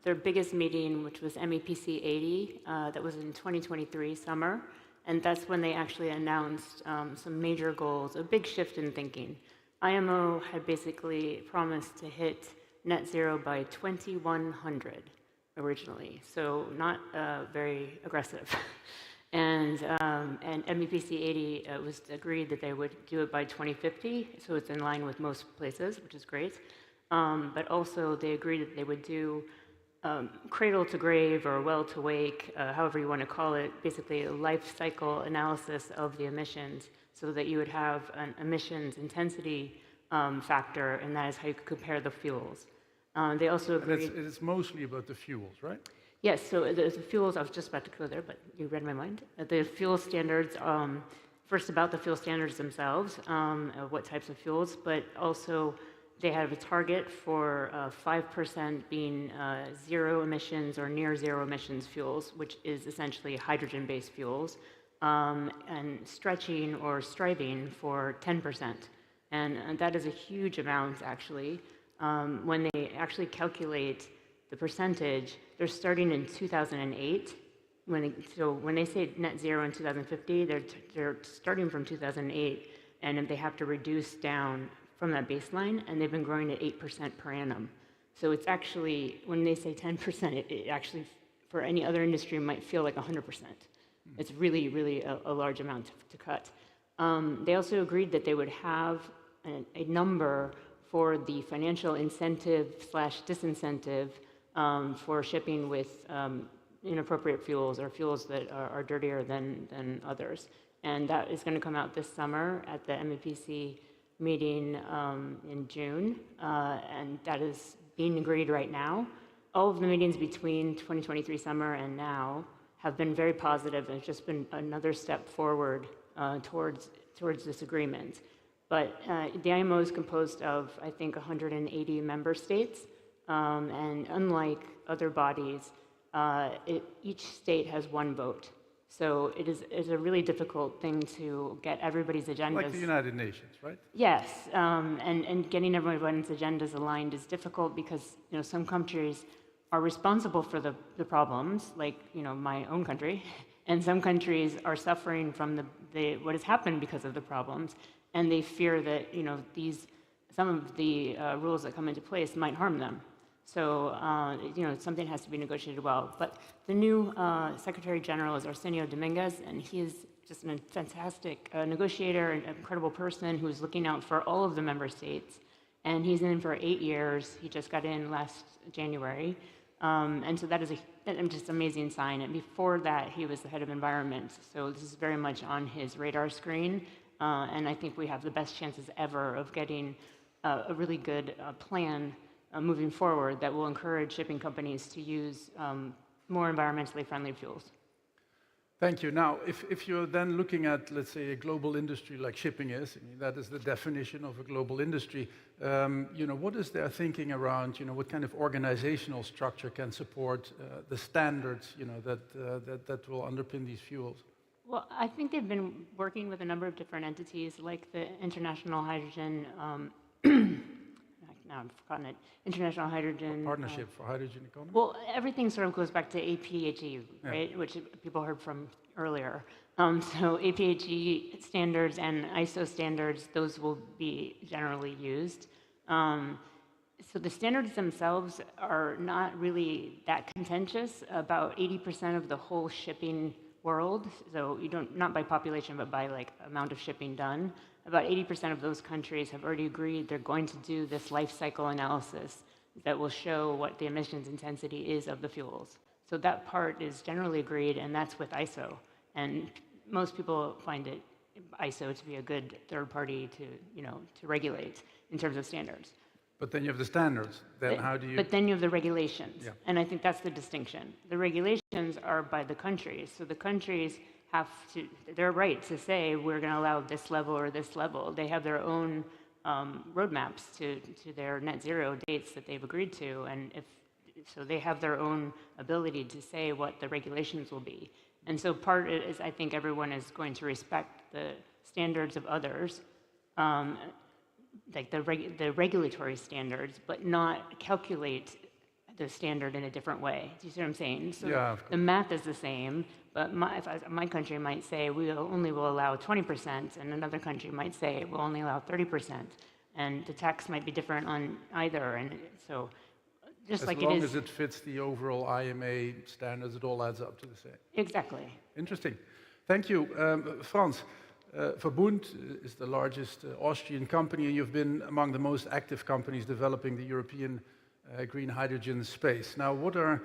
their biggest meeting, which was MEPC 80, that was in 2023 summer. And that's when they actually announced some major goals, a big shift in thinking. IMO had basically promised to hit net zero by 2100 originally, so not very aggressive. And MEPC 80 was agreed that they would do it by 2050, so it's in line with most places, which is great. But also they agreed that they would do cradle to grave or well to wake, however you want to call it, basically a life cycle analysis of the emissions, so that you would have an emissions intensity factor, and that is how you could compare the fuels. They also agreed... It's mostly about the fuels, right? Yes, so the fuels, I was just about to go there, but you read my mind. The fuel standards, first about the fuel standards themselves, what types of fuels, but also they have a target for 5% being zero emissions or near zero emissions fuels, which is essentially hydrogen-based fuels, and stretching or striving for 10%. And that is a huge amount, actually. When they actually calculate the percentage, they're starting in 2008. So when they say net zero in 2050, they're starting from 2008, and they have to reduce down from that baseline, and they've been growing at 8% per annum. So it's actually, when they say 10%, it actually, for any other industry, might feel like 100%. It's really, really a large amount to cut. They also agreed that they would have a number for the financial incentive / disincentive for shipping with inappropriate fuels or fuels that are dirtier than others. And that is going to come out this summer at the MEPC meeting in June, and that is being agreed right now. All of the meetings between 2023 summer and now have been very positive, and it's just been another step forward towards this agreement. But the IMO is composed of, I think, 180 member states, and unlike other bodies, each state has one vote. So it's a really difficult thing to get everybody's agendas. Like the United Nations, right? Yes, and getting everyone's agendas aligned is difficult because some countries are responsible for the problems, like my own country, and some countries are suffering from what has happened because of the problems, and they fear that some of the rules that come into place might harm them. So, something has to be negotiated well. But the new Secretary General is Arsenio Dominguez, and he is just a fantastic negotiator, an incredible person who's looking out for all of the member states. and he's in for 8 years. He just got in last January. And so that is just amazing sign. And before that, he was the head of environment. So this is very much on his radar screen. And I think we have the best chances ever of getting a really good plan moving forward that will encourage shipping companies to use more environmentally friendly fuels. Thank you. Now, if you're then looking at, let's say, a global industry like shipping is, I mean, that is the definition of a global industry. What is their thinking around, what kind of organizational structure can support the standards, that will underpin these fuels? Well, I think they've been working with a number of different entities, like the International Hydrogen. Now I've forgotten it. International Hydrogen Partnership for Hydrogen Economy. Well, everything sort of goes back to APHE, right? Which people heard from earlier. So APHE standards and ISO standards, those will be generally used. So the standards themselves are not really that contentious. About 80% of the whole shipping world, so not by population, but by like amount of shipping done, about 80% of those countries have already agreed they're going to do this life cycle analysis that will show what the emissions intensity is of the fuels. So that part is generally agreed, and that's with ISO. And most people find ISO to be a good third party to regulate in terms of standards. But then you have the standards. Then how do you? But then you have the regulations, Yeah. and I think that's the distinction. The regulations are by the countries, so the countries have to. They're right to say we're going to allow this level or this level. They have their own roadmaps to their net zero dates that they've agreed to, and so they have their own ability to say what the regulations will be. And so part is, I think everyone is going to respect the standards of others, like the regulatory standards, but not calculate the standard in a different way. Do you see what I'm saying? So Yeah, of course. the math is the same, but my country might say we only will allow 20%, and another country might say we'll only allow 30%, and the tax might be different on either. And so, just like it is. As long as it fits the overall IMA standards, it all adds up to the same. Exactly. Interesting. Thank you, Frans. Verbund is the largest Austrian company, and you've been among the most active companies developing the European green hydrogen space. Now, what are,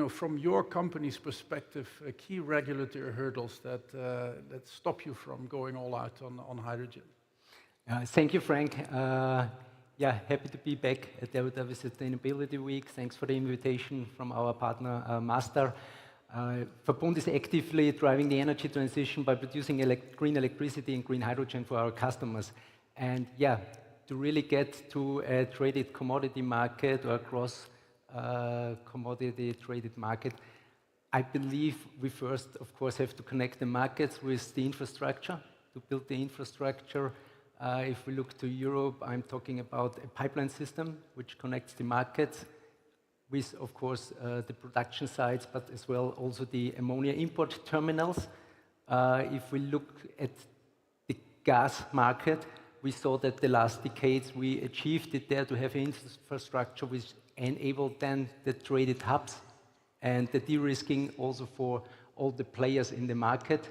from your company's perspective, key regulatory hurdles that stop you from going all out on hydrogen? Thank you, Frank. Happy to be back at the Abu Dhabi Sustainability Week. Thanks for the invitation from our partner, Master. Verbund is actively driving the energy transition by producing green electricity and green hydrogen for our customers. And to really get to a traded commodity market or cross commodity traded market, I believe we first, of course, have to connect the markets with the infrastructure, to build the infrastructure. If we look to Europe, I'm talking about a pipeline system which connects the markets with, of course, the production sites, but as well also the ammonia import terminals. If we look at the gas market, we saw that the last decades we achieved it there to have infrastructure which enabled then the traded hubs and the de-risking also for all the players in the market.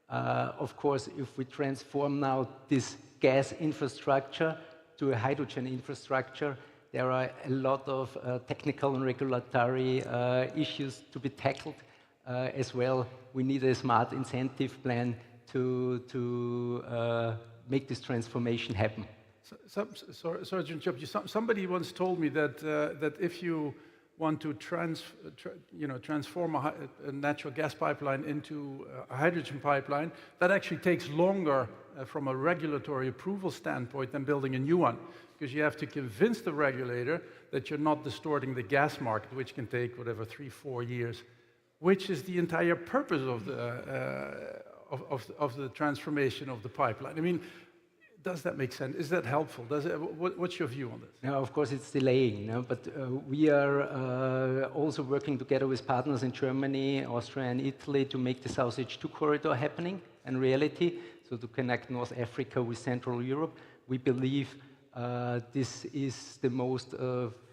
Of course, if we transform now this gas infrastructure to a hydrogen infrastructure, there are a lot of technical and regulatory issues to be tackled as well. We need a smart incentive plan to make this transformation happen. Sorry to interrupt you. Somebody once told me that if you want to transform a natural gas pipeline into a hydrogen pipeline, that actually takes longer from a regulatory approval standpoint than building a new one, because you have to convince the regulator that you're not distorting the gas market, which can take whatever 3-4 years, which is the entire purpose of the transformation of the pipeline. I mean, does that make sense? Is that helpful? What's your view on this? Yeah, of course, it's delaying, but we are also working together with partners in Germany, Austria, and Italy to make the South H2 corridor happening in reality. So to connect North Africa with Central Europe, we believe this is the most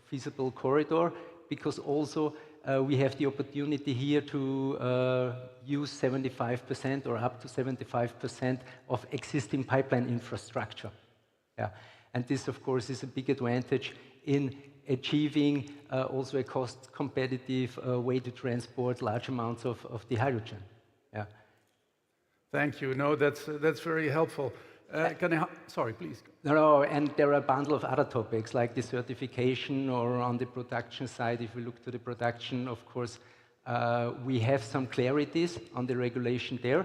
feasible corridor, because also we have the opportunity here to use 75% or up to 75% of existing pipeline infrastructure. Yeah. And this, of course, is a big advantage in achieving also a cost-competitive way to transport large amounts of the hydrogen. Yeah. Thank you. No, that's very helpful. Sorry, please. No, and there are a bundle of other topics like the certification or on the production side. If we look to the production, of course, we have some clarities on the regulation there.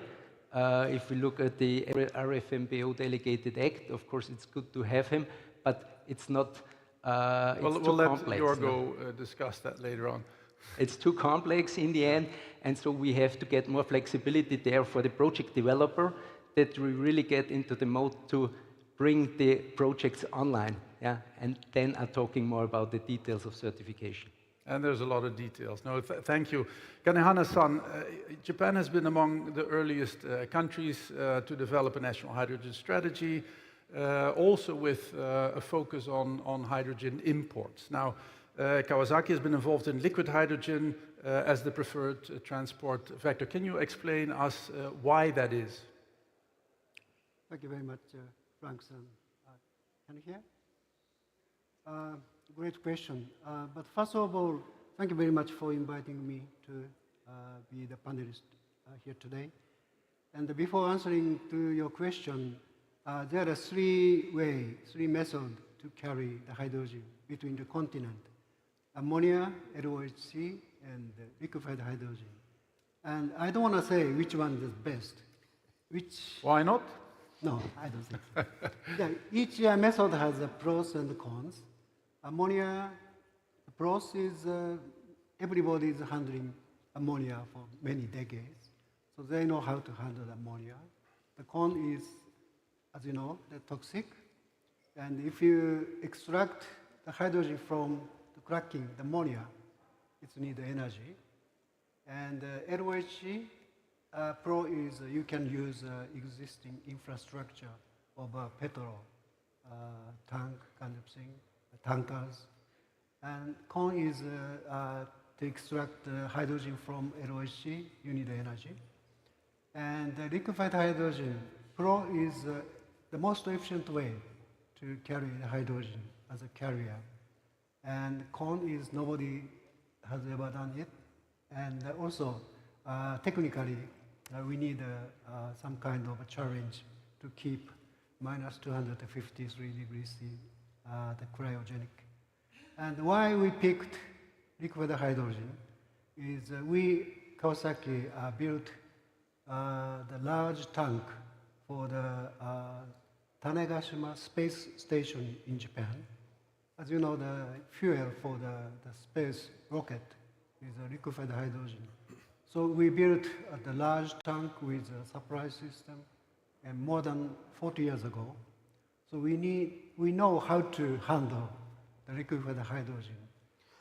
If we look at the RFMBO Delegated Act, of course, it's good to have him, but it's not. We'll let Jorgo discuss that later on. It's too complex in the end, and so we have to get more flexibility there for the project developer, that we really get into the mode to bring the projects online, yeah, and then are talking more about the details of certification. And there's a lot of details. No, thank you. Kanehana-san, Japan has been among the earliest countries to develop a national hydrogen strategy, also with a focus on hydrogen imports. Now, Kawasaki has been involved in liquid hydrogen as the preferred transport vector. Can you explain us why that is? Thank you very much, Frank-san. Can you hear? Great question. But first of all, thank you very much for inviting me to be the panelist here today. And before answering to your question, there are three methods to carry the hydrogen between the continent: ammonia, LOHC, and liquefied hydrogen. And I don't want to say which one is best. Why not? No, I don't think so. Yeah, each method has the pros and the cons. Ammonia, the pros is everybody is handling ammonia for many decades, so they know how to handle ammonia. The con is, as you know, they're toxic, and if you extract the hydrogen from the cracking, the ammonia, it needs energy. And LOHC, pro is you can use existing infrastructure of a petrol tank kind of thing, tankers. And con is to extract hydrogen from LOHC, you need energy. And the liquefied hydrogen, pro is the most efficient way to carry the hydrogen as a carrier. And con is nobody has ever done it. And also, technically, we need some kind of a challenge to keep minus 253 degrees C, the cryogenic. And why we picked liquid hydrogen is we, Kawasaki, built the large tank for the Tanegashima space station in Japan. As you know, the fuel for the space rocket is liquefied hydrogen. So we built the large tank with a supply system, and more than 40 years ago. So we know how to handle the liquefied hydrogen.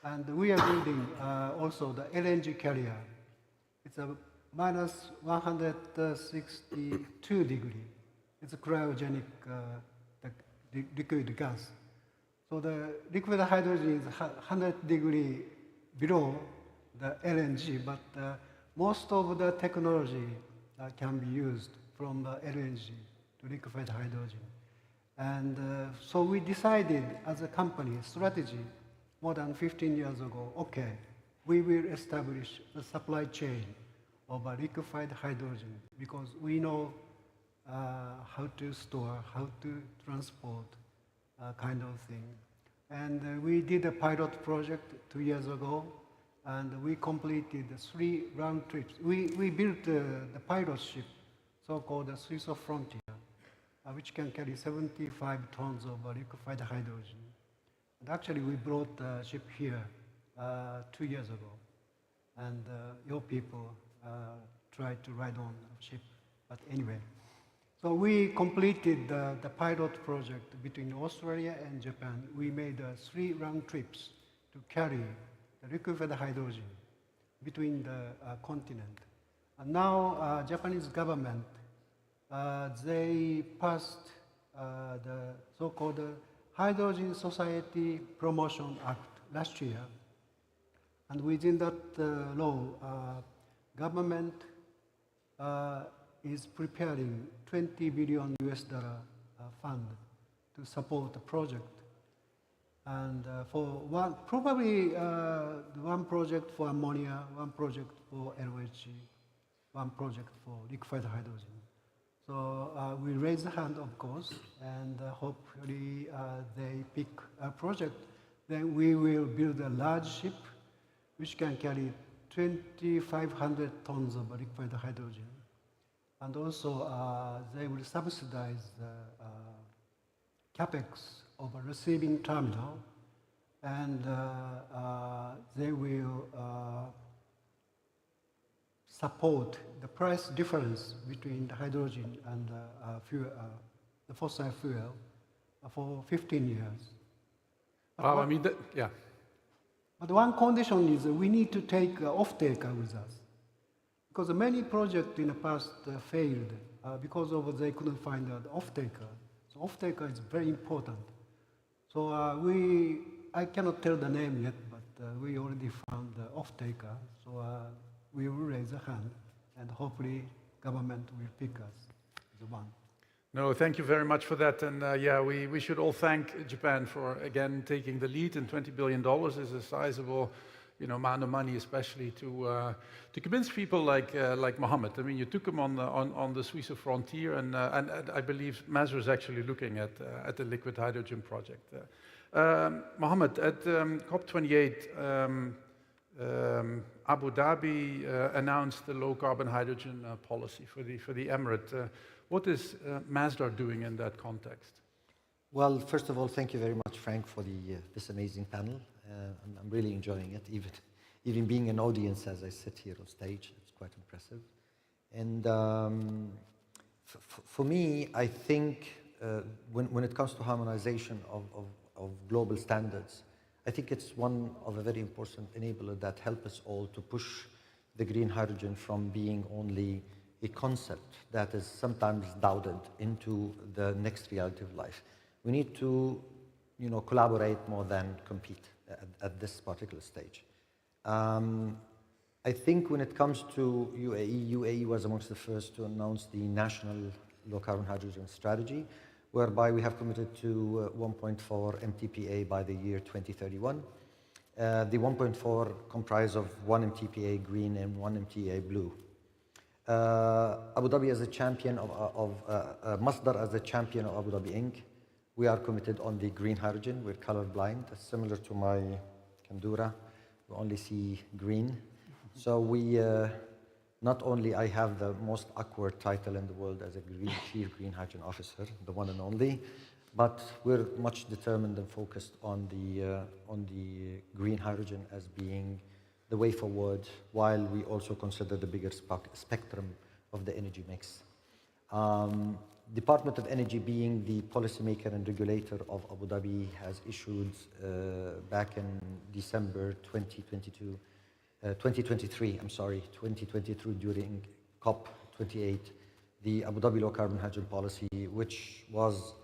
And we are building also the LNG carrier. It's a minus 162 degree. It's a cryogenic liquid gas. So the liquid hydrogen is 100 degree below the LNG, but most of the technology can be used from LNG to liquefied hydrogen. And so we decided as a company strategy more than 15 years ago, okay, we will establish the supply chain of liquefied hydrogen because we know how to store, how to transport, kind of thing. And we did a pilot project 2 years ago, and we completed 3 round trips. We built the pilot ship, so-called the Swiss Frontier, which can carry 75 tons of liquefied hydrogen. And actually, we brought the ship here 2 years ago, and your people tried to ride on the ship. But anyway, so we completed the pilot project between Australia and Japan. We made 3 round trips to carry the liquefied hydrogen between the continent. And now, Japanese government, they passed the so-called Hydrogen Society Promotion Act last year. And within that law, government is preparing $20 billion fund to support the project. And for one, probably one project for ammonia, one project for LOHC, one project for liquefied hydrogen. So we raise the hand, of course, and hopefully they pick a project. Then we will build a large ship which can carry 2,500 tons of liquefied hydrogen. And also they will subsidize the capex of a receiving terminal, and they will support the price difference between the hydrogen and fuel, the fossil fuel for 15 years. Well, I mean, yeah. But one condition is we need to take off-taker with us, because many projects in the past failed because of they couldn't find an off-taker. So off-taker is very important. So I cannot tell the name yet, but we already found the off-taker. So we will raise a hand, and hopefully government will pick us as one. No, thank you very much for that. And yeah, we should all thank Japan for, again, taking the lead. And $20 billion is a sizable amount of money, especially to convince people like Mohammed. I mean, you took him on the Swiss frontier, and I believe Mazur is actually looking at the liquid hydrogen project. Mohammed, at COP28, Abu Dhabi announced the low carbon hydrogen policy for the Emirate. What is Masdar doing in that context? Well, first of all, thank you very much, Frank, for this amazing panel. I'm really enjoying it, even being an audience as I sit here on stage. It's quite impressive. And for me, I think when it comes to harmonization of global standards, I think it's one of a very important enabler that help us all to push the green hydrogen from being only a concept that is sometimes doubted into the next reality of life. We need to, collaborate more than compete at this particular stage. I think when it comes to UAE was amongst the first to announce the national low carbon hydrogen strategy, whereby we have committed to 1.4 MTPA by the year 2031. The 1.4 comprise of 1 MTPA green and 1 MTPA blue. Abu Dhabi as a champion of Masdar as a champion of Abu Dhabi Inc. We are committed on the green hydrogen. We're colorblind, similar to my Kandura. We only see green. So we, not only I have the most awkward title in the world as a chief green hydrogen officer, the one and only, but we're much determined and focused on the green hydrogen as being the way forward, while we also consider the bigger spectrum of the energy mix. Department of Energy, being the policymaker and regulator of Abu Dhabi, has issued back in December 2023, during COP28, the Abu Dhabi Low Carbon Hydrogen Policy, which was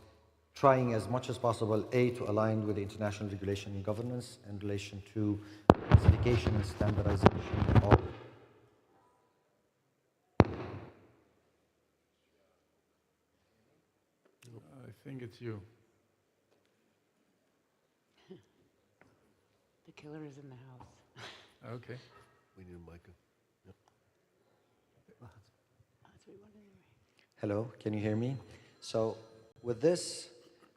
trying as much as possible, to align with the international regulation and governance in relation to classification and standardization of I think it's you. The killer is in the house. Okay. We need a mic. Yep. Hello, can you hear me? So with this,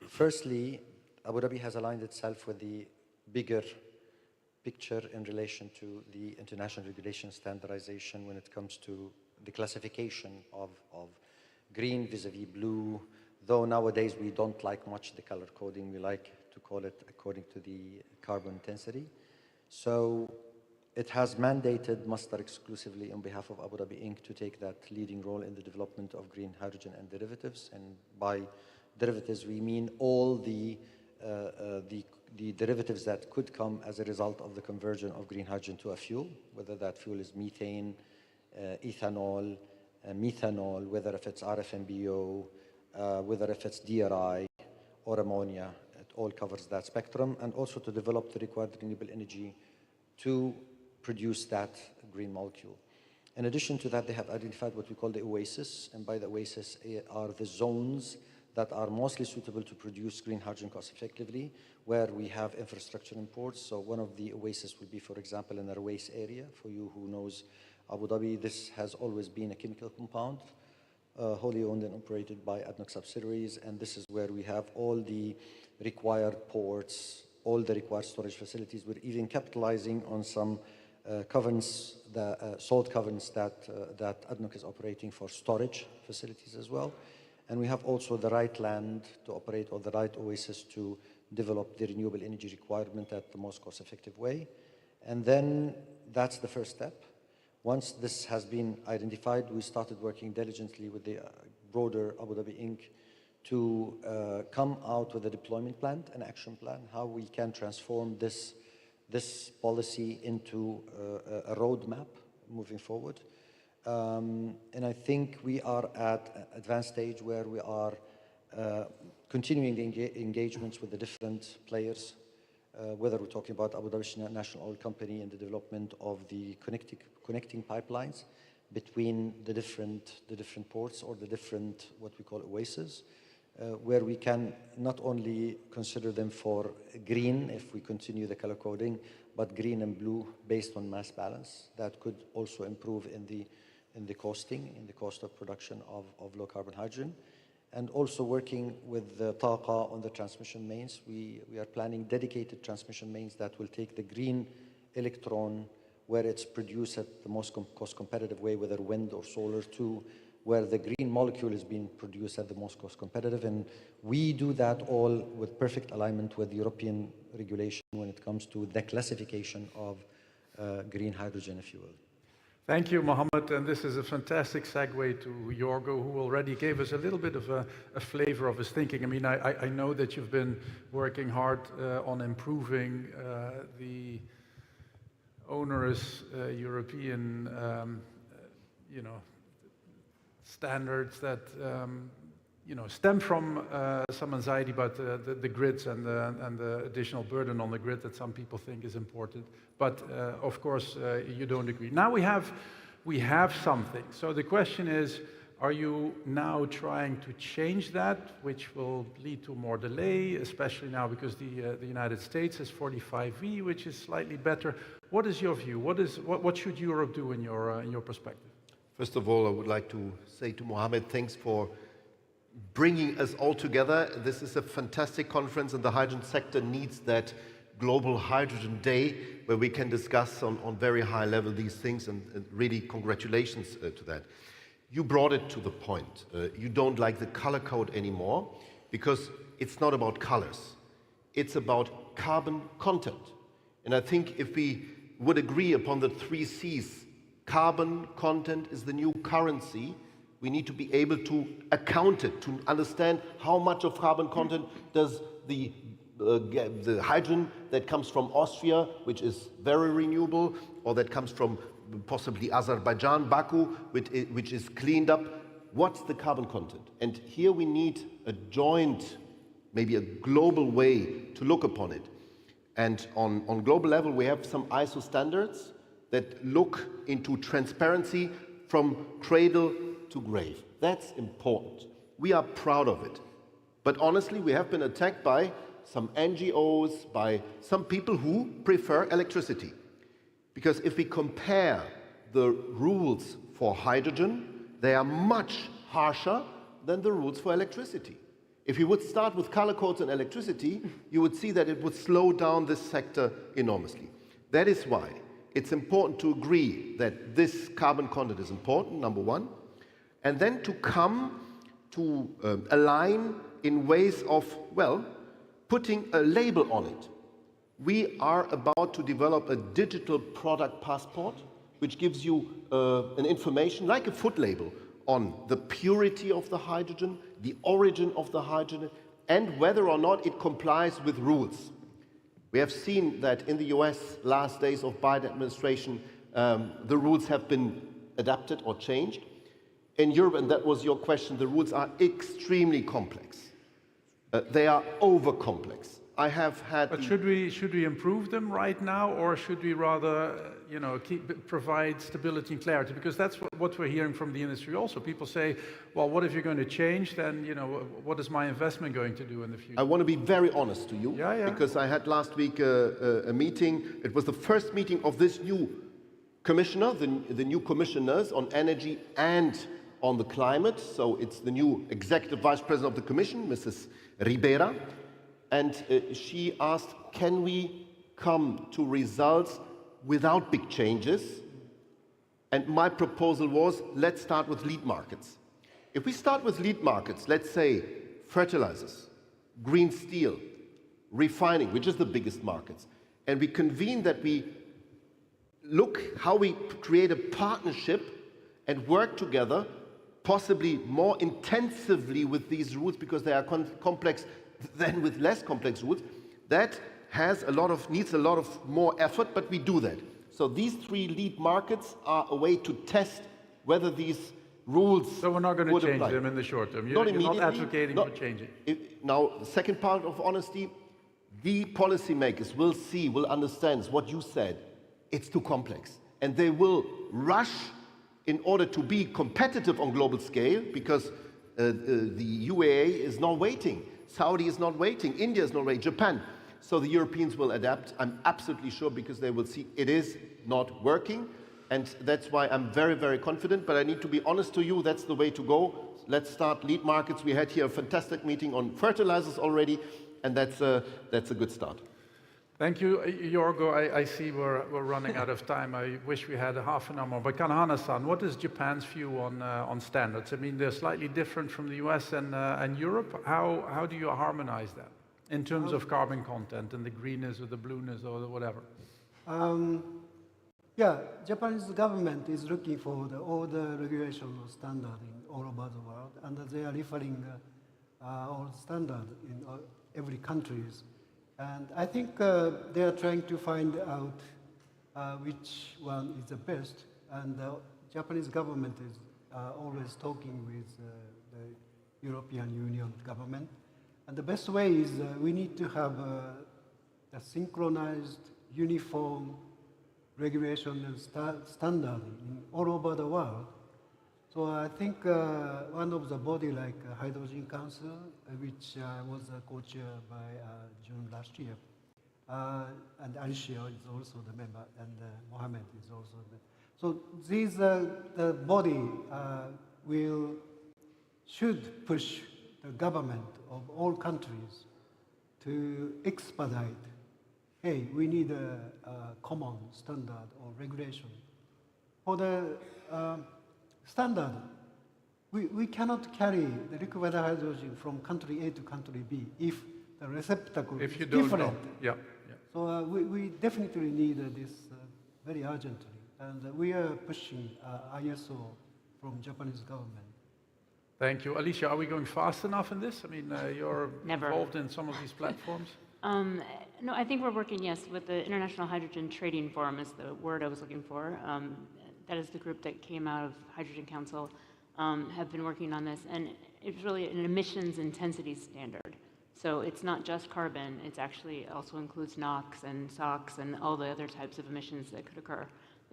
firstly, Abu Dhabi has aligned itself with the bigger picture in relation to the international regulation standardization when it comes to the classification of green vis-a-vis blue, though nowadays we don't like much the color coding. We like to call it according to the carbon intensity. So it has mandated Masdar exclusively on behalf of Abu Dhabi Inc. to take that leading role in the development of green hydrogen and derivatives. And by derivatives, we mean all the derivatives that could come as a result of the conversion of green hydrogen to a fuel, whether that fuel is methane, ethanol, methanol, whether if it's RFNBO, whether if it's DRI or ammonia. It all covers that spectrum, and also to develop the required renewable energy to produce that green molecule. In addition to that, they have identified what we call the oasis, and by the oasis are the zones that are mostly suitable to produce green hydrogen cost effectively, where we have infrastructure in ports. So one of the oases will be, for example, in the Ruwais area. For you who knows Abu Dhabi, this has always been a chemical compound, wholly owned and operated by ADNOC subsidiaries, and this is where we have all the required ports, all the required storage facilities. We're even capitalizing on some caverns, salt caverns that ADNOC is operating for storage facilities as well. And we have also the right land to operate, or the right oasis to develop the renewable energy requirement at the most cost-effective way. And then that's the first step. Once this has been identified, we started working diligently with the broader Abu Dhabi Inc. to come out with a deployment plan, an action plan, how we can transform this policy into a roadmap moving forward. And I think we are at an advanced stage where we are continuing the engagements with the different players, whether we're talking about Abu Dhabi National Oil Company and the development of the connecting pipelines between the different ports, or the different, what we call oases, where we can not only consider them for green, if we continue the color coding, but green and blue based on mass balance. That could also improve in the costing, in the cost of production of low carbon hydrogen. And also working with the TAQA on the transmission mains. We are planning dedicated transmission mains that will take the green electron where it's produced at the most cost competitive way, whether wind or solar, to where the green molecule is being produced at the most cost competitive. And we do that all with perfect alignment with European regulation when it comes to the classification of green hydrogen, if you will. Thank you, Mohammed. And this is a fantastic segue to Jorgo, who already gave us a little bit of a flavor of his thinking. I mean, I know that you've been working hard on improving the onerous European, standards that stem from some anxiety about the grids and the additional burden on the grid that some people think is important. But of course, you don't agree. Now we have something. So the question is, are you now trying to change that, which will lead to more delay, especially now because the United States has 45V, which is slightly better? What is your view? What should Europe do in your perspective? First of all, I would like to say to Mohammed, thanks for bringing us all together. This is a fantastic conference, and the hydrogen sector needs that Global Hydrogen Day where we can discuss on very high level these things, and really congratulations to that. You brought it to the point. You don't like the color code anymore because it's not about colors. It's about carbon content. And I think if we would agree upon the 3 C's, carbon content is the new currency. We need to be able to account it, to understand how much of carbon content does the hydrogen that comes from Austria, which is very renewable, or that comes from possibly Azerbaijan, Baku, which is cleaned up. What's the carbon content? And here we need a joint, maybe a global way to look upon it. And on global level, we have some ISO standards that look into transparency from cradle to grave. That's important. We are proud of it. But honestly, we have been attacked by some NGOs, by some people who prefer electricity. Because if we compare the rules for hydrogen, they are much harsher than the rules for electricity. If you would start with color codes and electricity, you would see that it would slow down this sector enormously. That is why it's important to agree that this carbon content is important, number one, and then to come to align in ways of, well, putting a label on it. We are about to develop a digital product passport, which gives you an information like a food label on the purity of the hydrogen, the origin of the hydrogen, and whether or not it complies with rules. We have seen that in the US, last days of Biden administration, the rules have been adapted or changed. In Europe, and that was your question, the rules are extremely complex. They are over-complex. I have had. But should we improve them right now, or should we rather, provide stability and clarity? Because that's what we're hearing from the industry also. People say, well, what if you're going to change? Then, what is my investment going to do in the future? I want to be very honest to you, because I had last week a meeting. It was the first meeting of this new commissioner, the new commissioners on energy and on the climate. So it's the new executive vice president of the commission, Mrs. Ribeira. And she asked, can we come to results without big changes? And my proposal was, let's start with lead markets. If we start with lead markets, let's say fertilizers, green steel, refining, which is the biggest markets, and we convene that we look how we create a partnership and work together, possibly more intensively with these routes because they are complex than with less complex routes, that needs a lot of more effort, but we do that. So these 3 lead markets are a way to test whether these rules. So we're not going to change them in the short term. You're not advocating for changing. Now, the second part of honesty, the policymakers will understand what you said. It's too complex, and they will rush in order to be competitive on global scale, because the UAE is not waiting. Saudi is not waiting, India is not waiting, Japan. So the Europeans will adapt, I'm absolutely sure, because they will see it is not working. And that's why I'm very, very confident. But I need to be honest to you, that's the way to go. Let's start lead markets. We had here a fantastic meeting on fertilizers already, and that's a good start. Thank you, Jorgo. I see we're running out of time. I wish we had a half an hour more. But Kanahana-san, what is Japan's view on standards? I mean, they're slightly different from the US and Europe. How do you harmonize that in terms of carbon content and the greenness or the blueness or whatever? Japanese government is looking for all the regulation or standard all over the world, and they are referring all standard in every countries. And I think they are trying to find out which one is the best. And the Japanese government is always talking with the European Union government. And the best way is we need to have a synchronized, uniform regulation and standard all over the world. So I think one of the body like Hydrogen Council, which was co-chair by June last year, and Alicia is also the member, and Mohammed is also the member. So these the body should push the government of all countries to expedite. Hey, we need a common standard or regulation for the standard. We cannot carry the liquid hydrogen from country A to country B if the receptacle is different. So we definitely need this very urgently, and we are pushing ISO from Japanese government. Thank you. Alicia, are we going fast enough in this? I mean, you're involved in some of these platforms. No, I think we're working, yes, with the International Hydrogen Trading Forum is the word I was looking for. That is the group that came out of Hydrogen Council, have been working on this, and it's really an emissions intensity standard. So it's not just carbon, it's actually also includes NOx and SOx and all the other types of emissions that could occur,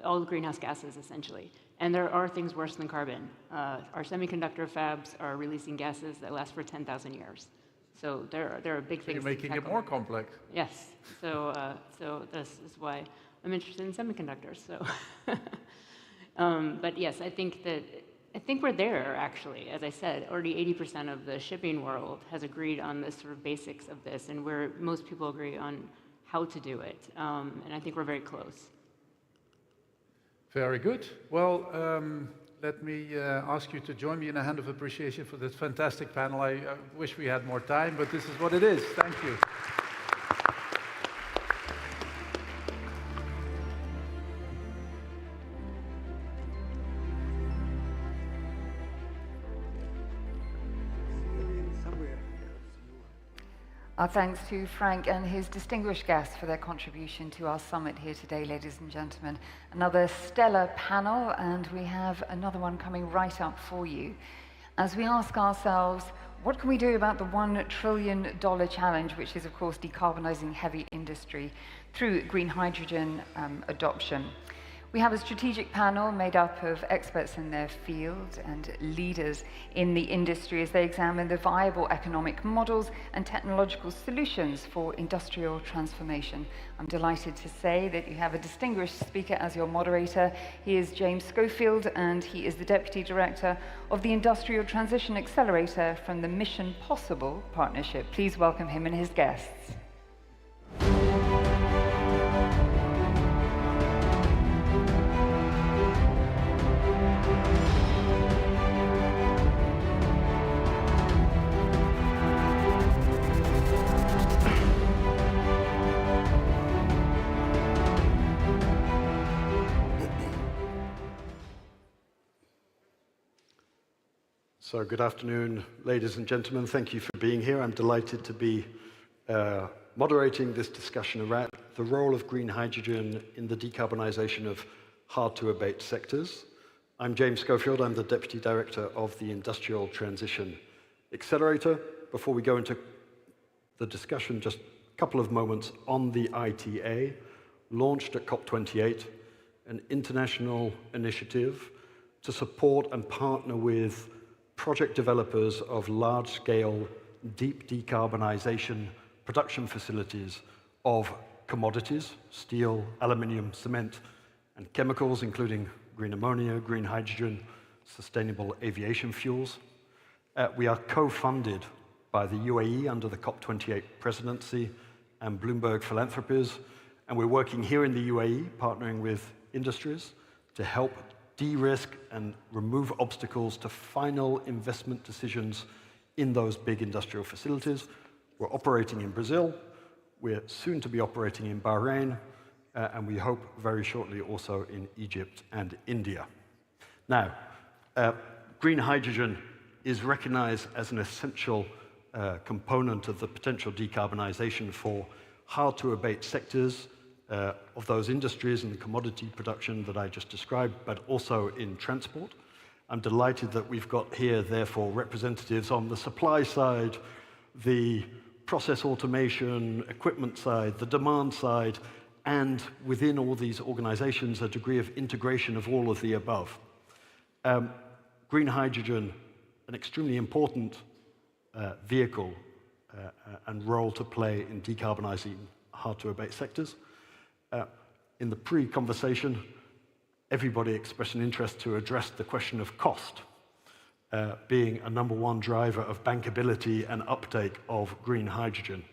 all the greenhouse gases essentially. And there are things worse than carbon. Our semiconductor fabs are releasing gases that last for 10,000 years. So there are big things. You're making it more complex. Yes. So this is why I'm interested in semiconductors. So, but yes, I think we're there actually. As I said, already 80% of the shipping world has agreed on the sort of basics of this, and where most people agree on how to do it. And I think we're very close. Very good. Well, let me ask you to join me in a hand of appreciation for this fantastic panel. I wish we had more time, but this is what it is. Thank you. Our thanks to Frank and his distinguished guests for their contribution to our summit here today, ladies and gentlemen. Another stellar panel, and we have another one coming right up for you. As we ask ourselves, What can we do about the $1 trillion challenge, which is, of course, decarbonizing heavy industry through green hydrogen adoption? We have a strategic panel made up of experts in their field and leaders in the industry as they examine the viable economic models and technological solutions for industrial transformation. I'm delighted to say that you have a distinguished speaker as your moderator. He is James Schofield, and he is the Deputy Director of the Industrial Transition Accelerator from the Mission Possible Partnership. Please welcome him and his guests. So good afternoon, ladies and gentlemen. Thank you for being here. I'm delighted to be moderating this discussion around the role of green hydrogen in the decarbonization of hard-to-abate sectors. I'm James Schofield. I'm the Deputy Director of the Industrial Transition Accelerator. Before we go into the discussion, just a couple of moments on the ITA, launched at COP28, an international initiative to support and partner with project developers of large-scale, deep decarbonization production facilities of commodities, steel, aluminium, cement, and chemicals, including green ammonia, green hydrogen, sustainable aviation fuels. We are co-funded by the UAE under the COP28 presidency and Bloomberg Philanthropies, and we're working here in the UAE, partnering with industries to help de-risk and remove obstacles to final investment decisions in those big industrial facilities. We're operating in Brazil, we're soon to be operating in Bahrain, and we hope very shortly also in Egypt and India. Now, green hydrogen is recognized as an essential component of the potential decarbonization for hard-to-abate sectors of those industries and the commodity production that I just described, but also in transport. I'm delighted that we've got here, therefore, representatives on the supply side, the process automation, equipment side, the demand side, and within all these organizations, a degree of integration of all of the above. Green hydrogen, an extremely important vehicle and role to play in decarbonizing hard-to-abate sectors. In the pre-conversation, everybody expressed an interest to address the question of cost, being a #1 driver of bankability and uptake of green hydrogen.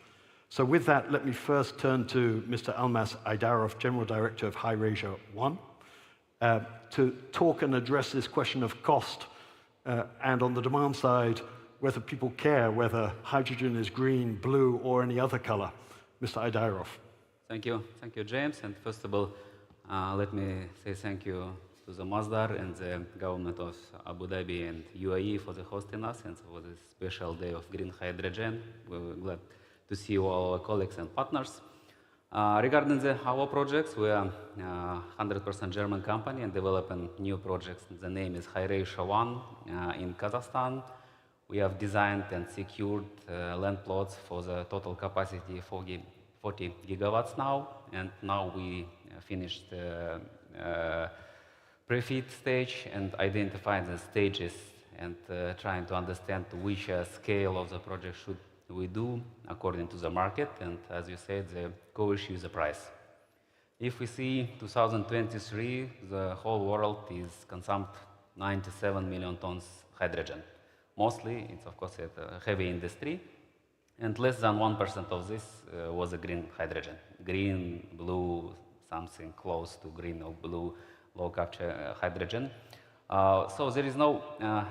So with that, let me first turn to Mr. Almas Aydarov, General Director of HiRasia 1, to talk and address this question of cost, and on the demand side, whether people care whether hydrogen is green, blue, or any other color. Mr. Aydarov. Thank you, James. And first of all, let me say thank you to the Masdar and the government of Abu Dhabi and UAE for the hosting us and for this special day of green hydrogen. We're glad to see all our colleagues and partners. Regarding our projects, we are a 100% German company and developing new projects. The name is HiRasia 1 in Kazakhstan. We have designed and secured land plots for the total capacity 40 gigawatts now, and now we finished the pre-FEED stage and identified the stages and trying to understand which scale of the project should we do according to the market, and as you said, the core issue is the price. If we see 2023, the whole world is consumed 97 million tons hydrogen. Mostly, it's of course a heavy industry, and less than 1% of this was a green hydrogen. Green, blue, something close to green or blue, low capture hydrogen. So there is no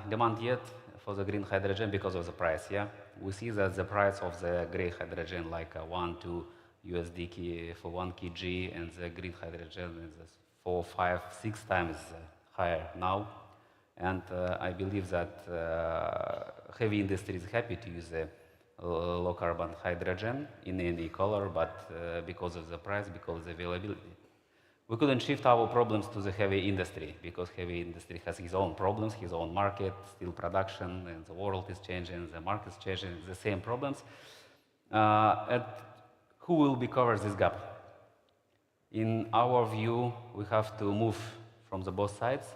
demand yet for the green hydrogen because of the price, yeah? We see that the price of the gray hydrogen like $1-2 USD for 1 kg, and the green hydrogen is 4, 5, 6 times higher now. And I believe that heavy industry is happy to use the low carbon hydrogen in any color, but because of the price, because of the availability. We couldn't shift our problems to the heavy industry because heavy industry has its own problems, his own market, steel production, and the world is changing, the market is changing, the same problems. And who will be cover this gap? In our view, we have to move from the both sides.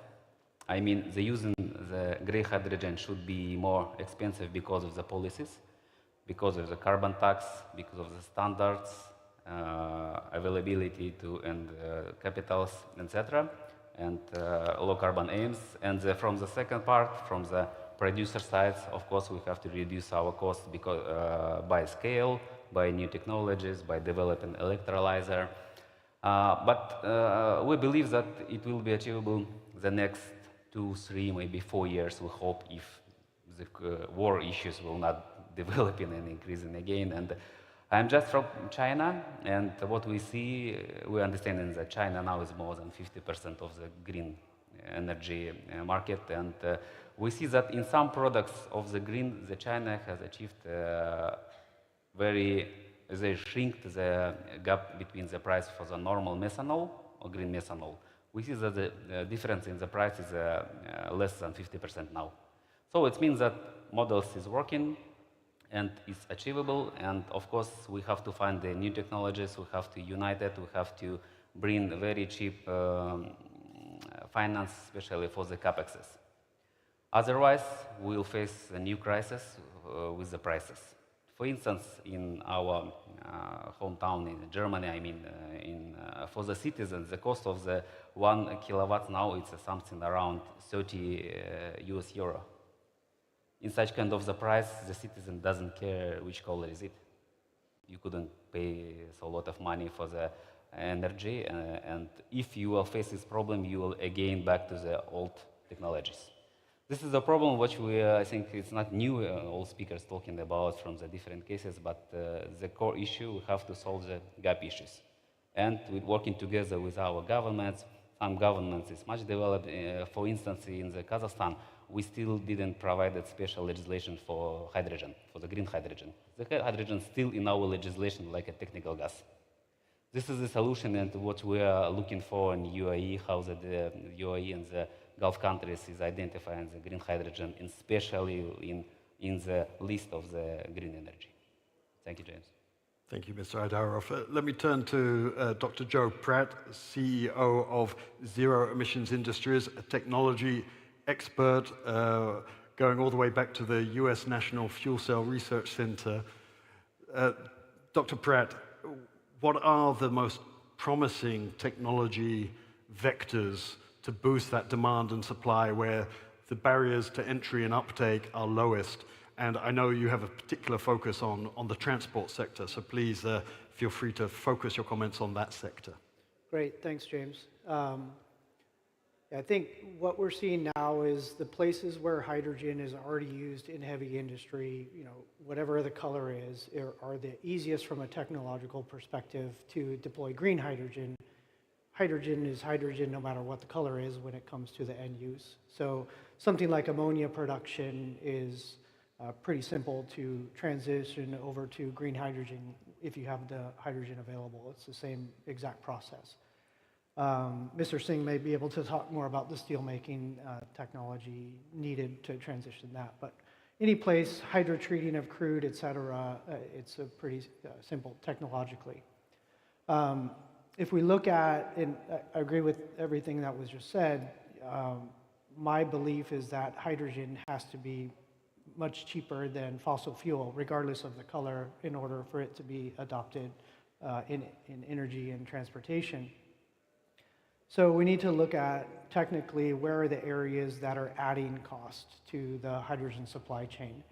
I mean, the using the gray hydrogen should be more expensive because of the policies, because of the carbon tax, because of the standards, availability to and capitals, etc., and low carbon aims. And from the second part, from the producer side, of course, we have to reduce our costs because by scale, by new technologies, by developing electrolyzer. But we believe that it will be achievable the next 2, 3, maybe 4 years, we hope, if the war issues will not developing and increasing again. And I'm just from China, and what we see, we understand that China now is more than 50% of the green energy market, and we see that in some products of the green, the China has achieved they shrink the gap between the price for the normal methanol or green methanol. We see that the difference in the price is less than 50% now. So it means that models is working and it's achievable, and of course we have to find the new technologies, we have to unite it, we have to bring very cheap finance, especially for the capexes. Otherwise, we will face a new crisis with the prices. For instance, in our hometown in Germany, I mean, for the citizens, the cost of the 1 kilowatt now it's something around 30 US euro. In such kind of the price, the citizen doesn't care which color is it. You couldn't pay so lot of money for the energy, and if you will face this problem, you will again back to the old technologies. This is a problem which I think it's not new, all speakers talking about from the different cases, but the core issue, we have to solve the gap issues. And we're working together with our governments. Some governments is much developed. For instance, in the Kazakhstan, we still didn't provide special legislation for hydrogen, for the green hydrogen. The hydrogen is still in our legislation like a technical gas. This is the solution and what we are looking for in UAE, how the UAE and the Gulf countries is identifying the green hydrogen, and especially in the list of the green energy. Thank you, James. Thank you, Mr. Aydarov. Let me turn to Dr. Joe Pratt, CEO of Zero Emissions Industries, a technology expert going all the way back to the US National Fuel Cell Research Center. Dr. Pratt, what are the most promising technology vectors to boost that demand and supply where the barriers to entry and uptake are lowest? And I know you have a particular focus on the transport sector, so please feel free to focus your comments on that sector. Great, thanks, James. I think what we're seeing now is the places where hydrogen is already used in heavy industry, whatever the color is, are the easiest from a technological perspective to deploy green hydrogen. Hydrogen is hydrogen no matter what the color is when it comes to the end use. So something like ammonia production is pretty simple to transition over to green hydrogen if you have the hydrogen available. It's the same exact process. Mr. Singh may be able to talk more about the steelmaking technology needed to transition that, but any place, hydrotreating of crude, et cetera, it's a pretty simple technologically. If we look at, and I agree with everything that was just said, my belief is that hydrogen has to be much cheaper than fossil fuel, regardless of the color, in order for it to be adopted in energy and transportation. So we need to look at technically where are the areas that are adding cost to the hydrogen supply chain.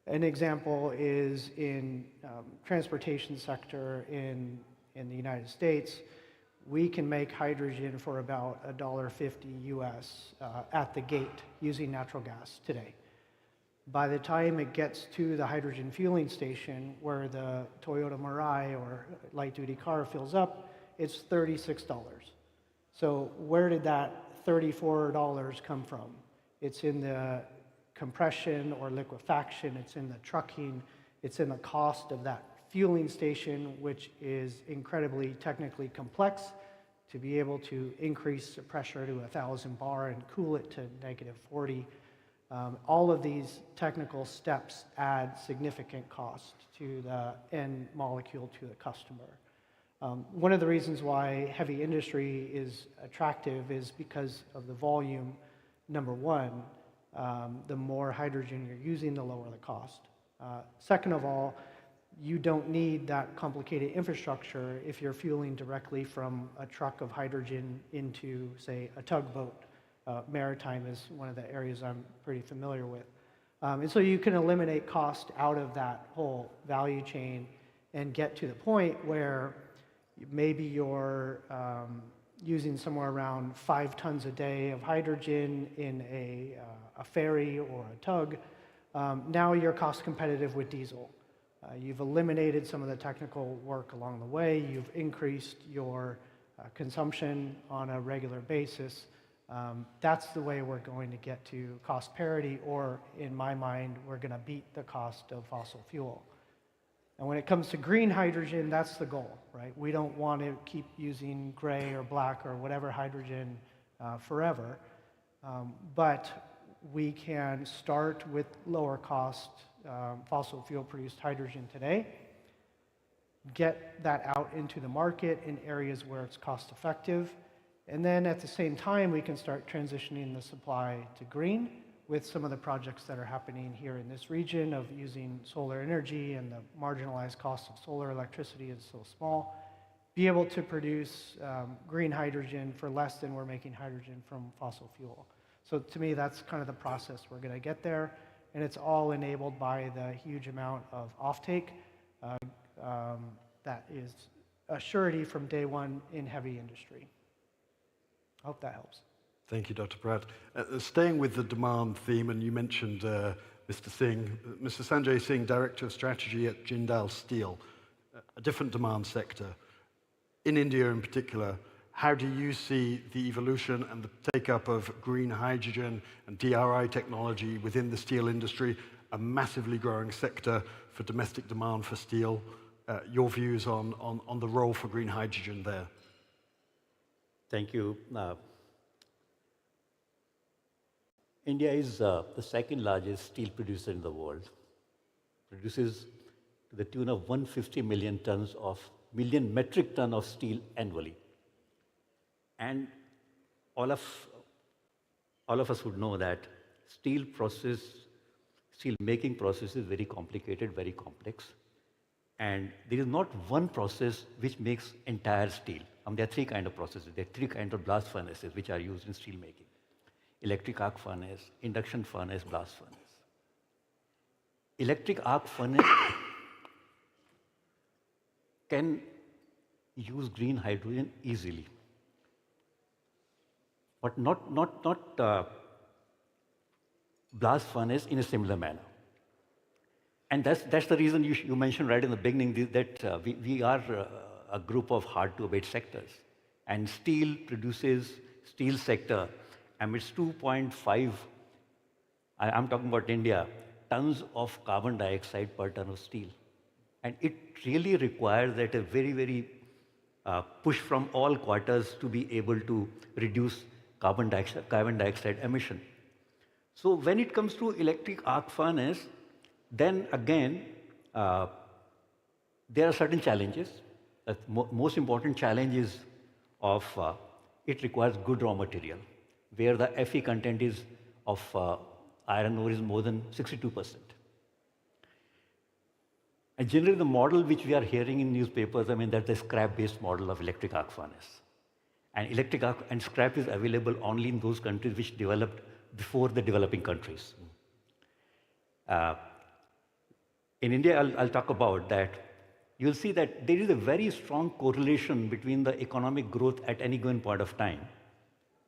An example is in transportation sector in the United States. We can make hydrogen for about $1.50 US at the gate using natural gas today. By the time it gets to the hydrogen fueling station where the Toyota Mirai or light-duty car fills up, it's $36. So where did that $34 come from? It's in the compression or liquefaction, it's in the trucking, it's in the cost of that fueling station, which is incredibly technically complex to be able to increase the pressure to 1,000 bar and cool it to -40. All of these technical steps add significant cost to the end molecule to the customer. One of the reasons why heavy industry is attractive is because of the volume. Number one, the more hydrogen you're using, the lower the cost. Second of all, you don't need that complicated infrastructure if you're fueling directly from a truck of hydrogen into, say, a tugboat. Maritime is one of the areas I'm pretty familiar with. And so you can eliminate cost out of that whole value chain and get to the point where maybe you're using somewhere around 5 tons a day of hydrogen in a ferry or a tug. Now you're cost competitive with diesel. You've eliminated some of the technical work along the way. You've increased your consumption on a regular basis. That's the way we're going to get to cost parity, or in my mind, we're going to beat the cost of fossil fuel. And when it comes to green hydrogen, that's the goal, right? We don't want to keep using gray or black or whatever hydrogen forever, but we can start with lower cost fossil fuel produced hydrogen today, get that out into the market in areas where it's cost effective, and then at the same time we can start transitioning the supply to green with some of the projects that are happening here in this region of using solar energy, and the marginalized cost of solar electricity is so small. Be able to produce green hydrogen for less than we're making hydrogen from fossil fuel. So to me, that's kind of the process we're going to get there, and it's all enabled by the huge amount of offtake that is a surety from day one in heavy industry. I hope that helps. Thank you, Dr. Pratt. Staying with the demand theme, and you mentioned Mr. Singh, Mr. Sanjay Singh, Director of Strategy at Jindal Steel, a different demand sector. In India in particular, how do you see the evolution and the take-up of green hydrogen and DRI technology within the steel industry, a massively growing sector for domestic demand for steel? Your views on the role for green hydrogen there? Thank you. India is the second largest steel producer in the world. Produces to the tune of 150 million metric ton of steel annually. And all of us would know that steel making process is very complicated, very complex. And there is not one process which makes entire steel. There are 3 kinds of processes. There are 3 kinds of blast furnaces which are used in steel making. Electric arc furnace, induction furnace, blast furnace. Electric arc furnace can use green hydrogen easily, but not blast furnace in a similar manner. And that's the reason you mentioned right in the beginning that we are a group of hard-to-abate sectors. And steel sector emits 2.5, I'm talking about India, tons of carbon dioxide per ton of steel. And it really requires that a very, very push from all quarters to be able to reduce carbon dioxide emission. So when it comes to electric arc furnace, then again, there are certain challenges. The most important challenge is it requires good raw material, where the Fe content of iron ore is more than 62%. And generally the model which we are hearing in newspapers, that's the scrap-based model of electric arc furnace. And electric arc and scrap is available only in those countries which developed before the developing countries. In India, I'll talk about that. You'll see that there is a very strong correlation between the economic growth at any given point of time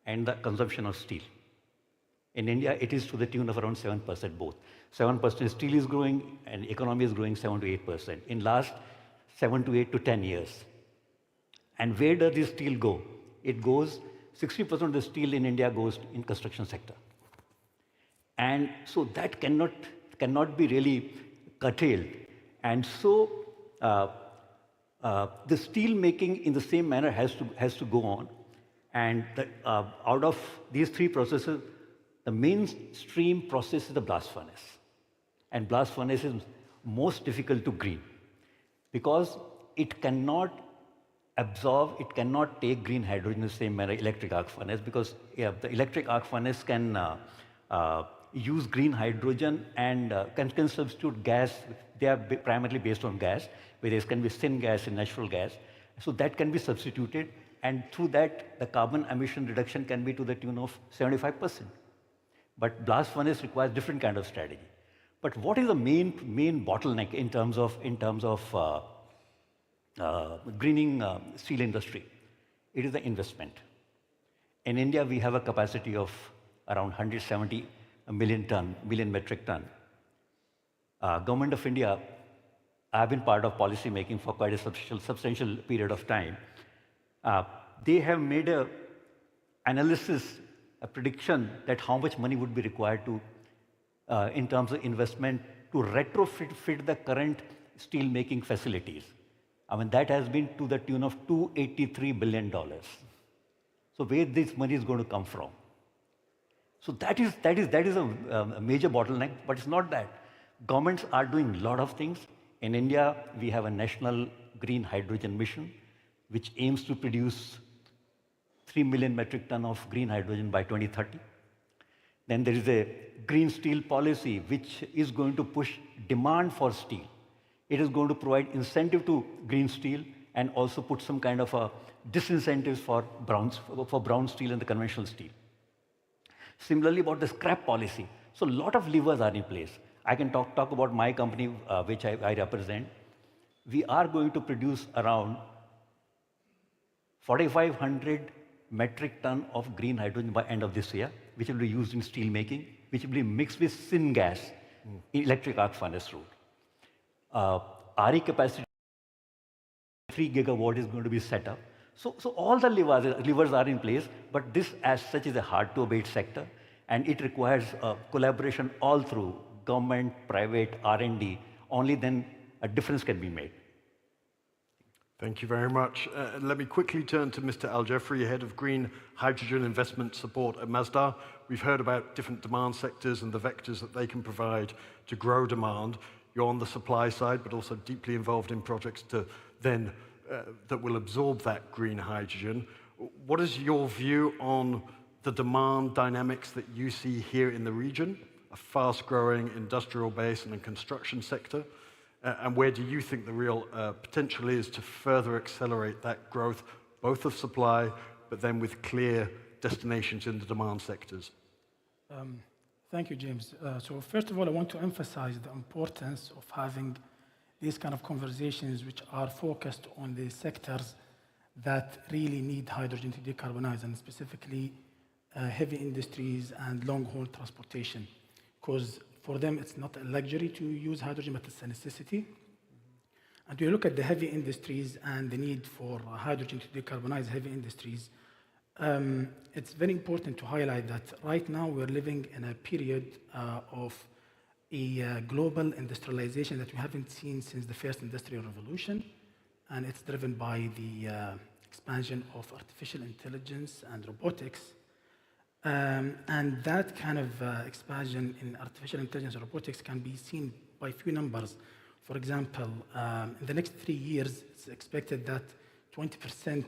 and the consumption of steel. In India, it is to the tune of around 7% both. 7% steel is growing and economy is growing 7 to 8% in last 7 to 8 to 10 years. And where does this steel go? It goes, 60% of the steel in India goes in construction sector. And so that cannot be really curtailed. And so The steel making in the same manner has to go on. And out of these three processes, the mainstream process is the blast furnace. And blast furnace is most difficult to green because it cannot absorb, it cannot take green hydrogen in the same manner electric arc furnace, because the electric arc furnace can use green hydrogen and can substitute gas. They are primarily based on gas, whereas can be syngas and natural gas. So that can be substituted, and through that, the carbon emission reduction can be to the tune of 75%. But blast furnace requires different kind of strategy. But what is the main bottleneck in terms of greening steel industry? It is the investment. In India, we have a capacity of around 170 million metric ton. Government of India, I've been part of policy making for quite a substantial period of time. They have made a analysis, a prediction that how much money would be required to, in terms of investment, to retrofit the current steel making facilities. I mean, that has been to the tune of $283 billion. So where this money is going to come from? So that is a major bottleneck, but it's not that. Governments are doing a lot of things. In India, we have a national green hydrogen mission, which aims to produce 3 million metric ton of green hydrogen by 2030. Then there is a green steel policy, which is going to push demand for steel. It is going to provide incentive to green steel and also put some kind of a disincentives for brown steel and the conventional steel. Similarly, about the scrap policy. So a lot of levers are in place. I can talk about my company, which I represent. We are going to produce around 4,500 metric ton of green hydrogen by end of this year, which will be used in steel making, which will be mixed with syngas, electric arc furnace route. RE capacity 3 gigawatt is going to be set up. So all the levers are in place, but this as such is a hard to abate sector, and it requires collaboration all through government, private, R&D. Only then a difference can be made. Thank you very much. Let me quickly turn to Mr. Al-Jafri, Head of Green Hydrogen Investment Support at Masdar. We've heard about different demand sectors and the vectors that they can provide to grow demand. You're on the supply side, but also deeply involved in projects to then that will absorb that green hydrogen. What is your view on the demand dynamics that you see here in the region, a fast-growing industrial base and a construction sector? And where do you think the real potential is to further accelerate that growth, both of supply, but then with clear destinations in the demand sectors? Thank you, James. So first of all, I want to emphasize the importance of having these kind of conversations which are focused on the sectors that really need hydrogen to decarbonize, and specifically heavy industries and long-haul transportation. Because for them, it's not a luxury to use hydrogen, but it's a necessity. And we look at the heavy industries and the need for hydrogen to decarbonize heavy industries. It's very important to highlight that right now we're living in a period of a global industrialization that we haven't seen since the first industrial revolution, and it's driven by the expansion of artificial intelligence and robotics. And that kind of expansion in artificial intelligence and robotics can be seen by few numbers. For example, in the next 3 years, it's expected that 20%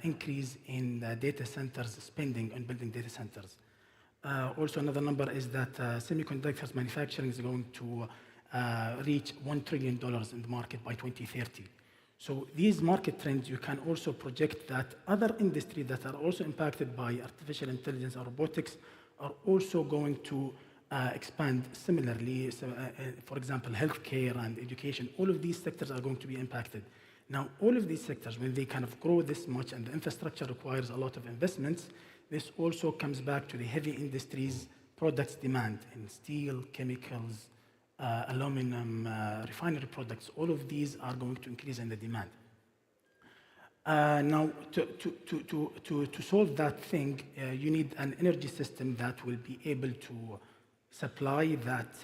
increase in data centers spending on building data centers. Also, another number is that semiconductors manufacturing is going to reach $1 trillion in the market by 2030. So these market trends, you can also project that other industries that are also impacted by artificial intelligence and robotics are also going to expand similarly. So, for example, healthcare and education, all of these sectors are going to be impacted. Now, all of these sectors, when they kind of grow this much and the infrastructure requires a lot of investments, this also comes back to the heavy industries products demand in steel, chemicals, aluminum, refinery products. All of these are going to increase in the demand. Now, to solve that thing, you need an energy system that will be able to supply that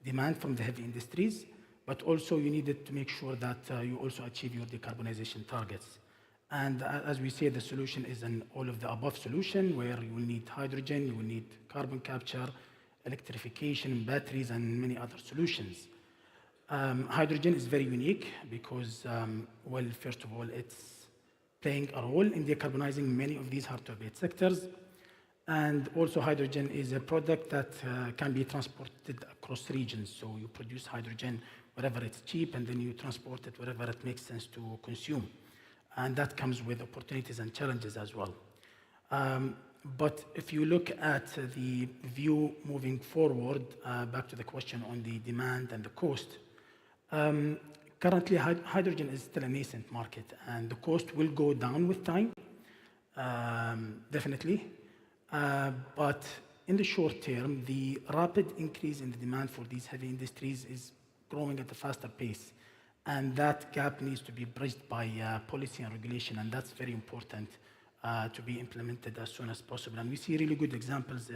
demand from the heavy industries, but also you needed to make sure that you also achieve your decarbonization targets. And as we say, the solution is an all of the above solution where you will need hydrogen, you will need carbon capture, electrification, batteries, and many other solutions. Hydrogen is very unique because, well, first of all, it's playing a role in decarbonizing many of these hard-to-abate sectors. And also hydrogen is a product that can be transported across regions. So you produce hydrogen wherever it's cheap, and then you transport it wherever it makes sense to consume. And that comes with opportunities and challenges as well. But if you look at the view moving forward, back to the question on the demand and the cost, currently hydrogen is still a nascent market, and the cost will go down with time, definitely. But in the short term, the rapid increase in the demand for these heavy industries is growing at a faster pace. And that gap needs to be bridged by policy and regulation, and that's very important to be implemented as soon as possible. And we see really good examples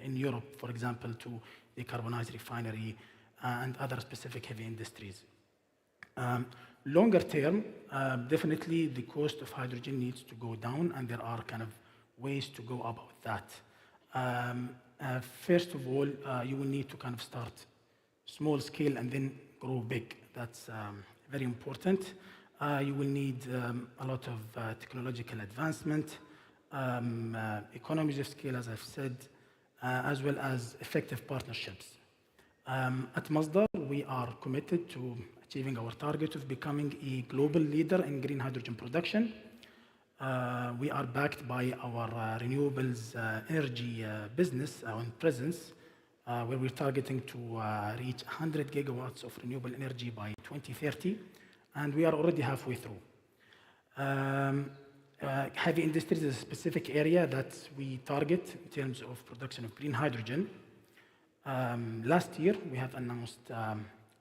in Europe, for example, to decarbonize refinery and other specific heavy industries. Longer term, definitely the cost of hydrogen needs to go down, and there are kind of ways to go about that. First of all, you will need to kind of start small scale and then grow big. That's very important. You will need a lot of technological advancement, economies of scale, as I've said, as well as effective partnerships. At Masdar, we are committed to achieving our target of becoming a global leader in green hydrogen production. We are backed by our renewables energy business and presence, where we're targeting to reach 100 gigawatts of renewable energy by 2030, and we are already halfway through. Heavy industries is a specific area that we target in terms of production of green hydrogen. Last year, we have announced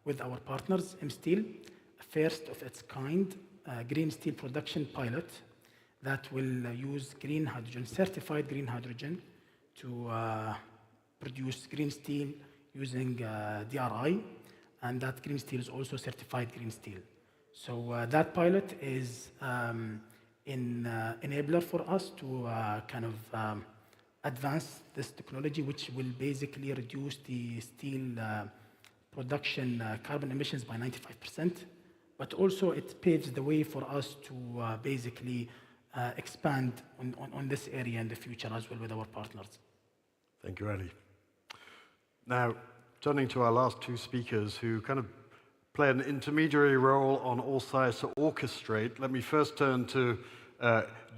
with our partners, M-Steel, a first of its kind green steel production pilot that will use green hydrogen, certified green hydrogen, to produce green steel using DRI, and that green steel is also certified green steel. So that pilot is an enabler for us to kind of advance this technology, which will basically reduce the steel production carbon emissions by 95%, but also it paves the way for us to basically expand on this area in the future as well with our partners. Thank you, Ali. Now, turning to our last two speakers who kind of play an intermediary role on all sides to orchestrate, let me first turn to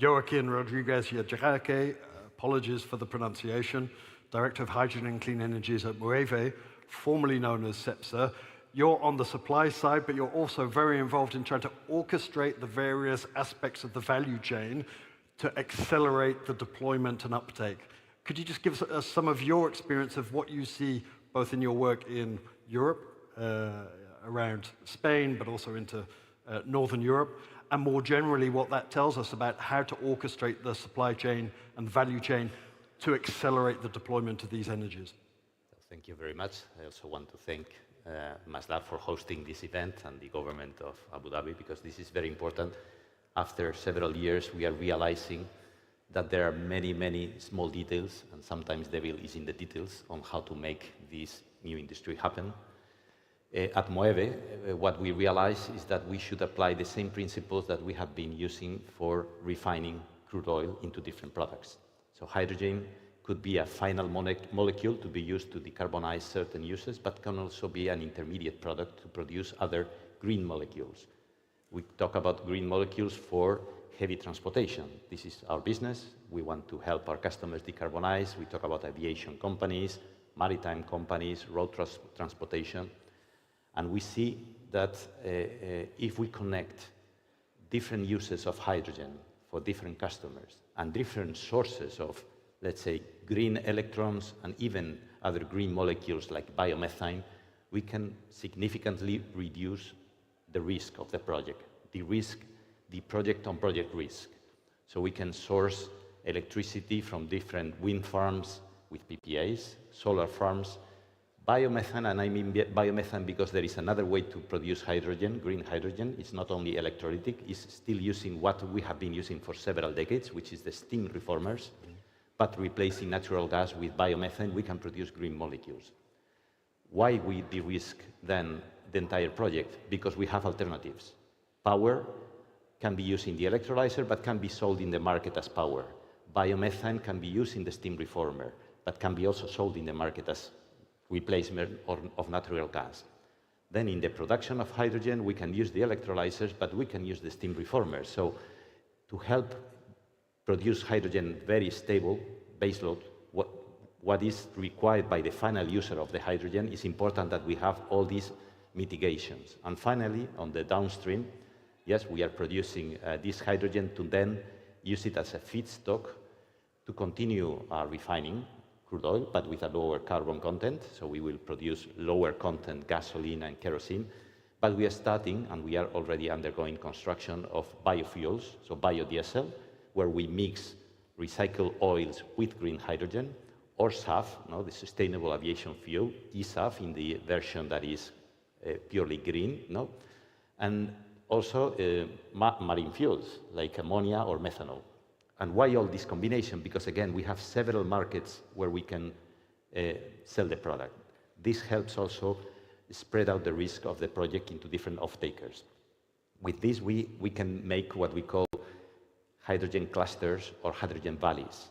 Joaquin Rodriguez Yajarake, apologies for the pronunciation, Director of Hydrogen and Clean Energies at Moeve, formerly known as CEPSA. You're on the supply side, but you're also very involved in trying to orchestrate the various aspects of the value chain to accelerate the deployment and uptake. Could you just give us some of your experience of what you see both in your work in Europe, around Spain, but also into Northern Europe, and more generally what that tells us about how to orchestrate the supply chain and value chain to accelerate the deployment of these energies? Thank you very much. I also want to thank Masdar for hosting this event and the government of Abu Dhabi, because this is very important. After several years, we are realizing that there are many, many small details, and sometimes the devil is in the details on how to make this new industry happen. At Moeve, what we realize is that we should apply the same principles that we have been using for refining crude oil into different products. So hydrogen could be a final molecule to be used to decarbonize certain uses, but can also be an intermediate product to produce other green molecules. We talk about green molecules for heavy transportation. This is our business. We want to help our customers decarbonize. We talk about aviation companies, maritime companies, road transportation. And we see that if we connect different uses of hydrogen for different customers and different sources of, let's say, green electrons and even other green molecules like biomethane, we can significantly reduce the risk of the project, the project-on-project risk. So we can source electricity from different wind farms with PPAs, solar farms, Biomethane, and I mean biomethane because there is another way to produce hydrogen, green hydrogen. It's not only electrolytic, it's still using what we have been using for several decades, which is the steam reformers. But replacing natural gas with biomethane, we can produce green molecules. Why we de-risk then the entire project? Because we have alternatives. Power can be used in the electrolyzer, but can be sold in the market as power. Biomethane can be used in the steam reformer, but can be also sold in the market as replacement of natural gas. Then in the production of hydrogen, we can use the electrolyzers, but we can use the steam reformers. So to help produce hydrogen very stable, baseload, what is required by the final user of the hydrogen, is important that we have all these mitigations. And finally, on the downstream, yes, we are producing this hydrogen to then use it as a feedstock to continue refining crude oil, but with a lower carbon content. So we will produce lower content gasoline and kerosene. But we are starting, and we are already undergoing construction of biofuels, so biodiesel, where we mix recycled oils with green hydrogen, or SAF, no, the Sustainable Aviation Fuel, eSAF in the version that is purely green, no? And also marine fuels, like ammonia or methanol. And why all this combination? Because again, we have several markets where we can sell the product. This helps also spread out the risk of the project into different off-takers. With this, we can make what we call hydrogen clusters or hydrogen valleys,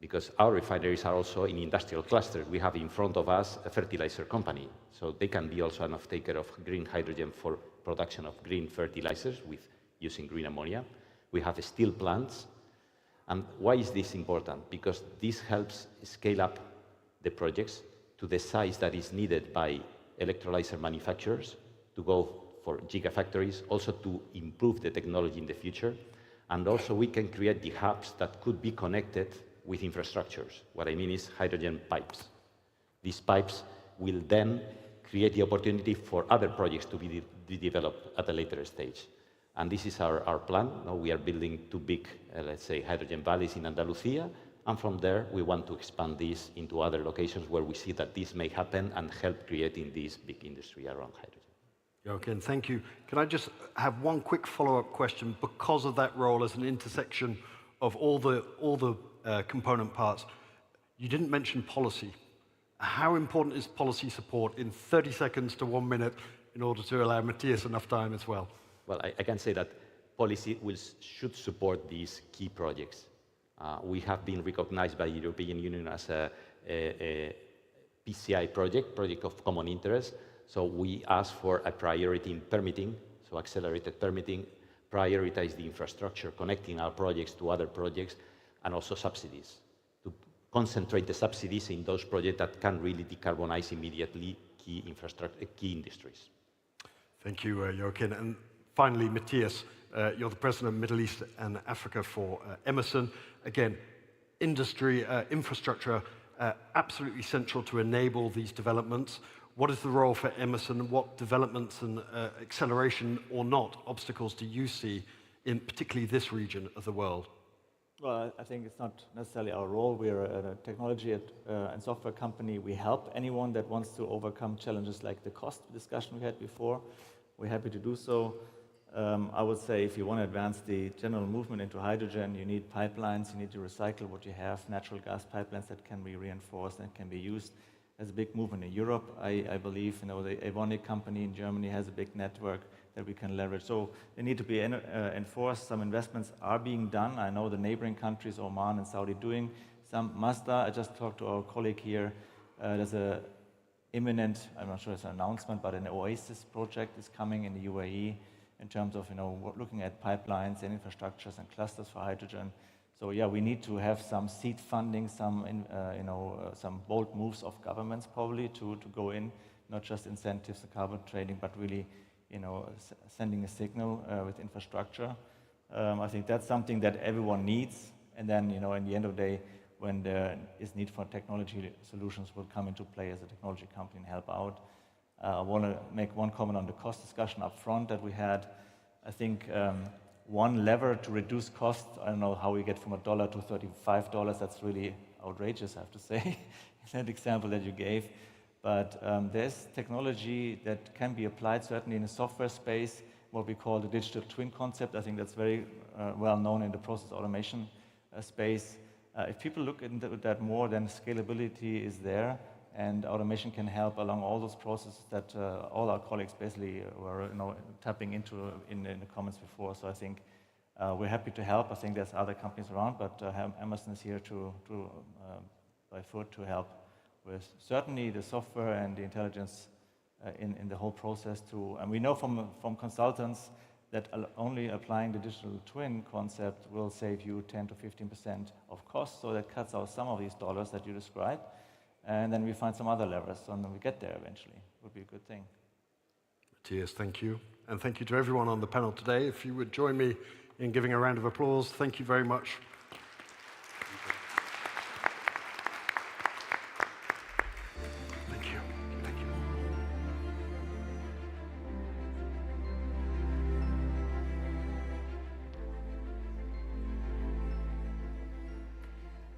because our refineries are also in industrial clusters. We have in front of us a fertilizer company, so they can be also an off-taker of green hydrogen for production of green fertilizers with using green ammonia. We have steel plants. And why is this important? Because this helps scale up the projects to the size that is needed by electrolyzer manufacturers to go for gigafactories, also to improve the technology in the future. And also we can create the hubs that could be connected with infrastructures. What I mean is hydrogen pipes. These pipes will then create the opportunity for other projects to be developed at a later stage. And this is our plan. Now we are building 2 big, let's say, hydrogen valleys in Andalusia. And from there, we want to expand this into other locations where we see that this may happen and help creating this big industry around hydrogen. Joaquin, thank you. Can I just have one quick follow-up question? Because of that role as an intersection of all the component parts, you didn't mention policy. How important is policy support in 30 seconds to 1 minute in order to allow Matthias enough time as well? Well, I can say that policy should support these key projects. We have been recognized by the European Union as a PCI project of common interest. So we ask for a priority in permitting, so accelerated permitting, prioritize the infrastructure, connecting our projects to other projects, and also subsidies, to concentrate the subsidies in those projects that can really decarbonize immediately key infrastructure, key industries. Thank you, Joaquin. And finally, Matthias, you're the president of Middle East and Africa for Emerson. Again, industry, infrastructure, absolutely central to enable these developments. What is the role for Emerson? What developments and acceleration or not obstacles do you see in particularly this region of the world? Well, I think it's not necessarily our role. We're a technology and software company. We help anyone that wants to overcome challenges like the cost discussion we had before. We're happy to do so. I would say if you want to advance the general movement into hydrogen, you need pipelines, you need to recycle what you have, natural gas pipelines that can be reinforced and can be used. There's a big movement in Europe. I believe the Evonik company in Germany has a big network that we can leverage. So they need to be enforced. Some investments are being done. I know the neighboring countries, Oman and Saudi, doing some. Mazda, I just talked to our colleague here. There's a imminent, I'm not sure it's an announcement, but an Oasis project is coming in the UAE in terms of looking at pipelines and infrastructures and clusters for hydrogen. So yeah, we need to have some seed funding, some bold moves of governments probably to go in, not just incentives and carbon trading, but really sending a signal with infrastructure. I think that's something that everyone needs. And then in the end of the day, when there is need for technology solutions, will come into play as a technology company and help out. I want to make one comment on the cost discussion up front that we had. I think one lever to reduce cost, I don't know how we get from $1 to $35, that's really outrageous, I have to say, that example that you gave. But there's technology that can be applied certainly in the software space, what we call the digital twin concept. I think that's very well known in the process automation space. If people look into that more, then scalability is there, and automation can help along all those processes that all our colleagues basically were tapping into in the comments before. So I think we're happy to help. I think there's other companies around, but Emerson is here by foot to help with certainly the software and the intelligence in the whole process too. And we know from consultants that only applying the digital twin concept will save you 10 to 15% of cost. So that cuts out some of these dollars that you described. And then we find some other levers, and then we get there eventually. Would be a good thing. Matthias, thank you. And thank you to everyone on the panel today. If you would join me in giving a round of applause, thank you very much. Thank you. Thank you.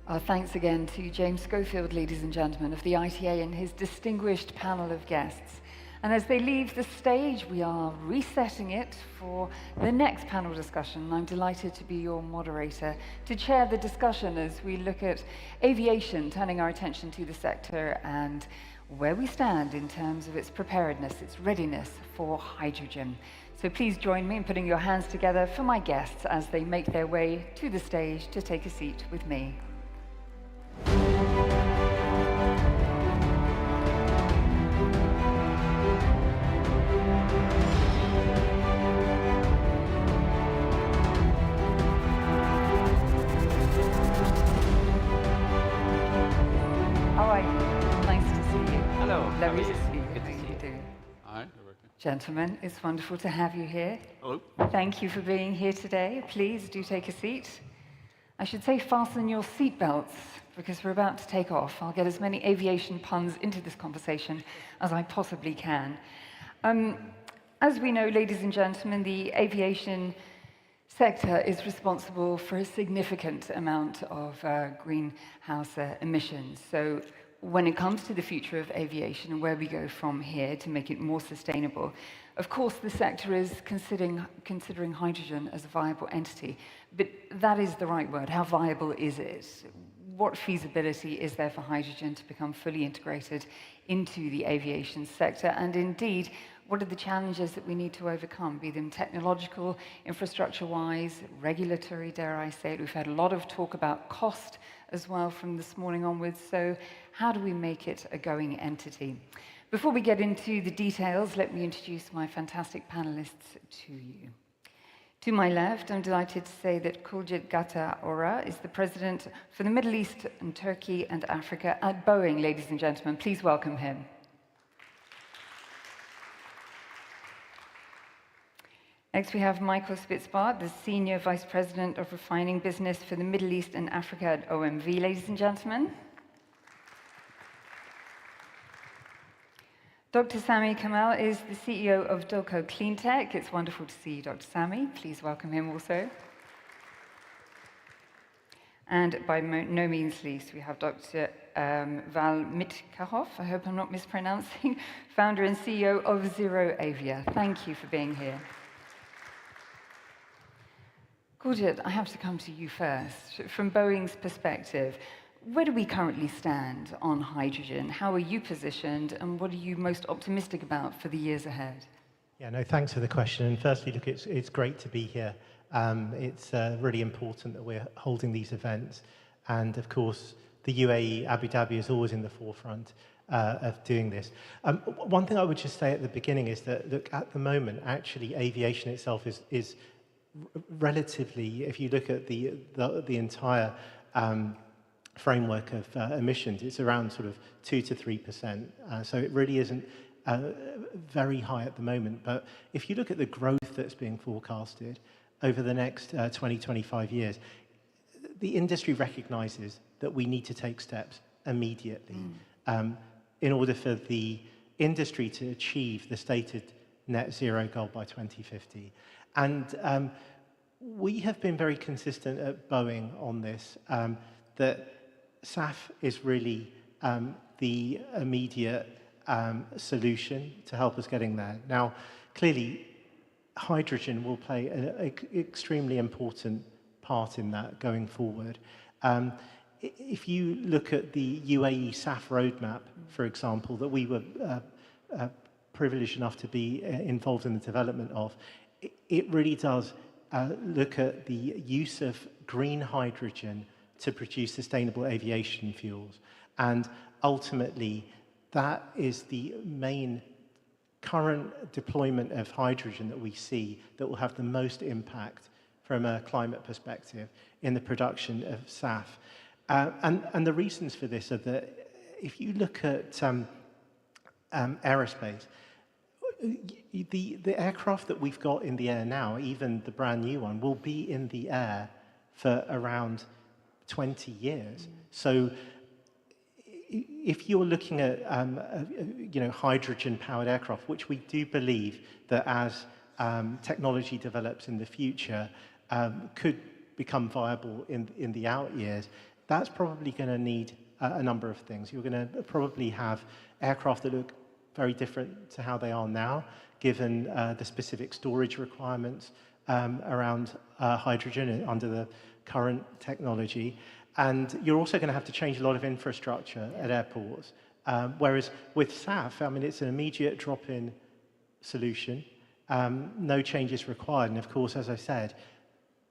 Our thanks again to James Schofield, ladies and gentlemen, of the ITA and his distinguished panel of guests. And as they leave the stage, we are resetting it for the next panel discussion. I'm delighted to be your moderator to chair the discussion as we look at aviation, turning our attention to the sector and where we stand in terms of its preparedness, its readiness for hydrogen. So please join me in putting your hands together for my guests as they make their way to the stage to take a seat with me. How are you? Nice to see you. Hello. Lovely to How are you? see you. Good to How see you you. doing? Hi. Gentlemen, it's wonderful to have you here. Hello. Thank you for being here today. Please do take a seat. I should say fasten your seatbelts because we're about to take off. I'll get as many aviation puns into this conversation as I possibly can. As we know, ladies and gentlemen, the aviation sector is responsible for a significant amount of greenhouse emissions. So when it comes to the future of aviation and where we go from here to make it more sustainable, of course, the sector is considering hydrogen as a viable entity. But that is the right word. How viable is it? What feasibility is there for hydrogen to become fully integrated into the aviation sector? And indeed, what are the challenges that we need to overcome, be them technological, infrastructure-wise, regulatory, dare I say it? We've had a lot of talk about cost as well from this morning onwards. So how do we make it a going entity? Before we get into the details, let me introduce my fantastic panelists to you. To my left, I'm delighted to say that Kuljit Gata Ora is the president for the Middle East and Turkey and Africa at Boeing, ladies and gentlemen. Please welcome him. Next, we have Michael Spitzbart, the Senior Vice President of Refining Business for the Middle East and Africa at OMV, ladies and gentlemen. Dr. Sami Kamal is the CEO of Dulco Cleantech. It's wonderful to see you, Dr. Sami. Please welcome him also. And by no means least, we have Dr. Val Mitkarov, I hope I'm not mispronouncing, founder and CEO of Zero Avia. Thank you for being here. Kuljit, I have to come to you first. From Boeing's perspective, where do we currently stand on hydrogen? How are you positioned, and what are you most optimistic about for the years ahead? Yeah, no, thanks for the question. And firstly, look, it's great to be here. It's really important that we're holding these events. And of course, the UAE, Abu Dhabi is always in the forefront of doing this. One thing I would just say at the beginning is that, look, at the moment, actually, aviation itself is relatively, if you look at the entire framework of emissions, it's around sort of 2 to 3%. So it really isn't very high at the moment. But if you look at the growth that's being forecasted over the next 20, 25 years, the industry recognizes that we need to take steps immediately in order for the industry to achieve the stated net zero goal by 2050. And we have been very consistent at Boeing on this, that SAF is really the immediate solution to help us getting there. Now, clearly, hydrogen will play an extremely important part in that going forward. If you look at the UAE SAF roadmap, for example, that we were privileged enough to be involved in the development of, it really does look at the use of green hydrogen to produce sustainable aviation fuels. And ultimately, that is the main current deployment of hydrogen that we see that will have the most impact from a climate perspective in the production of SAF. And the reasons for this are that if you look at aerospace, the aircraft that we've got in the air now, even the brand new one, will be in the air for around 20 years. So if you're looking at hydrogen-powered aircraft, which we do believe that as technology develops in the future could become viable in the out years, that's probably going to need a number of things. You're going to probably have aircraft that look very different to how they are now, given the specific storage requirements around hydrogen under the current technology. And you're also going to have to change a lot of infrastructure at airports. Whereas with SAF, I mean, it's an immediate drop-in solution. No changes required. And of course, as I said,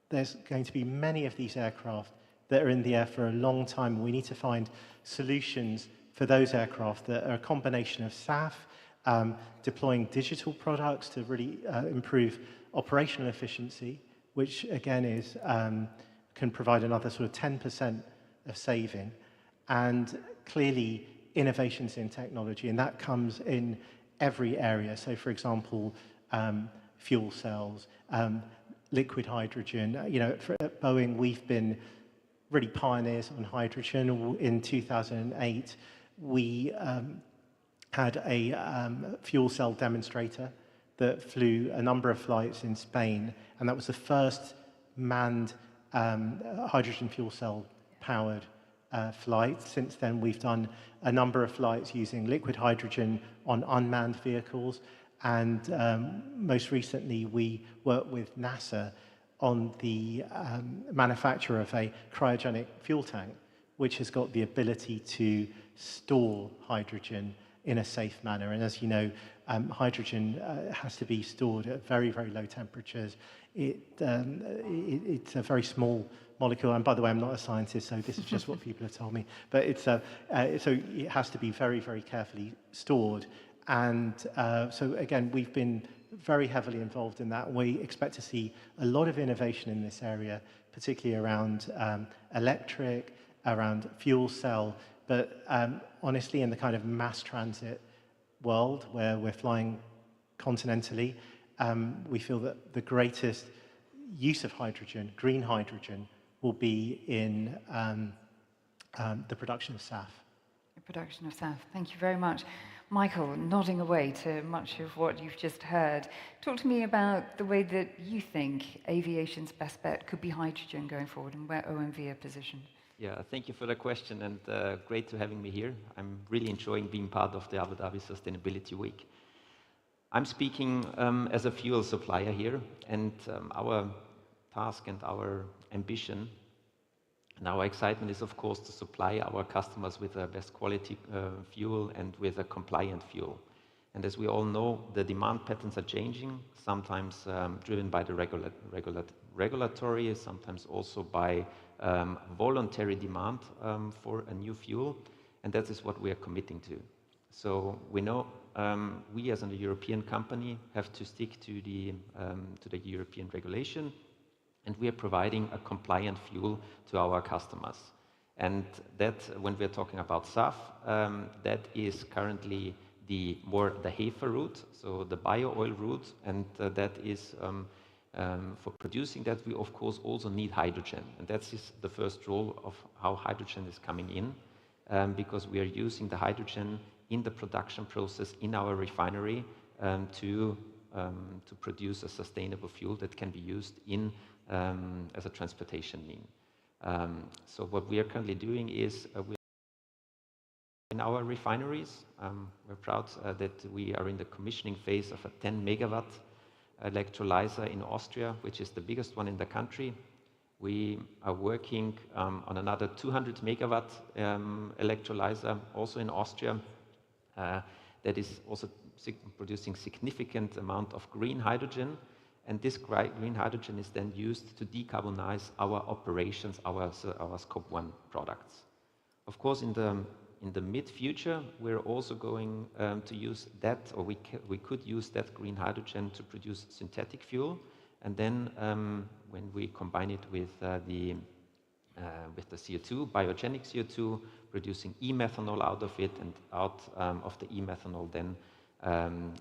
there's going to be many of these aircraft that are in the air for a long time. We need to find solutions for those aircraft that are a combination of SAF, deploying digital products to really improve operational efficiency, which again is can provide another sort of 10% of saving, and clearly innovations in technology, and that comes in every area. So, for example, fuel cells, liquid hydrogen. At Boeing, we've been really pioneers on hydrogen. In 2008, we had a fuel cell demonstrator that flew a number of flights in Spain, and that was the first manned hydrogen fuel cell powered flight. Since then, we've done a number of flights using liquid hydrogen on unmanned vehicles, and most recently we worked with NASA on the manufacture of a cryogenic fuel tank, which has got the ability to store hydrogen in a safe manner. And as you know, hydrogen has to be stored at very, very low temperatures. It's a very small molecule, and by the way, I'm not a scientist, so this is just what people have told me. But so it has to be very, very carefully stored. And so again, we've been very heavily involved in that. We expect to see a lot of innovation in this area, particularly around electric, around fuel cell, but honestly, in the kind of mass transit world where we're flying continentally, we feel that the greatest use of hydrogen, green hydrogen, will be in the production of SAF. The production of SAF. Thank you very much. Michael, nodding away to much of what you've just heard. Talk to me about the way that you think aviation's best bet could be hydrogen going forward and where OMV are positioned. Yeah, thank you for the question, and great to having me here. I'm really enjoying being part of the Abu Dhabi Sustainability Week. I'm speaking as a fuel supplier here, and our task and our ambition and our excitement is, of course, to supply our customers with the best quality fuel and with a compliant fuel. And as we all know, the demand patterns are changing, sometimes driven by the regulatory, sometimes also by voluntary demand for a new fuel, and that is what we are committing to. So we know we as a European company have to stick to the European regulation, and we are providing a compliant fuel to our customers. And that, when we're talking about SAF, that is currently the HEFA route, so the bio-oil route, and that is for producing that, we of course also need hydrogen, and that's the first role of how hydrogen is coming in, because we are using the hydrogen in the production process in our refinery to produce a sustainable fuel that can be used in as a transportation mean. So what we are currently doing is we in our refineries. We're proud that we are in the commissioning phase of a 10 megawatt electrolyzer in Austria, which is the biggest one in the country. We are working on another 200 megawatt electrolyzer, also in Austria, that is also producing significant amount of green hydrogen. And this green hydrogen is then used to decarbonize our operations, our Scope 1 products. Of course, in the mid-future, we're also going to use that, or we could use that green hydrogen to produce synthetic fuel. And then when we combine it with the CO2, biogenic CO2, producing e-methanol out of it, and out of the e-methanol then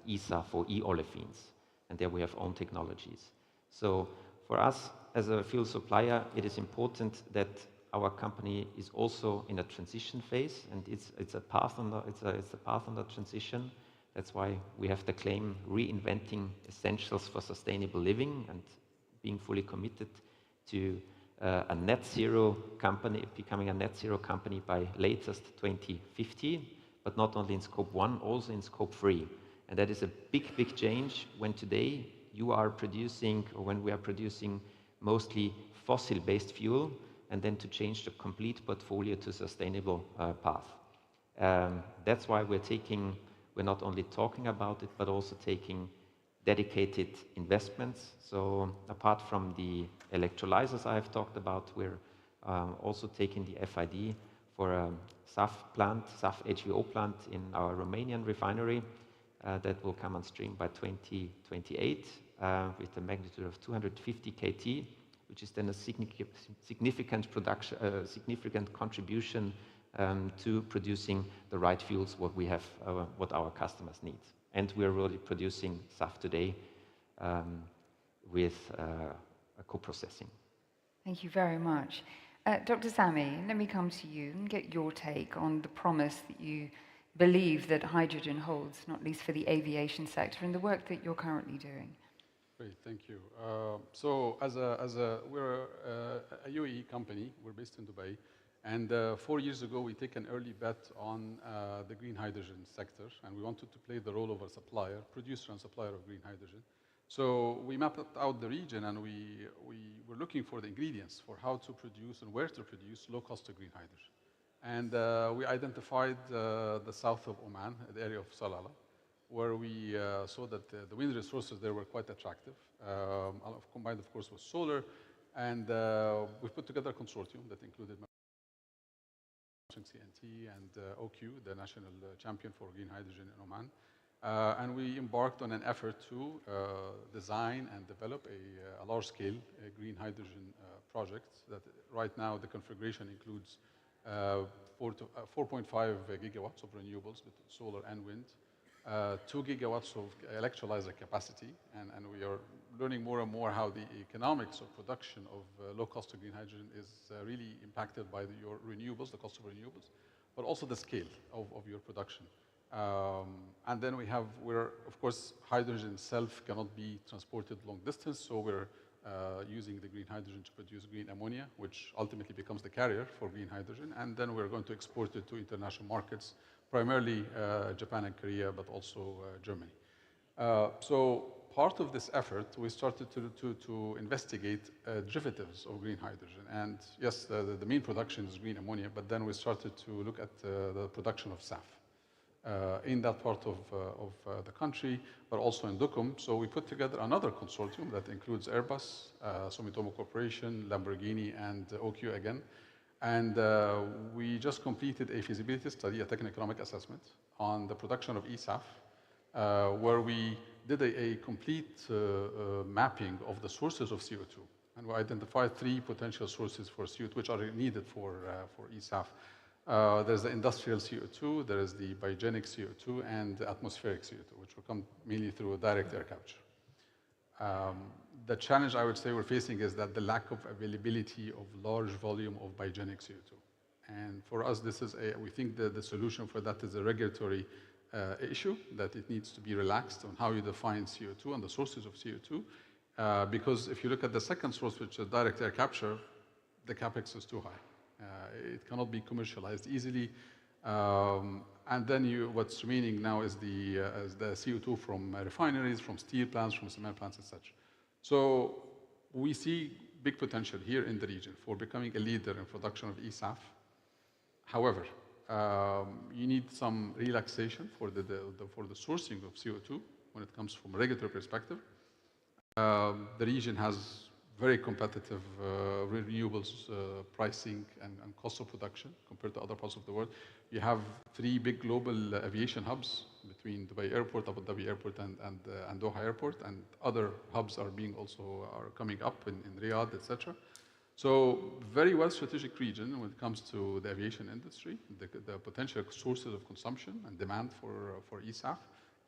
eSAF or e-olefins. And there we have own technologies. So for us as a fuel supplier, it is important that our company is also in a transition phase, and it's a path on the transition. That's why we have the claim reinventing essentials for sustainable living and being fully committed to a net zero company, becoming a net zero company by latest 2050, but not only in Scope 1, also in Scope 3. And that is a big, big change when today you are producing, or when we are producing mostly fossil-based fuel, and then to change the complete portfolio to sustainable path. That's why we're not only talking about it, but also taking dedicated investments. So apart from the electrolyzers I have talked about, we're also taking the FID for a SAF HVO plant in our Romanian refinery that will come on stream by 2028 with a magnitude of 250 KT, which is then a significant contribution to producing the right fuels, what our customers need. And we are already producing SAF today with a co-processing. Thank you very much. Dr. Sami, let me come to you and get your take on the promise that you believe that hydrogen holds, not least for the aviation sector, and the work that you're currently doing. Great, thank you. So we're a UAE company. We're based in Dubai. And 4 years ago, we took an early bet on the green hydrogen sector, and we wanted to play the role of a supplier, producer and supplier of green hydrogen. So we mapped out the region, and we were looking for the ingredients for how to produce and where to produce low-cost green hydrogen. And we identified the south of Oman, the area of Salalah, where we saw that the wind resources there were quite attractive, combined, of course, with solar. And we put together a consortium that included CNT and OQ, the national champion for green hydrogen in Oman. And we embarked on an effort to design and develop a large-scale green hydrogen project that right now the configuration includes 4.5 gigawatts of renewables with solar and wind, 2 gigawatts of electrolyzer capacity, and we are learning more and more how the economics of production of low-cost green hydrogen is really impacted by your renewables, the cost of renewables, but also the scale of your production. And then of course, hydrogen itself cannot be transported long distance, so we're using the green hydrogen to produce green ammonia, which ultimately becomes the carrier for green hydrogen, and then we're going to export it to international markets, primarily Japan and Korea, but also Germany. So part of this effort, we started to investigate derivatives of green hydrogen. And yes, the main production is green ammonia, but then we started to look at the production of SAF in that part of the country, but also in Duqm. So we put together another consortium that includes Airbus, Sumitomo Corporation, Lamborghini, and OQ again. And we just completed a feasibility study, a techno-economic assessment on the production of eSAF, where we did a complete mapping of the sources of CO2. And we identified 3 potential sources for CO2, which are needed for eSAF. There's the industrial CO2, there is the biogenic CO2, and the atmospheric CO2, which will come mainly through direct air capture. The challenge I would say we're facing is that the lack of availability of large volume of biogenic CO2. And for us, we think that the solution for that is a regulatory issue, that it needs to be relaxed on how you define CO2 and the sources of CO2. Because if you look at the second source, which is direct air capture, the capex is too high. It cannot be commercialized easily. And then what's remaining now is the CO2 from refineries, from steel plants, from cement plants, and such. So we see big potential here in the region for becoming a leader in production of eSAF. However, you need some relaxation for the sourcing of CO2 when it comes from a regulatory perspective. The region has very competitive renewables pricing and cost of production compared to other parts of the world. You have 3 big global aviation hubs between Dubai Airport, Abu Dhabi Airport, and Doha Airport, and other hubs are coming up in Riyadh, etc. So very well strategic region when it comes to the aviation industry, the potential sources of consumption and demand for eSAF,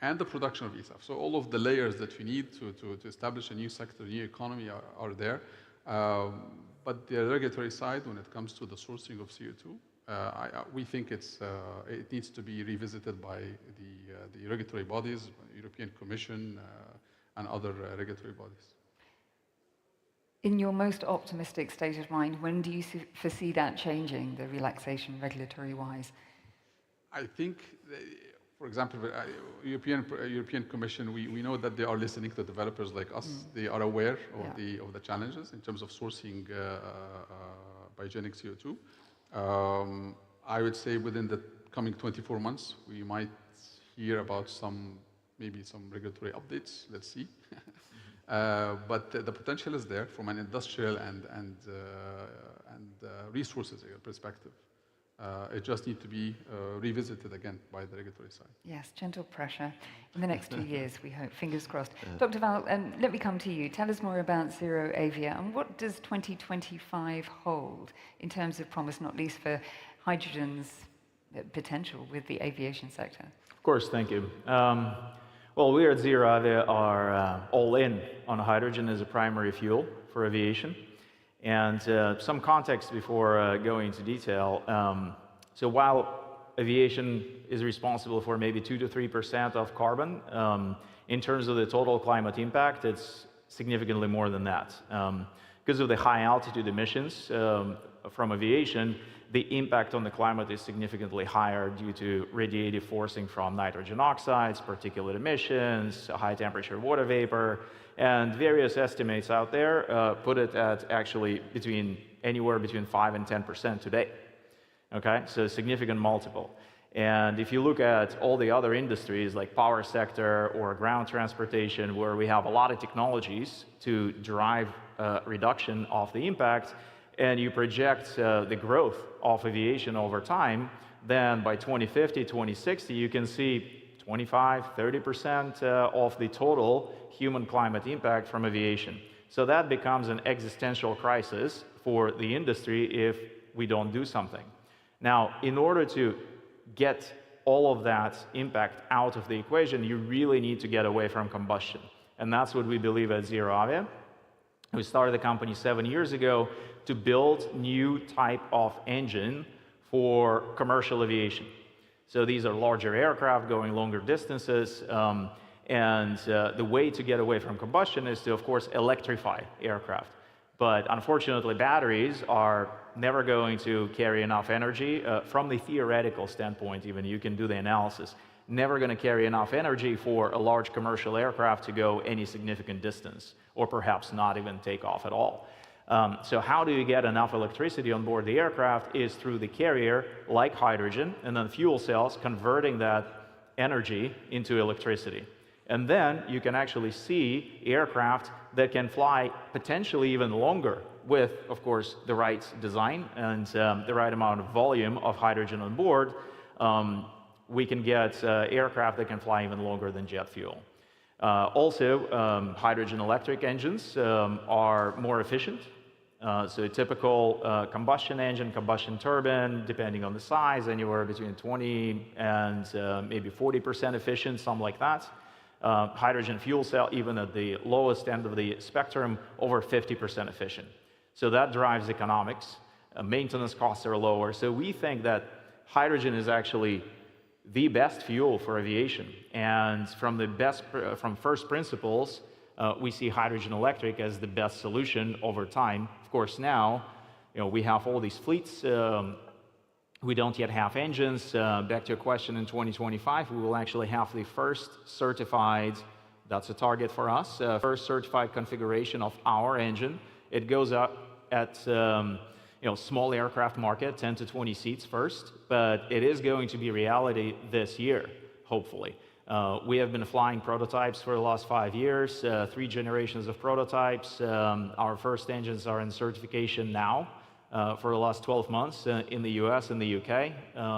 and the production of eSAF. So all of the layers that we need to establish a new sector, a new economy are there. But the regulatory side, when it comes to the sourcing of CO2, we think it needs to be revisited by the regulatory bodies, European Commission, and other regulatory bodies. In your most optimistic state of mind, when do you foresee that changing, the relaxation regulatory-wise? I think, for example, European Commission, we know that they are listening to developers like us. They are aware of the challenges in terms of sourcing biogenic CO2. I would say within the coming 24 months, we might hear about maybe some regulatory updates. Let's see. But the potential is there from an industrial and resources perspective. It just needs to be revisited again by the regulatory side. Yes, gentle pressure in the next 2 years, we hope, fingers crossed. Dr. Val, let me come to you. Tell us more about Zero Avia, and what does 2025 hold in terms of promise, not least for hydrogen's potential with the aviation sector? Of course, thank you. Well, we at Zero Avia are all in on hydrogen as a primary fuel for aviation. And some context before going into detail. So while aviation is responsible for maybe 2 to 3% of carbon, in terms of the total climate impact, it's significantly more than that. Because of the high altitude emissions from aviation, the impact on the climate is significantly higher due to radiative forcing from nitrogen oxides, particulate emissions, high temperature water vapor, and various estimates out there put it at actually anywhere between 5 and 10% today. Okay, so a significant multiple. And if you look at all the other industries like power sector or ground transportation, where we have a lot of technologies to drive reduction of the impact, and you project the growth of aviation over time, then by 2050, 2060, you can see 25, 30% of the total human climate impact from aviation. So that becomes an existential crisis for the industry if we don't do something. Now, in order to get all of that impact out of the equation, you really need to get away from combustion. And that's what we believe at Zero Avia. We started the company 7 years ago to build new type of engine for commercial aviation. So these are larger aircraft going longer distances, and the way to get away from combustion is to, of course, electrify aircraft. But unfortunately, batteries are never going to carry enough energy. From the theoretical standpoint, even, you can do the analysis, never going to carry enough energy for a large commercial aircraft to go any significant distance, or perhaps not even take off at all. So how do you get enough electricity on board the aircraft is through the carrier, like hydrogen, and then fuel cells converting that energy into electricity. And then you can actually see aircraft that can fly potentially even longer with, of course, the right design and the right amount of volume of hydrogen on board. We can get aircraft that can fly even longer than jet fuel. Also, hydrogen electric engines are more efficient. So a typical combustion engine, combustion turbine, depending on the size, anywhere between 20 and maybe 40% efficient, something like that. Hydrogen fuel cell, even at the lowest end of the spectrum, over 50% efficient. So that drives economics. Maintenance costs are lower. So we think that hydrogen is actually the best fuel for aviation. And from first principles, we see hydrogen electric as the best solution over time. Of course, now we have all these fleets We don't yet have engines. Back to your question, in 2025, we will actually have the first certified, that's a target for us, first certified configuration of our engine. It goes up at small aircraft market, 10 to 20 seats first, but it is going to be reality this year, hopefully. We have been flying prototypes for the last 5 years, 3 generations of prototypes. Our first engines are in certification now for the last 12 months in the US and the UK.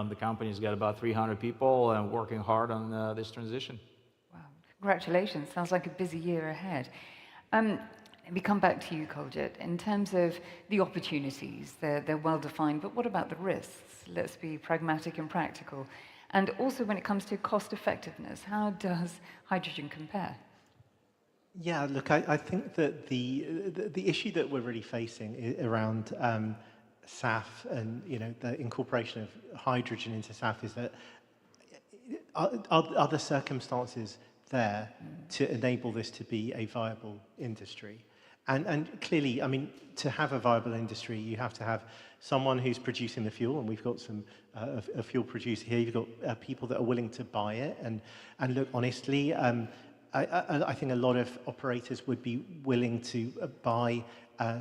The company's got about 300 people working hard on this transition. Wow, congratulations. Sounds like a busy year ahead. Let me come back to you, Koljit. In terms of the opportunities, they're well defined, but what about the risks? Let's be pragmatic and practical. And also when it comes to cost effectiveness, how does hydrogen compare? Yeah, look, I think that the issue that we're really facing around SAF and the incorporation of hydrogen into SAF is that are the circumstances there to enable this to be a viable industry? And clearly, I mean, to have a viable industry, you have to have someone who's producing the fuel, and we've got a fuel producer here. You've got people that are willing to buy it, and look, honestly, I think a lot of operators would be willing to buy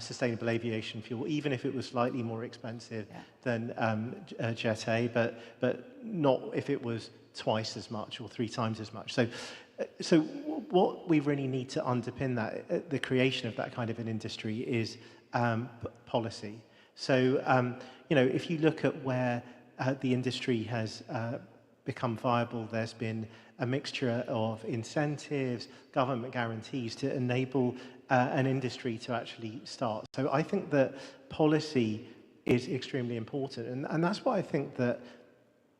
sustainable aviation fuel, even if it was slightly more expensive than Jet A, but not if it was twice as much or 3 times as much. So what we really need to underpin that, the creation of that kind of an industry, is policy. So, if you look at where the industry has become viable, there's been a mixture of incentives, government guarantees to enable an industry to actually start. So I think that policy is extremely important. And that's why I think that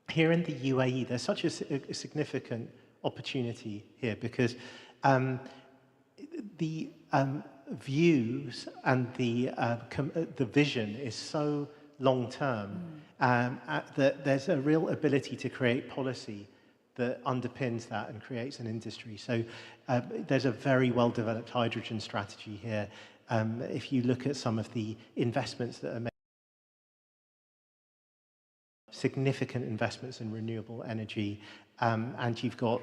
here in the UAE, there's such a significant opportunity here, because the views and the vision is so long-term that there's a real ability to create policy that underpins that and creates an industry. So there's a very well-developed hydrogen strategy here. If you look at some of the investments that are made, significant investments in renewable energy, and you've got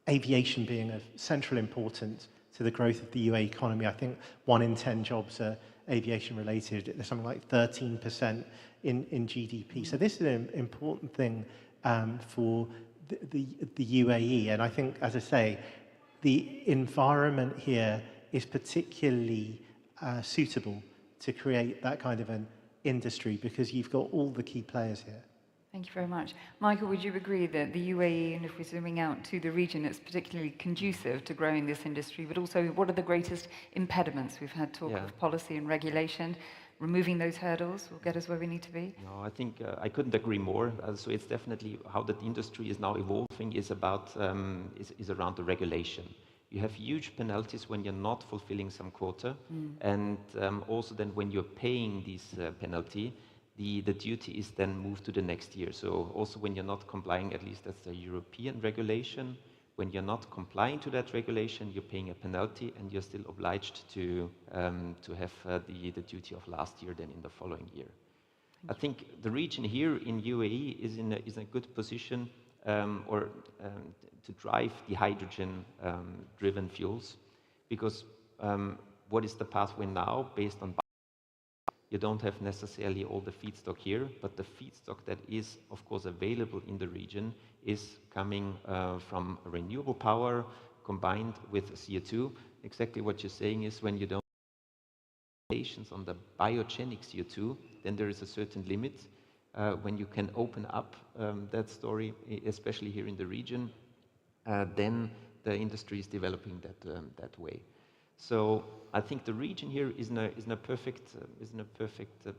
aviation being of central importance to the growth of the UAE economy. I think 1 in 10 jobs are aviation related. There's something like 13% in GDP. So this is an important thing for the UAE. And I think, as I say, the environment here is particularly suitable to create that kind of an industry, because you've got all the key players here. Thank you very much. Michael, would you agree that the UAE, and if we're zooming out to the region, it's particularly conducive to growing this industry, but also what are the greatest impediments? We've had talk of policy and regulation. Removing those hurdles will get us where we need to be? No, I think I couldn't agree more. So it's definitely how that industry is now evolving is about is around the regulation. You have huge penalties when you're not fulfilling some quota, and also then when you're paying this penalty, the duty is then moved to the next year. So also when you're not complying, at least that's the European regulation, when you're not complying to that regulation, you're paying a penalty, and you're still obliged to have the duty of last year then in the following year. I think the region here in UAE is in a good position to drive the hydrogen driven fuels, because what is the pathway now based on you don't have necessarily all the feedstock here, but the feedstock that is, of course, available in the region is coming from renewable power combined with CO2. Exactly what you're saying is when you don't have limitations on the biogenic CO2, then there is a certain limit. When you can open up that story, especially here in the region, then the industry is developing that way. So I think the region here is in a perfect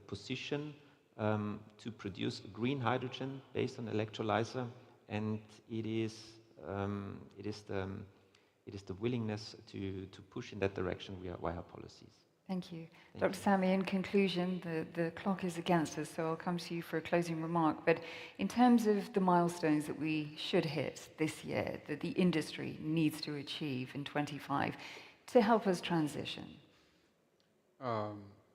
position to produce green hydrogen based on electrolyzer, and it is the willingness to push in that direction via policies. Thank you. Dr. Sami, in conclusion, the clock is against us, so I'll come to you for a closing remark. But in terms of the milestones that we should hit this year, that the industry needs to achieve in 25 to help us transition?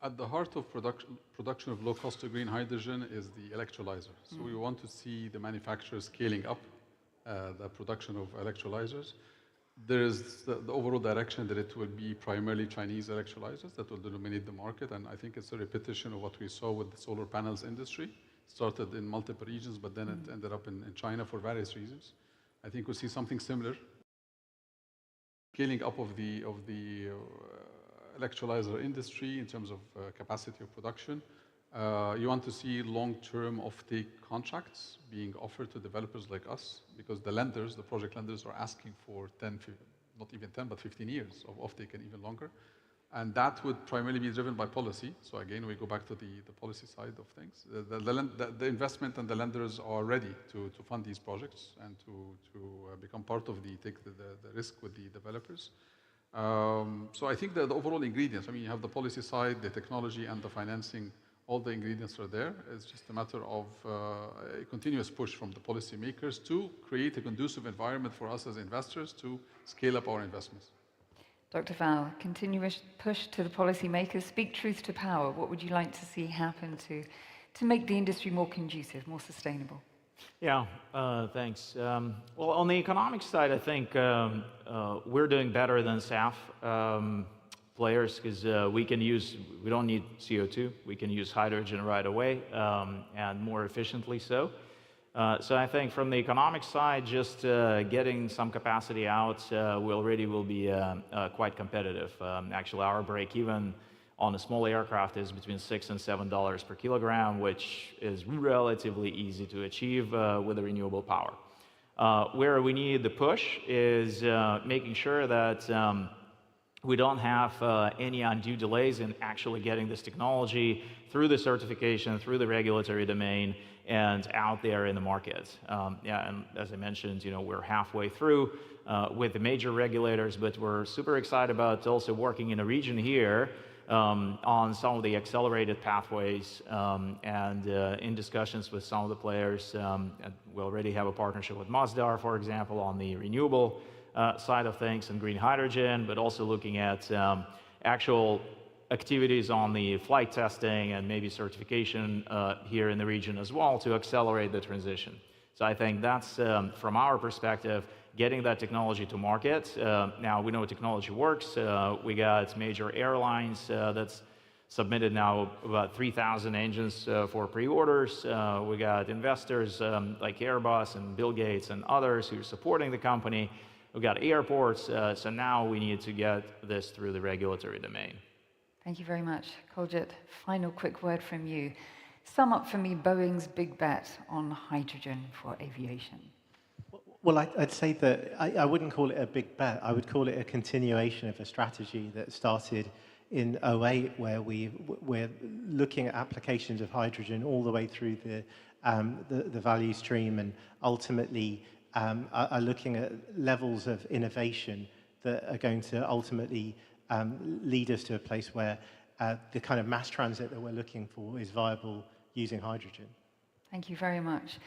At the heart of production of low-cost green hydrogen is the electrolyzer. So we want to see the manufacturers scaling up the production of electrolyzers. There is the overall direction that it will be primarily Chinese electrolyzers that will dominate the market, and I think it's a repetition of what we saw with the solar panels industry. Started in multiple regions, but then it ended up in China for various reasons. I think we'll see something similar. Scaling up of the electrolyzer industry in terms of capacity of production. You want to see long-term offtake contracts being offered to developers like us, because the lenders, the project lenders, are asking for 10, not even 10, but 15 years of offtake and even longer. And that would primarily be driven by policy. So again, we go back to the policy side of things. The investment and the lenders are ready to fund these projects and to become part of take the risk with the developers. So I think that the overall ingredients, I mean, you have the policy side, the technology, and the financing. All the ingredients are there. It's just a matter of a continuous push from the policymakers to create a conducive environment for us as investors to scale up our investments. Dr. Val, continuous push to the policymakers, speak truth to power. What would you like to see happen to make the industry more conducive, more sustainable? Yeah, thanks. Well, on the economic side, I think we're doing better than SAF players, because we don't need CO2. We can use hydrogen right away and more efficiently so. So I think from the economic side, just getting some capacity out, we already will be quite competitive. Actually, our break even on a small aircraft is between $6 and $7 per kilogram, which is relatively easy to achieve with the renewable power. Where we need the push is making sure that we don't have any undue delays in actually getting this technology through the certification, through the regulatory domain, and out there in the market. Yeah, and as I mentioned, we're halfway through with the major regulators, but we're super excited about also working in a region here on some of the accelerated pathways and in discussions with some of the players. We already have a partnership with Masdar, for example, on the renewable side of things and green hydrogen, but also looking at actual activities on the flight testing and maybe certification here in the region as well to accelerate the transition. So I think that's, from our perspective, getting that technology to market. Now, we know technology works. We got major airlines that's submitted now about 3,000 engines for pre-orders. We got investors like Airbus and Bill Gates and others who are supporting the company. We've got airports. So now we need to get this through the regulatory domain. Thank you very much. Koljit, final quick word from you. Sum up for me Boeing's big bet on hydrogen for aviation. Well, I'd say that I wouldn't call it a big bet. I would call it a continuation of a strategy that started in 2008, where we're looking at applications of hydrogen all the way through the value stream, and ultimately are looking at levels of innovation that are going to ultimately lead us to a place where the kind of mass transit that we're looking for is viable using hydrogen. Thank you very much.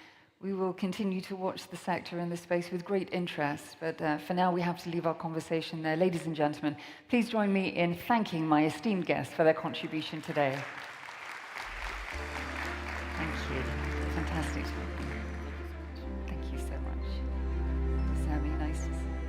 We will continue to watch the sector in this space with great interest, but for now we have to leave our conversation there. Ladies and gentlemen, please join me in thanking my esteemed guests for their contribution today. Thank you. Fantastic. Thank you so much. Sammy, nice to see you.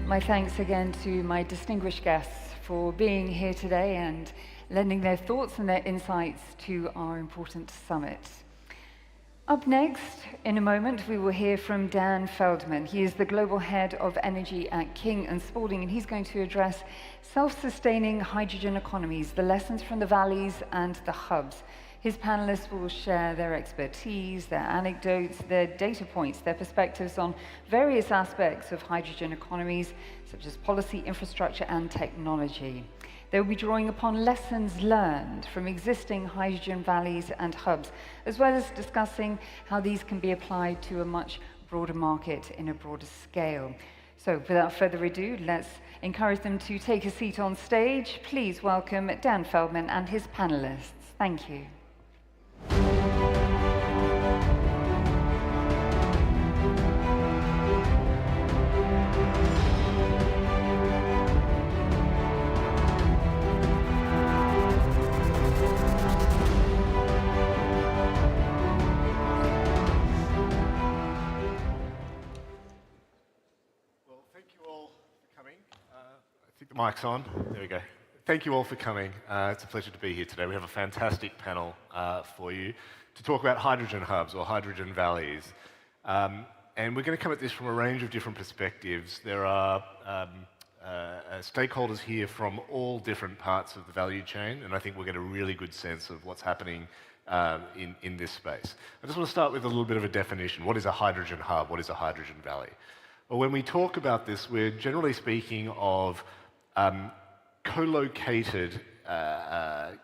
My thanks again to my distinguished guests for being here today and lending their thoughts and their insights to our important summit. Up next, in a moment, we will hear from Dan Feldman. He is the Global Head of Energy at King & Spalding, and he's going to address self-sustaining hydrogen economies, the lessons from the valleys and the hubs. His panelists will share their expertise, their anecdotes, their data points, their perspectives on various aspects of hydrogen economies, such as policy, infrastructure, and technology. They will be drawing upon lessons learned from existing hydrogen valleys and hubs, as well as discussing how these can be applied to a much broader market in a broader scale. So without further ado, let's encourage them to take a seat on stage. Please welcome Dan Feldman and his panelists. Thank you. The mic's on. There we go. Thank you all for coming. It's a pleasure to be here today. We have a fantastic panel for you to talk about hydrogen hubs or hydrogen valleys. And we're going to come at this from a range of different perspectives. There are stakeholders here from all different parts of the value chain, and I think we'll get a really good sense of what's happening in this space. I just want to start with a little bit of a definition. What is a hydrogen hub? What is a hydrogen valley? Well, when we talk about this, we're generally speaking of co-located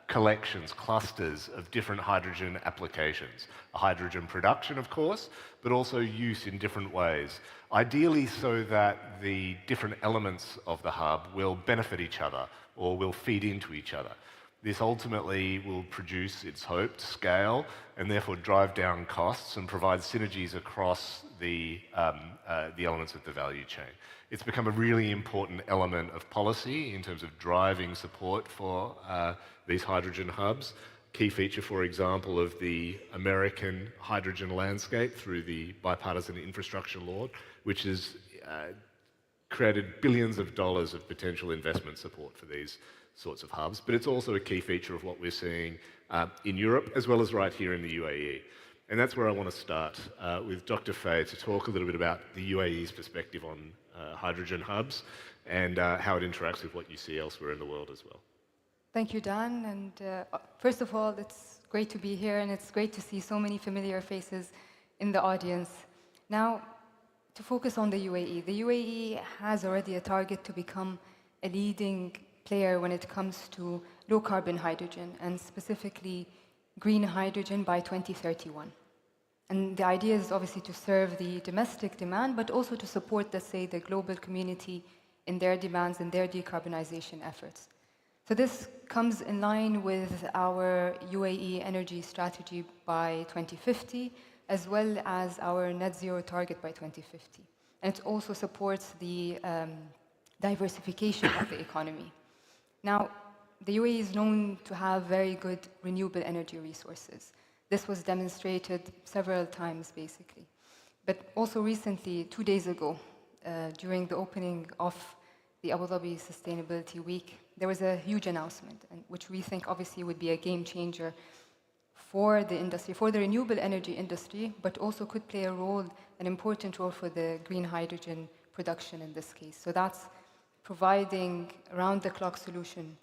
collections, clusters of different hydrogen applications. Hydrogen production, of course, but also use in different ways. Ideally so that the different elements of the hub will benefit each other or will feed into each other. This ultimately will produce, it's hoped, scale and therefore drive down costs and provide synergies across the elements of the value chain. It's become a really important element of policy in terms of driving support for these hydrogen hubs. Key feature, for example, of the American hydrogen landscape through the bipartisan infrastructure law, which has created billions of dollars of potential investment support for these sorts of hubs. But it's also a key feature of what we're seeing in Europe, as well as right here in the UAE. And that's where I want to start with Dr. Faye to talk a little bit about the UAE's perspective on hydrogen hubs and how it interacts with what you see elsewhere in the world as well. Thank you, Dan. And first of all, it's great to be here, and it's great to see so many familiar faces in the audience. Now, to focus on the UAE has already a target to become a leading player when it comes to low-carbon hydrogen, and specifically green hydrogen by 2031. And the idea is obviously to serve the domestic demand, but also to support, let's say, the global community in their demands and their decarbonization efforts. So this comes in line with our UAE energy strategy by 2050, as well as our net zero target by 2050. And it also supports the diversification of the economy. Now, the UAE is known to have very good renewable energy resources. This was demonstrated several times, basically. But also recently, 2 days ago, during the opening of the Abuظbي Sustainability Week, there was a huge announcement, which we think obviously would be a game changer for the industry, for the renewable energy industry, but also could play a role, an important role for the green hydrogen production in this case. So that's providing round-the-clock solution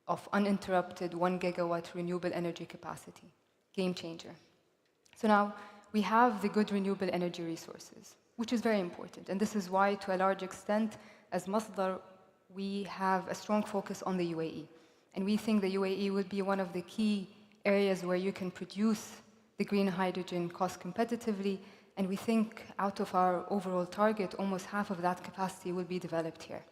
of uninterrupted 1 gigawatt renewable energy capacity. Game changer. So now we have the good renewable energy resources, which is very important. And this is why, to a large extent, as Masdar, we have a strong focus on the UAE. And we think the UAE would be one of the key areas where you can produce the green hydrogen cost competitively. And we think out of our overall target, almost half of that capacity will be developed here.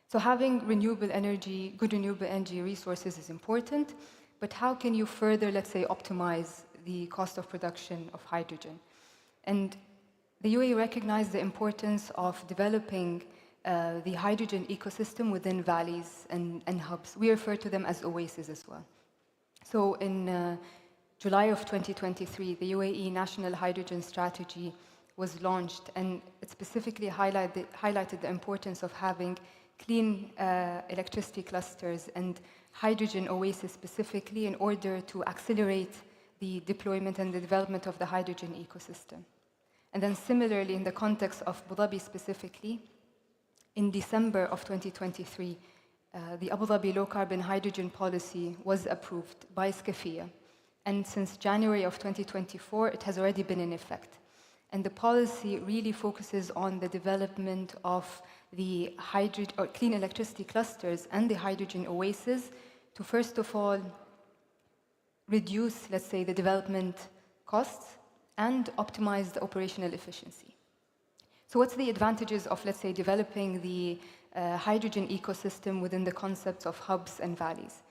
So having renewable energy, good renewable energy resources is important. But how can you further, let's say, optimize the cost of production of hydrogen? And the UAE recognized the importance of developing the hydrogen ecosystem within valleys and hubs. We refer to them as oases as well. So in July of 2023, the UAE National Hydrogen Strategy was launched, and it specifically highlighted the importance of having clean electricity clusters and hydrogen oasis specifically in order to accelerate the deployment and the development of the hydrogen ecosystem. And then similarly, in the context of Abu Dhabi specifically, in December of 2023, the Abu Dhabi low carbon hydrogen policy was approved by SCAFIA. And since January of 2024, it has already been in effect. And the policy really focuses on the development of the clean electricity clusters and the hydrogen oasis to, first of all, reduce, let's say, the development costs and optimize the operational efficiency. So what's the advantages of, let's say, developing the hydrogen ecosystem within the concepts of hubs and valleys?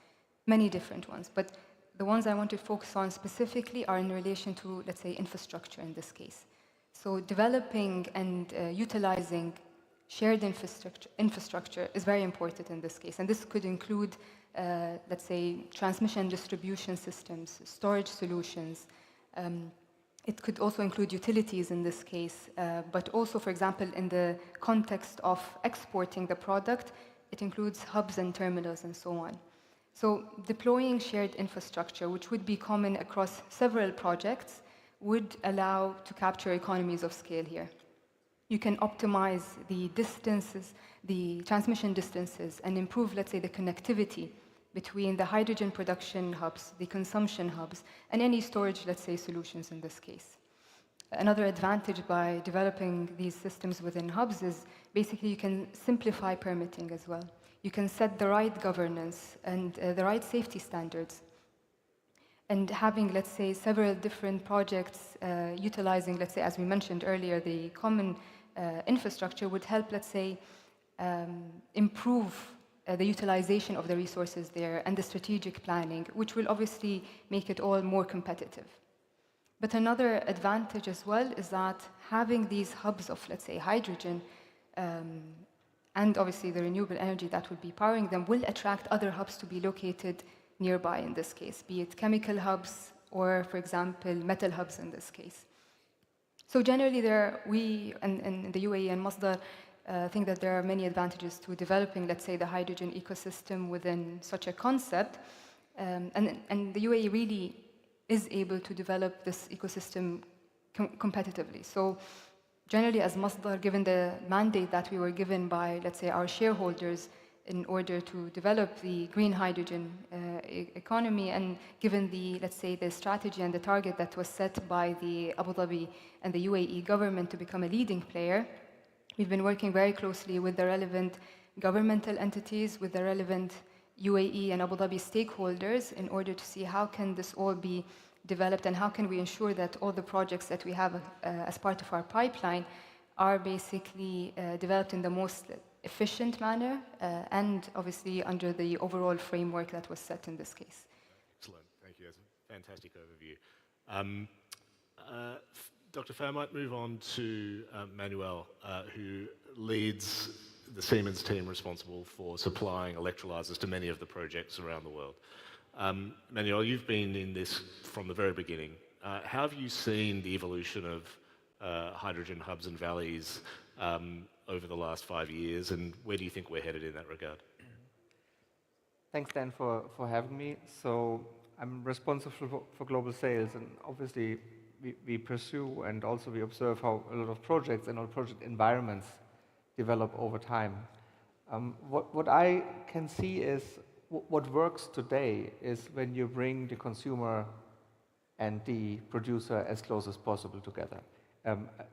Many different ones. But the ones I want to focus on specifically are in relation to, let's say, infrastructure in this case. So developing and utilizing shared infrastructure is very important in this case. And this could include, let's say, transmission distribution systems, storage solutions. It could also include utilities in this case, but also, for example, in the context of exporting the product, it includes hubs and terminals and so on. So deploying shared infrastructure, which would be common across several projects, would allow to capture economies of scale here. You can optimize the distances, the transmission distances, and improve, let's say, the connectivity between the hydrogen production hubs, the consumption hubs, and any storage, let's say, solutions in this case. Another advantage by developing these systems within hubs is basically you can simplify permitting as well. You can set the right governance and the right safety standards. And having, let's say, several different projects utilizing, let's say, as we mentioned earlier, the common infrastructure would help, let's say, improve the utilization of the resources there and the strategic planning, which will obviously make it all more competitive. But another advantage as well is that having these hubs of, let's say, hydrogen and obviously the renewable energy that will be powering them will attract other hubs to be located nearby in this case, be it chemical hubs or, for example, metal hubs in this case. So generally we and the UAE and Masdar think that there are many advantages to developing, let's say, the hydrogen ecosystem within such a concept. And the UAE really is able to develop this ecosystem competitively. So generally, as Masdar, given the mandate that we were given by, let's say, our shareholders in order to develop the green hydrogen economy, and given the, let's say, the strategy and the target that was set by the Abuظbي and the UAE government to become a leading player, we've been working very closely with the relevant governmental entities, with the relevant UAE and Abuظbي stakeholders in order to see how can this all be developed and how can we ensure that all the projects that we have as part of our pipeline are basically developed in the most efficient manner and obviously under the overall framework that was set in this case. Excellent, thank you. That's a fantastic overview. Dr. Fair, I might move on to Manuel, who leads the Siemens team responsible for supplying electrolyzers to many of the projects around the world. Manuel, you've been in this from the very beginning. How have you seen the evolution of hydrogen hubs and valleys over the last 5 years, and where do you think we're headed in that regard? Thanks, Dan, for having me. So I'm responsible for global sales, and obviously we pursue and also we observe how a lot of projects and all project environments develop over time. What I can see is what works today is when you bring the consumer and the producer as close as possible together.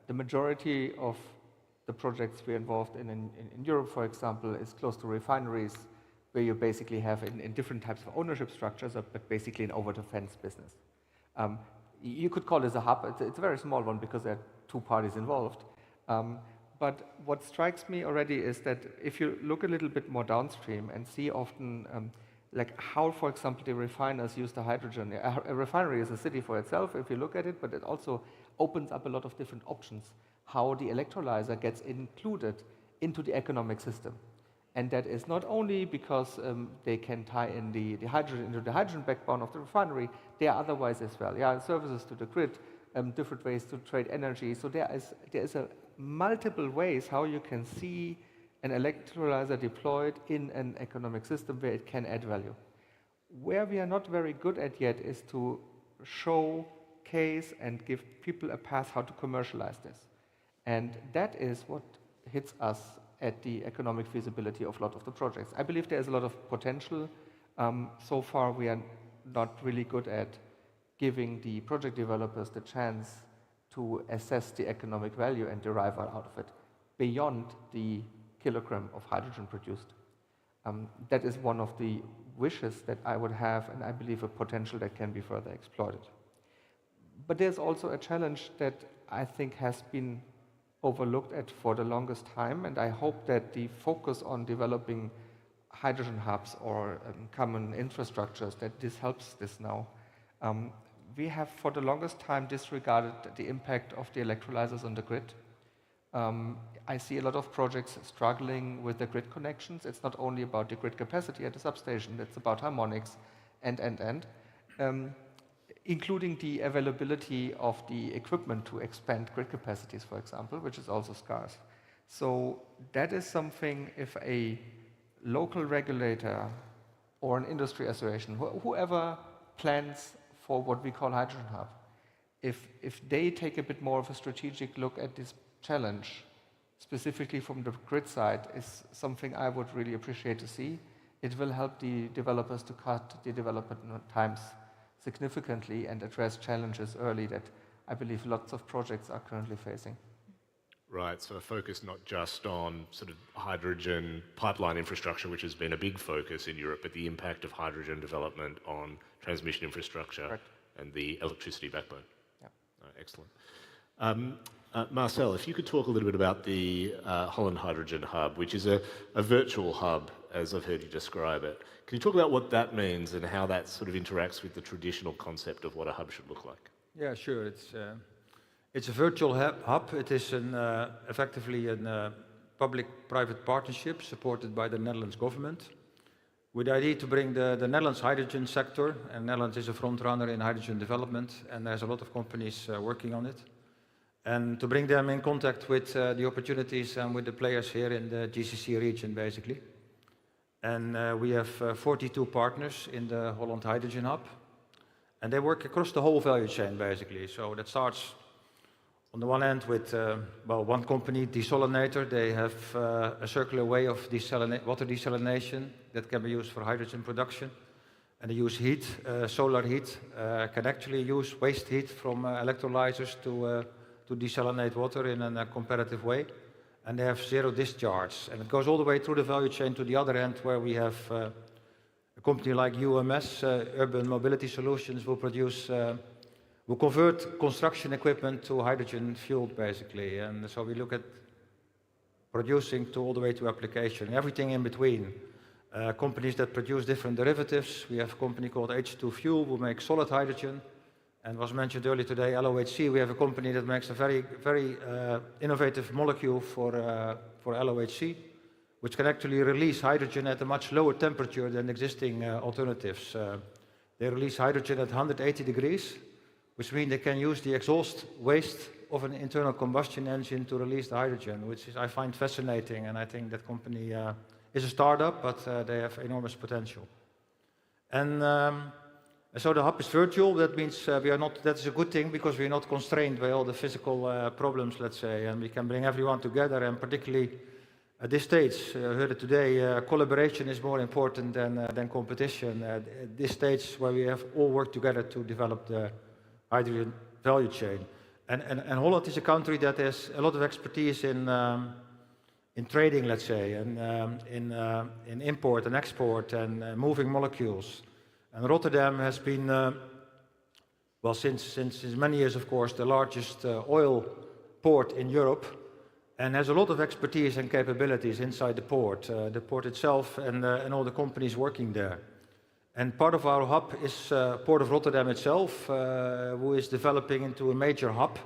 The majority of the projects we're involved in Europe, for example, is close to refineries, where you basically have in different types of ownership structures, but basically an over-the-fence business. You could call this a hub. It's a very small one because there are two parties involved. But what strikes me already is that if you look a little bit more downstream and see often like how, for example, the refiners use the hydrogen. A refinery is a city for itself if you look at it, but it also opens up a lot of different options, how the electrolyzer gets included into the economic system. And that is not only because they can tie in the hydrogen into the hydrogen backbone of the refinery, they are otherwise as well. Yeah, services to the grid, different ways to trade energy. So there is a multiple ways how you can see an electrolyzer deployed in an economic system where it can add value. Where we are not very good at yet is to showcase and give people a path how to commercialize this. And that is what hits us at the economic feasibility of a lot of the projects. I believe there is a lot of potential. So far, we are not really good at giving the project developers the chance to assess the economic value and derive out of it beyond the kilogram of hydrogen produced. That is one of the wishes that I would have, and I believe a potential that can be further exploited. But there's also a challenge that I think has been overlooked at for the longest time, and I hope that the focus on developing hydrogen hubs or common infrastructures, that this helps this now. We have for the longest time disregarded the impact of the electrolyzers on the grid. I see a lot of projects struggling with the grid connections. It's not only about the grid capacity at the substation, it's about harmonics and. Including the availability of the equipment to expand grid capacities, for example, which is also scarce. So that is something, if a local regulator or an industry association, whoever plans for what we call hydrogen hub, if they take a bit more of a strategic look at this challenge, specifically from the grid side, is something I would really appreciate to see. It will help the developers to cut the development times significantly and address challenges early that I believe lots of projects are currently facing. Right, so a focus not just on sort of hydrogen pipeline infrastructure, which has been a big focus in Europe, but the impact of hydrogen development on transmission infrastructure. Correct. And the electricity backbone. Yeah. Excellent. Marcel, if you could talk a little bit about the Holland Hydrogen Hub, which is a virtual hub, as I've heard you describe it. Can you talk about what that means and how that sort of interacts with the traditional concept of what a hub should look like? Yeah, sure. It's a virtual hub. It is effectively a public-private partnership supported by the Netherlands government, with the idea to bring the Netherlands hydrogen sector, and Netherlands is a front runner in hydrogen development, and there's a lot of companies working on it, and to bring them in contact with the opportunities and with the players here in the GCC region, basically. And we have 42 partners in the Holland Hydrogen Hub, and they work across the whole value chain, basically. So that starts on the one hand with, one company, Desalinator. They have a circular way of water desalination that can be used for hydrogen production. And they use heat, solar heat, can actually use waste heat from electrolyzers to desalinate water in a competitive way. And they have zero discharge. And it goes all the way through the value chain to the other end, where we have a company like UMS, Urban Mobility Solutions, will convert construction equipment to hydrogen fuel, basically. And so we look at producing to all the way to application, everything in between. Companies that produce different derivatives. We have a company called H2 Fuel, who makes solid hydrogen. And was mentioned earlier today, LOHC. We have a company that makes a very, very innovative molecule for LOHC, which can actually release hydrogen at a much lower temperature than existing alternatives. They release hydrogen at 180 degrees, which means they can use the exhaust waste of an internal combustion engine to release the hydrogen, which I find fascinating. And I think that company is a startup, but they have enormous potential. And so the hub is virtual. That means that is a good thing, because we are not constrained by all the physical problems, let's say, and we can bring everyone together. And particularly at this stage, I heard it today, collaboration is more important than competition. At this stage, where we have all worked together to develop the hydrogen value chain. And Holland is a country that has a lot of expertise in trading, let's say, and in import and export and moving molecules. And Rotterdam has been, since many years, of course, the largest oil port in Europe, and has a lot of expertise and capabilities inside the port itself, and all the companies working there. And part of our hub is Port of Rotterdam itself, who is developing into a major hub.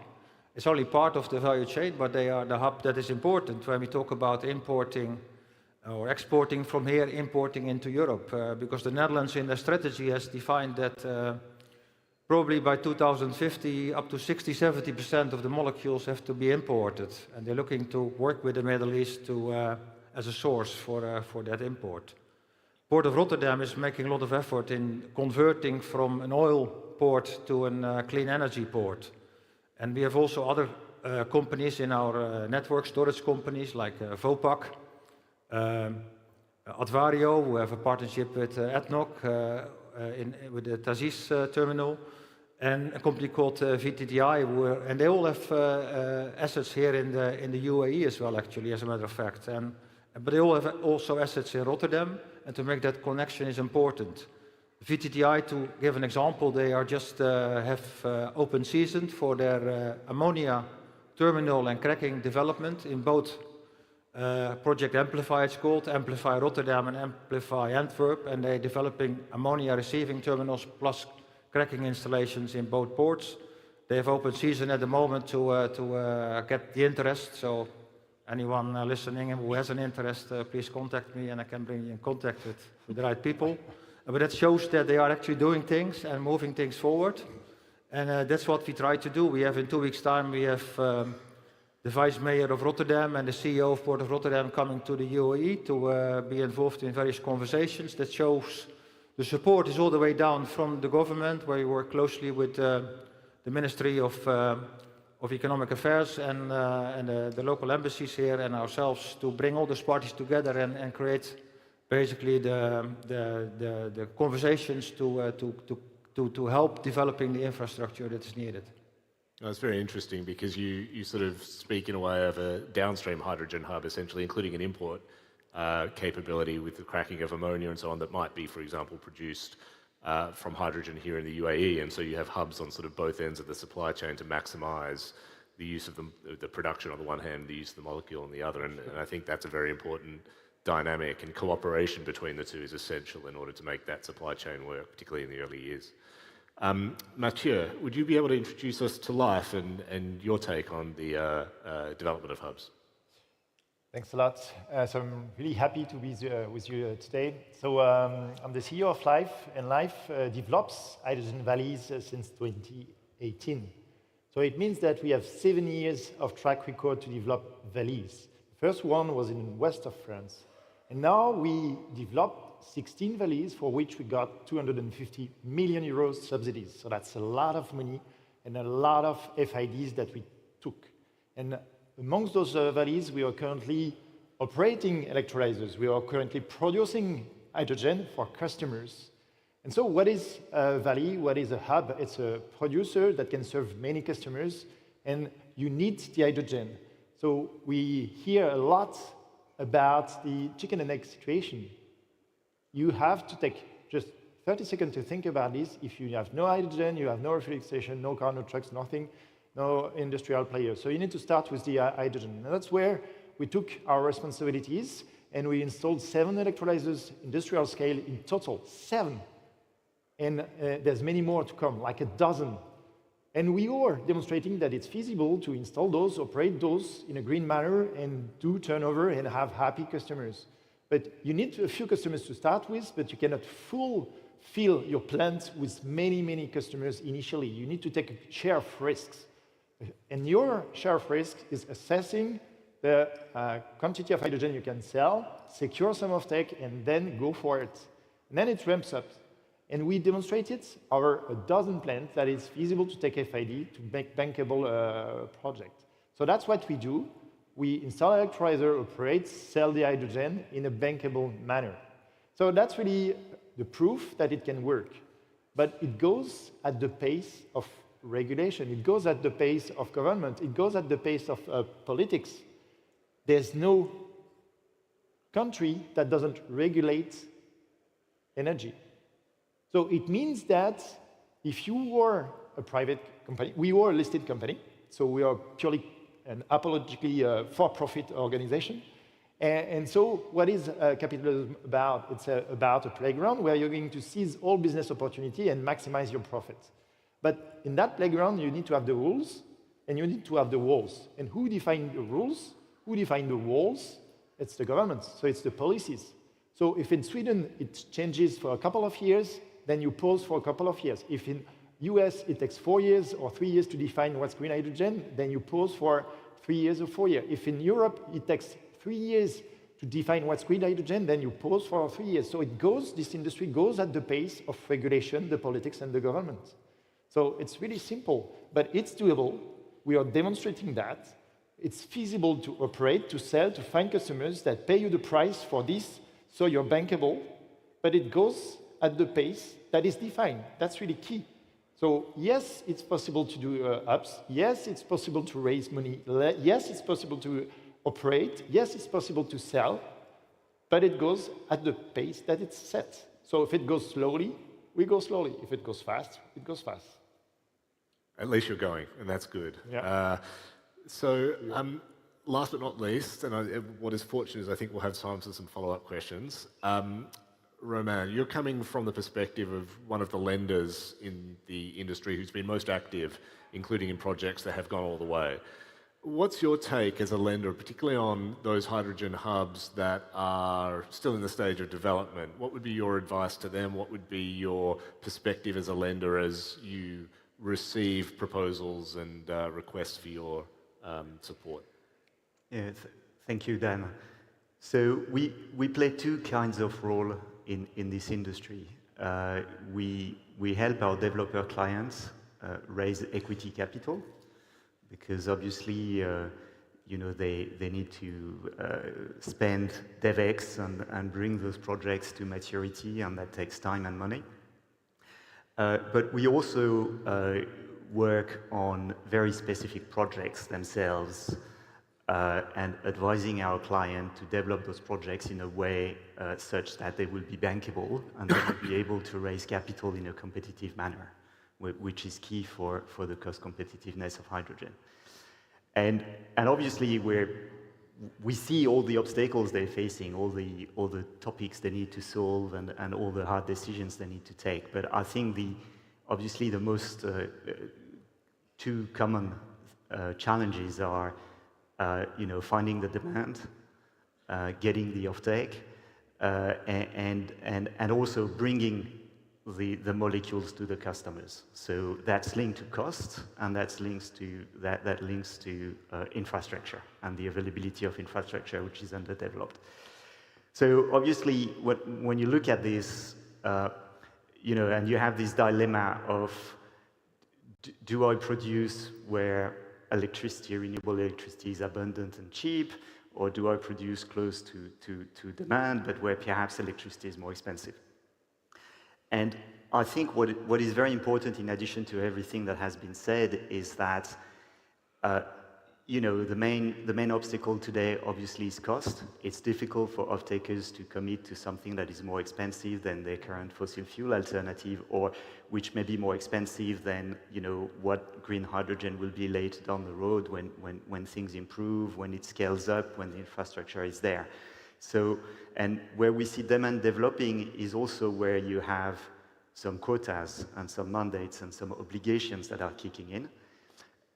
It's only part of the value chain, but they are the hub that is important when we talk about importing or exporting from here, importing into Europe, because the Netherlands in their strategy has defined that probably by 2050, up to 60–70% of the molecules have to be imported. And they're looking to work with the Middle East as a source for that import. Port of Rotterdam is making a lot of effort in converting from an oil port to a clean energy port. And we have also other companies in our network, storage companies like Vopak, Advario, who have a partnership with ADNOC with the Tazis terminal, and a company called VTTI, and they all have assets here in the UAE as well, actually, as a matter of fact. But they all have also assets in Rotterdam, and to make that connection is important. VTTI, to give an example, they are just have open season for their ammonia terminal and cracking development in both Project Amplify, it's called, Amplify Rotterdam and Amplify Antwerp, and they're developing ammonia receiving terminals plus cracking installations in both ports. They have open season at the moment to get the interest, so anyone listening who has an interest, please contact me and I can bring you in contact with the right people. But it shows that they are actually doing things and moving things forward, and that's what we try to do. We have in 2 weeks' time, we have the Vice Mayor of Rotterdam and the CEO of Port of Rotterdam coming to the UAE to be involved in various conversations. That shows the support is all the way down from the government, where we work closely with the Ministry of Economic Affairs and the local embassies here and ourselves to bring all those parties together and create basically the conversations to help developing the infrastructure that is needed. That's very interesting because you sort of speak in a way of a downstream hydrogen hub, essentially, including an import capability with the cracking of ammonia and so on that might be, for example, produced from hydrogen here in the UAE. And so you have hubs on sort of both ends of the supply chain to maximize the use of the production on the one hand, the use of the molecule on the other. And I think that's a very important dynamic, and cooperation between the two is essential in order to make that supply chain work, particularly in the early years. Mathieu, would you be able to introduce us to life and your take on the development of hubs? Thanks a lot. So I'm really happy to be with you today. So I'm the CEO of Life, and Life develops hydrogen valleys since 2018. So it means that we have 7 years of track record to develop valleys. The first one was in west of France. And now we developed 16 valleys for which we got 250 million euros subsidies. So that's a lot of money and a lot of FIDs that we took. And amongst those valleys, we are currently operating electrolyzers. We are currently producing hydrogen for customers. And so what is a valley? What is a hub? It's a producer that can serve many customers, and you need the hydrogen. So we hear a lot about the chicken and egg situation. You have to take just 30 seconds to think about this. If you have no hydrogen, you have no refueling station, no car, no trucks, nothing, no industrial players. So you need to start with the hydrogen. And that's where we took our responsibilities, and we installed 7 electrolyzers, industrial scale in total, 7. And there's many more to come, like a dozen. And we are demonstrating that it's feasible to install those, operate those in a green manner, and do turnover and have happy customers. But you need a few customers to start with, but you cannot fill your plant with many, many customers initially. You need to take a share of risks. And your share of risk is assessing the quantity of hydrogen you can sell, secure some offtake, and then go for it. And then it ramps up. And we demonstrated a dozen plants that it's feasible to take FID to make bankable project. So that's what we do. We install an electrolyzer, operate, sell the hydrogen in a bankable manner. So that's really the proof that it can work. But it goes at the pace of regulation. It goes at the pace of government. It goes at the pace of politics. There's no country that doesn't regulate energy. So it means that if you were a private company, we were a listed company, so we are purely an apologically for-profit organization. And so what is capitalism about? It's about a playground where you're going to seize all business opportunity and maximize your profit. But in that playground, you need to have the rules, and you need to have the walls. And who define the rules? Who define the walls? It's the government, so it's the policies. So if in Sweden it changes for a couple of years, then you pause for a couple of years. If in US it takes 4 years or 3 years to define what's green hydrogen, then you pause for 3 years or 4 years. If in Europe it takes 3 years to define what's green hydrogen, then you pause for 3 years. So this industry goes at the pace of regulation, the politics, and the government. So it's really simple, but it's doable. We are demonstrating that. It's feasible to operate, to sell, to find customers that pay you the price for this, so you're bankable, but it goes at the pace that is defined. That's really key. So yes, it's possible to do ups. Yes, it's possible to raise money. Yes, it's possible to operate. Yes, it's possible to sell, but it goes at the pace that it's set. So if it goes slowly, we go slowly. If it goes fast, it goes fast. At least you're going, and that's good. Yeah. last but not least, and what is fortunate is I think we'll have time for some follow-up questions. Romain, you're coming from the perspective of one of the lenders in the industry who's been most active, including in projects that have gone all the way. What's your take as a lender, particularly on those hydrogen hubs that are still in the stage of development? What would be your advice to them? What would be your perspective as a lender as you receive proposals and requests for your support? Yeah, thank you, Dan. So we play two kinds of role in this industry. We help our developer clients raise equity capital, because obviously, you know, they need to spend DevEx and bring those projects to maturity, and that takes time and money. But we also work on very specific projects themselves, and advising our client to develop those projects in a way such that they will be bankable and they will be able to raise capital in a competitive manner, which is key for the cost competitiveness of hydrogen. And obviously we see all the obstacles they're facing, all the topics they need to solve, and all the hard decisions they need to take. But I think obviously the most two common challenges are you know, finding the demand, getting the offtake, and also bringing the molecules to the customers. So that's linked to cost, and that links to infrastructure and the availability of infrastructure, which is underdeveloped. So obviously, when you look at this, you know, and you have this dilemma of, do I produce where renewable electricity is abundant and cheap, or do I produce close to demand, but where perhaps electricity is more expensive? And I think what is very important, in addition to everything that has been said, is that you know, the main obstacle today obviously is cost. It's difficult for off-takers to commit to something that is more expensive than their current fossil fuel alternative, or which may be more expensive than, you know, what green hydrogen will be later down the road when things improve, when it scales up, when the infrastructure is there. So, and where we see demand developing is also where you have some quotas and some mandates and some obligations that are kicking in.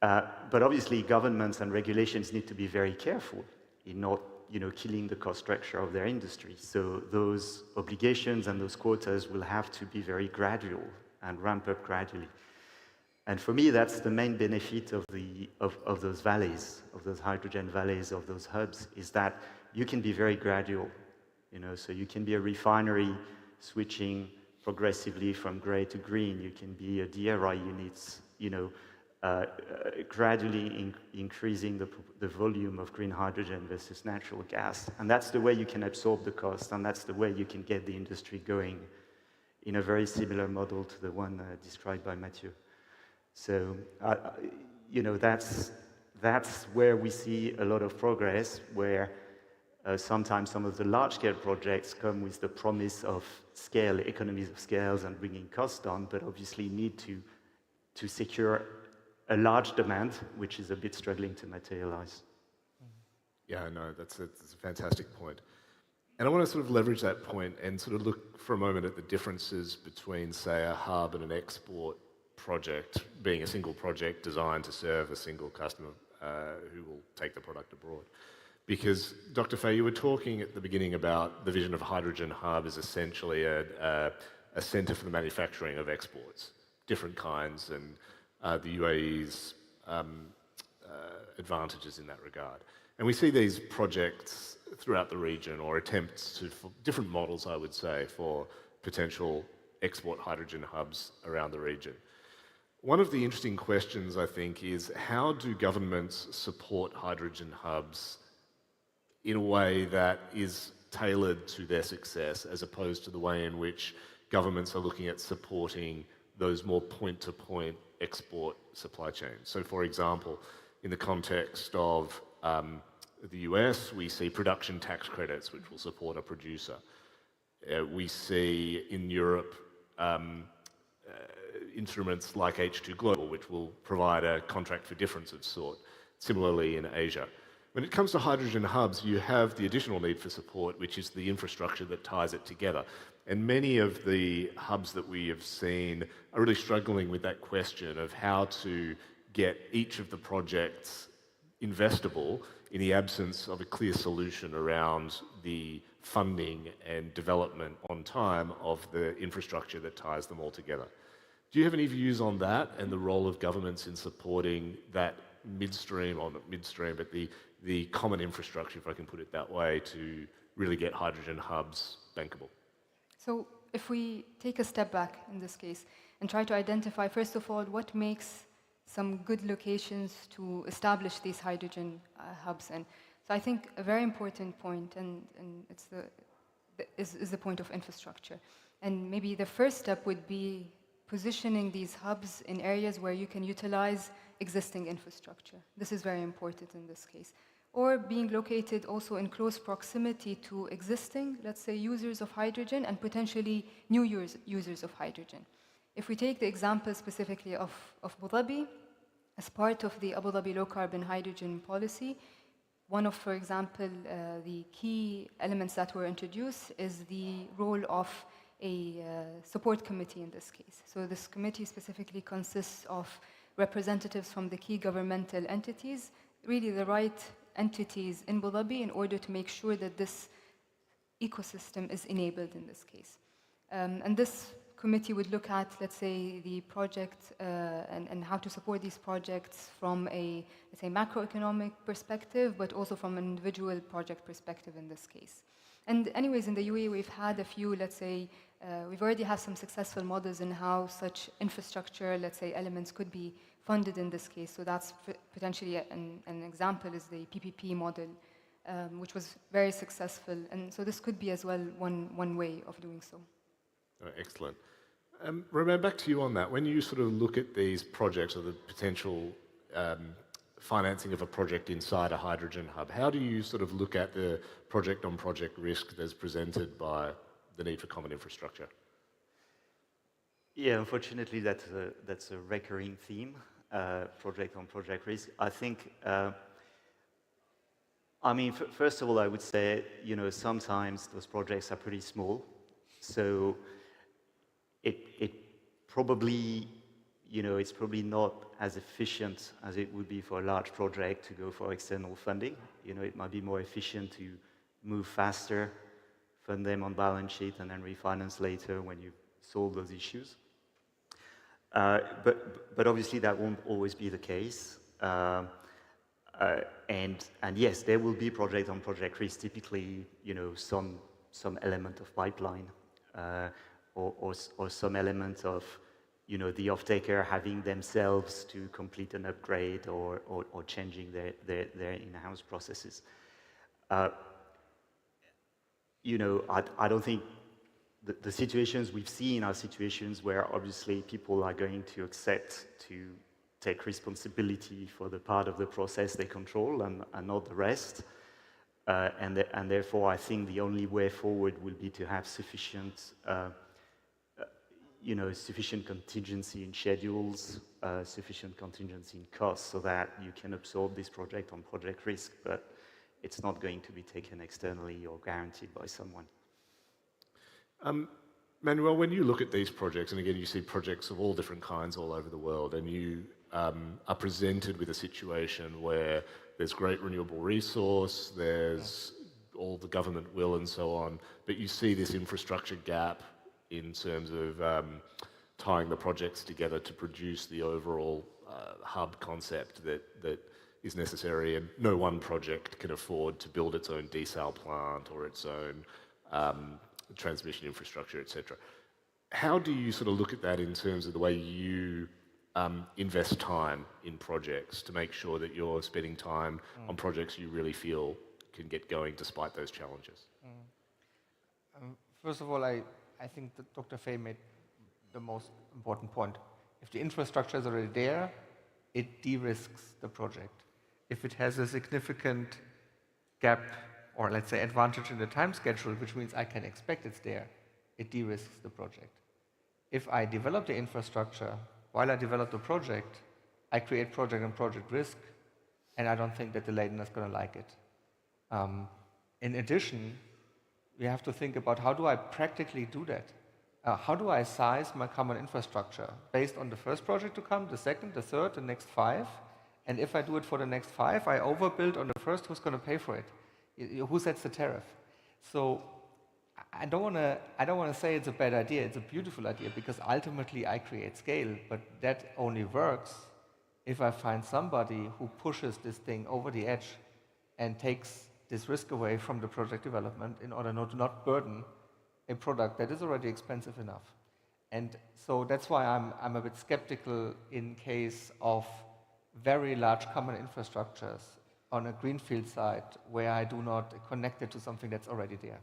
But obviously, governments and regulations need to be very careful in not, you know, killing the cost structure of their industry. So those obligations and those quotas will have to be very gradual and ramp up gradually. And for me, that's the main benefit of those valleys, of those hydrogen valleys, of those hubs, is that you can be very gradual. You know, so you can be a refinery switching progressively from grey to green. You can be a DRI unit, you know, gradually increasing the volume of green hydrogen versus natural gas. And that's the way you can absorb the cost, and that's the way you can get the industry going in a very similar model to the one described by Mathieu. So, you know, that's where we see a lot of progress, where sometimes some of the large-scale projects come with the promise of scale, economies of scales, and bringing costs down, but obviously need to secure a large demand, which is a bit struggling to materialize. Yeah, no, that's a fantastic point. And I want to sort of leverage that point and sort of look for a moment at the differences between, say, a hub and an export project, being a single project designed to serve a single customer who will take the product abroad. Because, Dr. Fay, you were talking at the beginning about the vision of a hydrogen hub as essentially a centre for the manufacturing of exports, different kinds, and the UAE's advantages in that regard. And we see these projects throughout the region, or attempts for different models, I would say, for potential export hydrogen hubs around the region. One of the interesting questions, I think, is how do governments support hydrogen hubs in a way that is tailored to their success, as opposed to the way in which governments are looking at supporting those more point-to-point export supply chains. So, for example, in the context of the US, we see production tax credits, which will support a producer. We see in Europe instruments like H2 Global, which will provide a contract for difference of sort. Similarly in Asia. When it comes to hydrogen hubs, you have the additional need for support, which is the infrastructure that ties it together. And many of the hubs that we have seen are really struggling with that question of how to get each of the projects investable in the absence of a clear solution around the funding and development on time of the infrastructure that ties them all together. Do you have any views on that and the role of governments in supporting that midstream, or not midstream, but the common infrastructure, if I can put it that way, to really get hydrogen hubs bankable? So if we take a step back in this case and try to identify, first of all, what makes some good locations to establish these hydrogen hubs in. So I think a very important point, and it's is the point of infrastructure. And maybe the first step would be positioning these hubs in areas where you can utilize existing infrastructure. This is very important in this case. Or being located also in close proximity to existing, let's say, users of hydrogen and potentially new users of hydrogen. If we take the example specifically of Abuظbي, as part of the Abuظbي low carbon hydrogen policy, one of, for example, the key elements that were introduced is the role of a support committee in this case. So this committee specifically consists of representatives from the key governmental entities, really the right entities in Abuظbي, in order to make sure that this ecosystem is enabled in this case. And this committee would look at, let's say, the project and how to support these projects from a, let's say, macroeconomic perspective, but also from an individual project perspective in this case. And anyways, in the UAE, we've had a few, let's say, we've already had some successful models in how such infrastructure, let's say, elements could be funded in this case. So that's potentially an example is the PPP model, which was very successful. And so this could be as well one way of doing so. Oh, excellent. Romain, back to you on that. When you sort of look at these projects or the potential financing of a project inside a hydrogen hub, how do you sort of look at the project-on-project risk that's presented by the need for common infrastructure? Yeah, unfortunately, that's a recurring theme, project-on-project risk. I think, I mean, first of all, I would say, you know, sometimes those projects are pretty small, so it probably, you know, it's probably not as efficient as it would be for a large project to go for external funding. You know, it might be more efficient to move faster, fund them on balance sheet, and then refinance later when you solve those issues. But obviously that won't always be the case. And yes, there will be project-on-project risk, typically, you know, some element of pipeline, or some element of, you know, the off-taker having themselves to complete an upgrade or changing their in-house processes. You know, I don't think the situations we've seen are situations where obviously people are going to accept to take responsibility for the part of the process they control and not the rest. And therefore, I think the only way forward will be to have sufficient, you know, sufficient contingency in schedules, sufficient contingency in costs, so that you can absorb this project-on-project risk, but it's not going to be taken externally or guaranteed by someone. Manuel, when you look at these projects, and again, you see projects of all different kinds all over the world, and you are presented with a situation where there's great renewable resource, there's all the government will and so on, but you see this infrastructure gap in terms of tying the projects together to produce the overall hub concept that is necessary, and no one project can afford to build its own desal plant or its own transmission infrastructure, etc. How do you sort of look at that in terms of the way you invest time in projects to make sure that you're spending time on projects you really feel can get going despite those challenges? First of all, I think that Dr. Fay made the most important point. If the infrastructure is already there, it de-risks the project. If it has a significant gap, or let's say advantage in the time schedule, which means I can expect it's there, it de-risks the project. If I develop the infrastructure while I develop the project, I create project and project risk, and I don't think that the Leiden is going to like it. In addition, we have to think about how do I practically do that? How do I size my common infrastructure based on the first project to come, the second, the third, the next 5? And if I do it for the next 5, I overbuild on the first, who's going to pay for it? Who sets the tariff? So I don't want to say it's a bad idea. It's a beautiful idea because ultimately I create scale, but that only works if I find somebody who pushes this thing over the edge and takes this risk away from the project development in order to not burden a product that is already expensive enough. And so that's why I'm a bit skeptical in case of very large common infrastructures on a greenfield site where I do not connect it to something that's already there.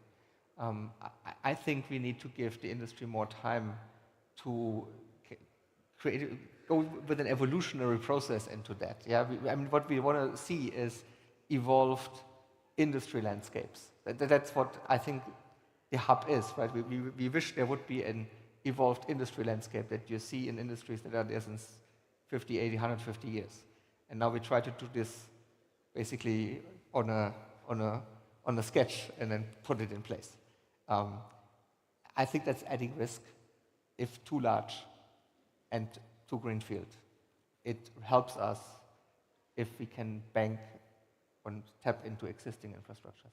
I think we need to give the industry more time to go with an evolutionary process into that. Yeah, what we want to see is evolved industry landscapes. That's what I think the hub is, right? We wish there would be an evolved industry landscape that you see in industries that are there since 50, 80, 150 years. And now we try to do this basically on a sketch and then put it in place. I think that's adding risk if too large and too greenfield. It helps us if we can bank and tap into existing infrastructure.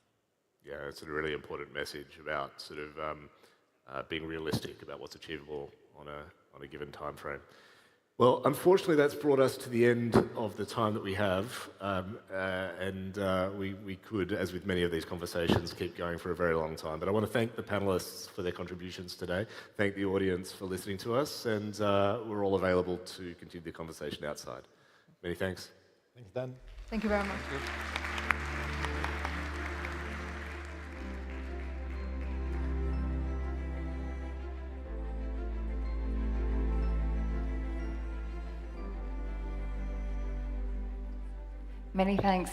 Yeah, it's a really important message about sort of being realistic about what's achievable on a given time frame. Well, unfortunately, that's brought us to the end of the time that we have, and we could, as with many of these conversations, keep going for a very long time. But I want to thank the panelists for their contributions today, thank the audience for listening to us, and we're all available to continue the conversation outside. Many thanks. Thanks, Dan. Thank you very much. Many thanks.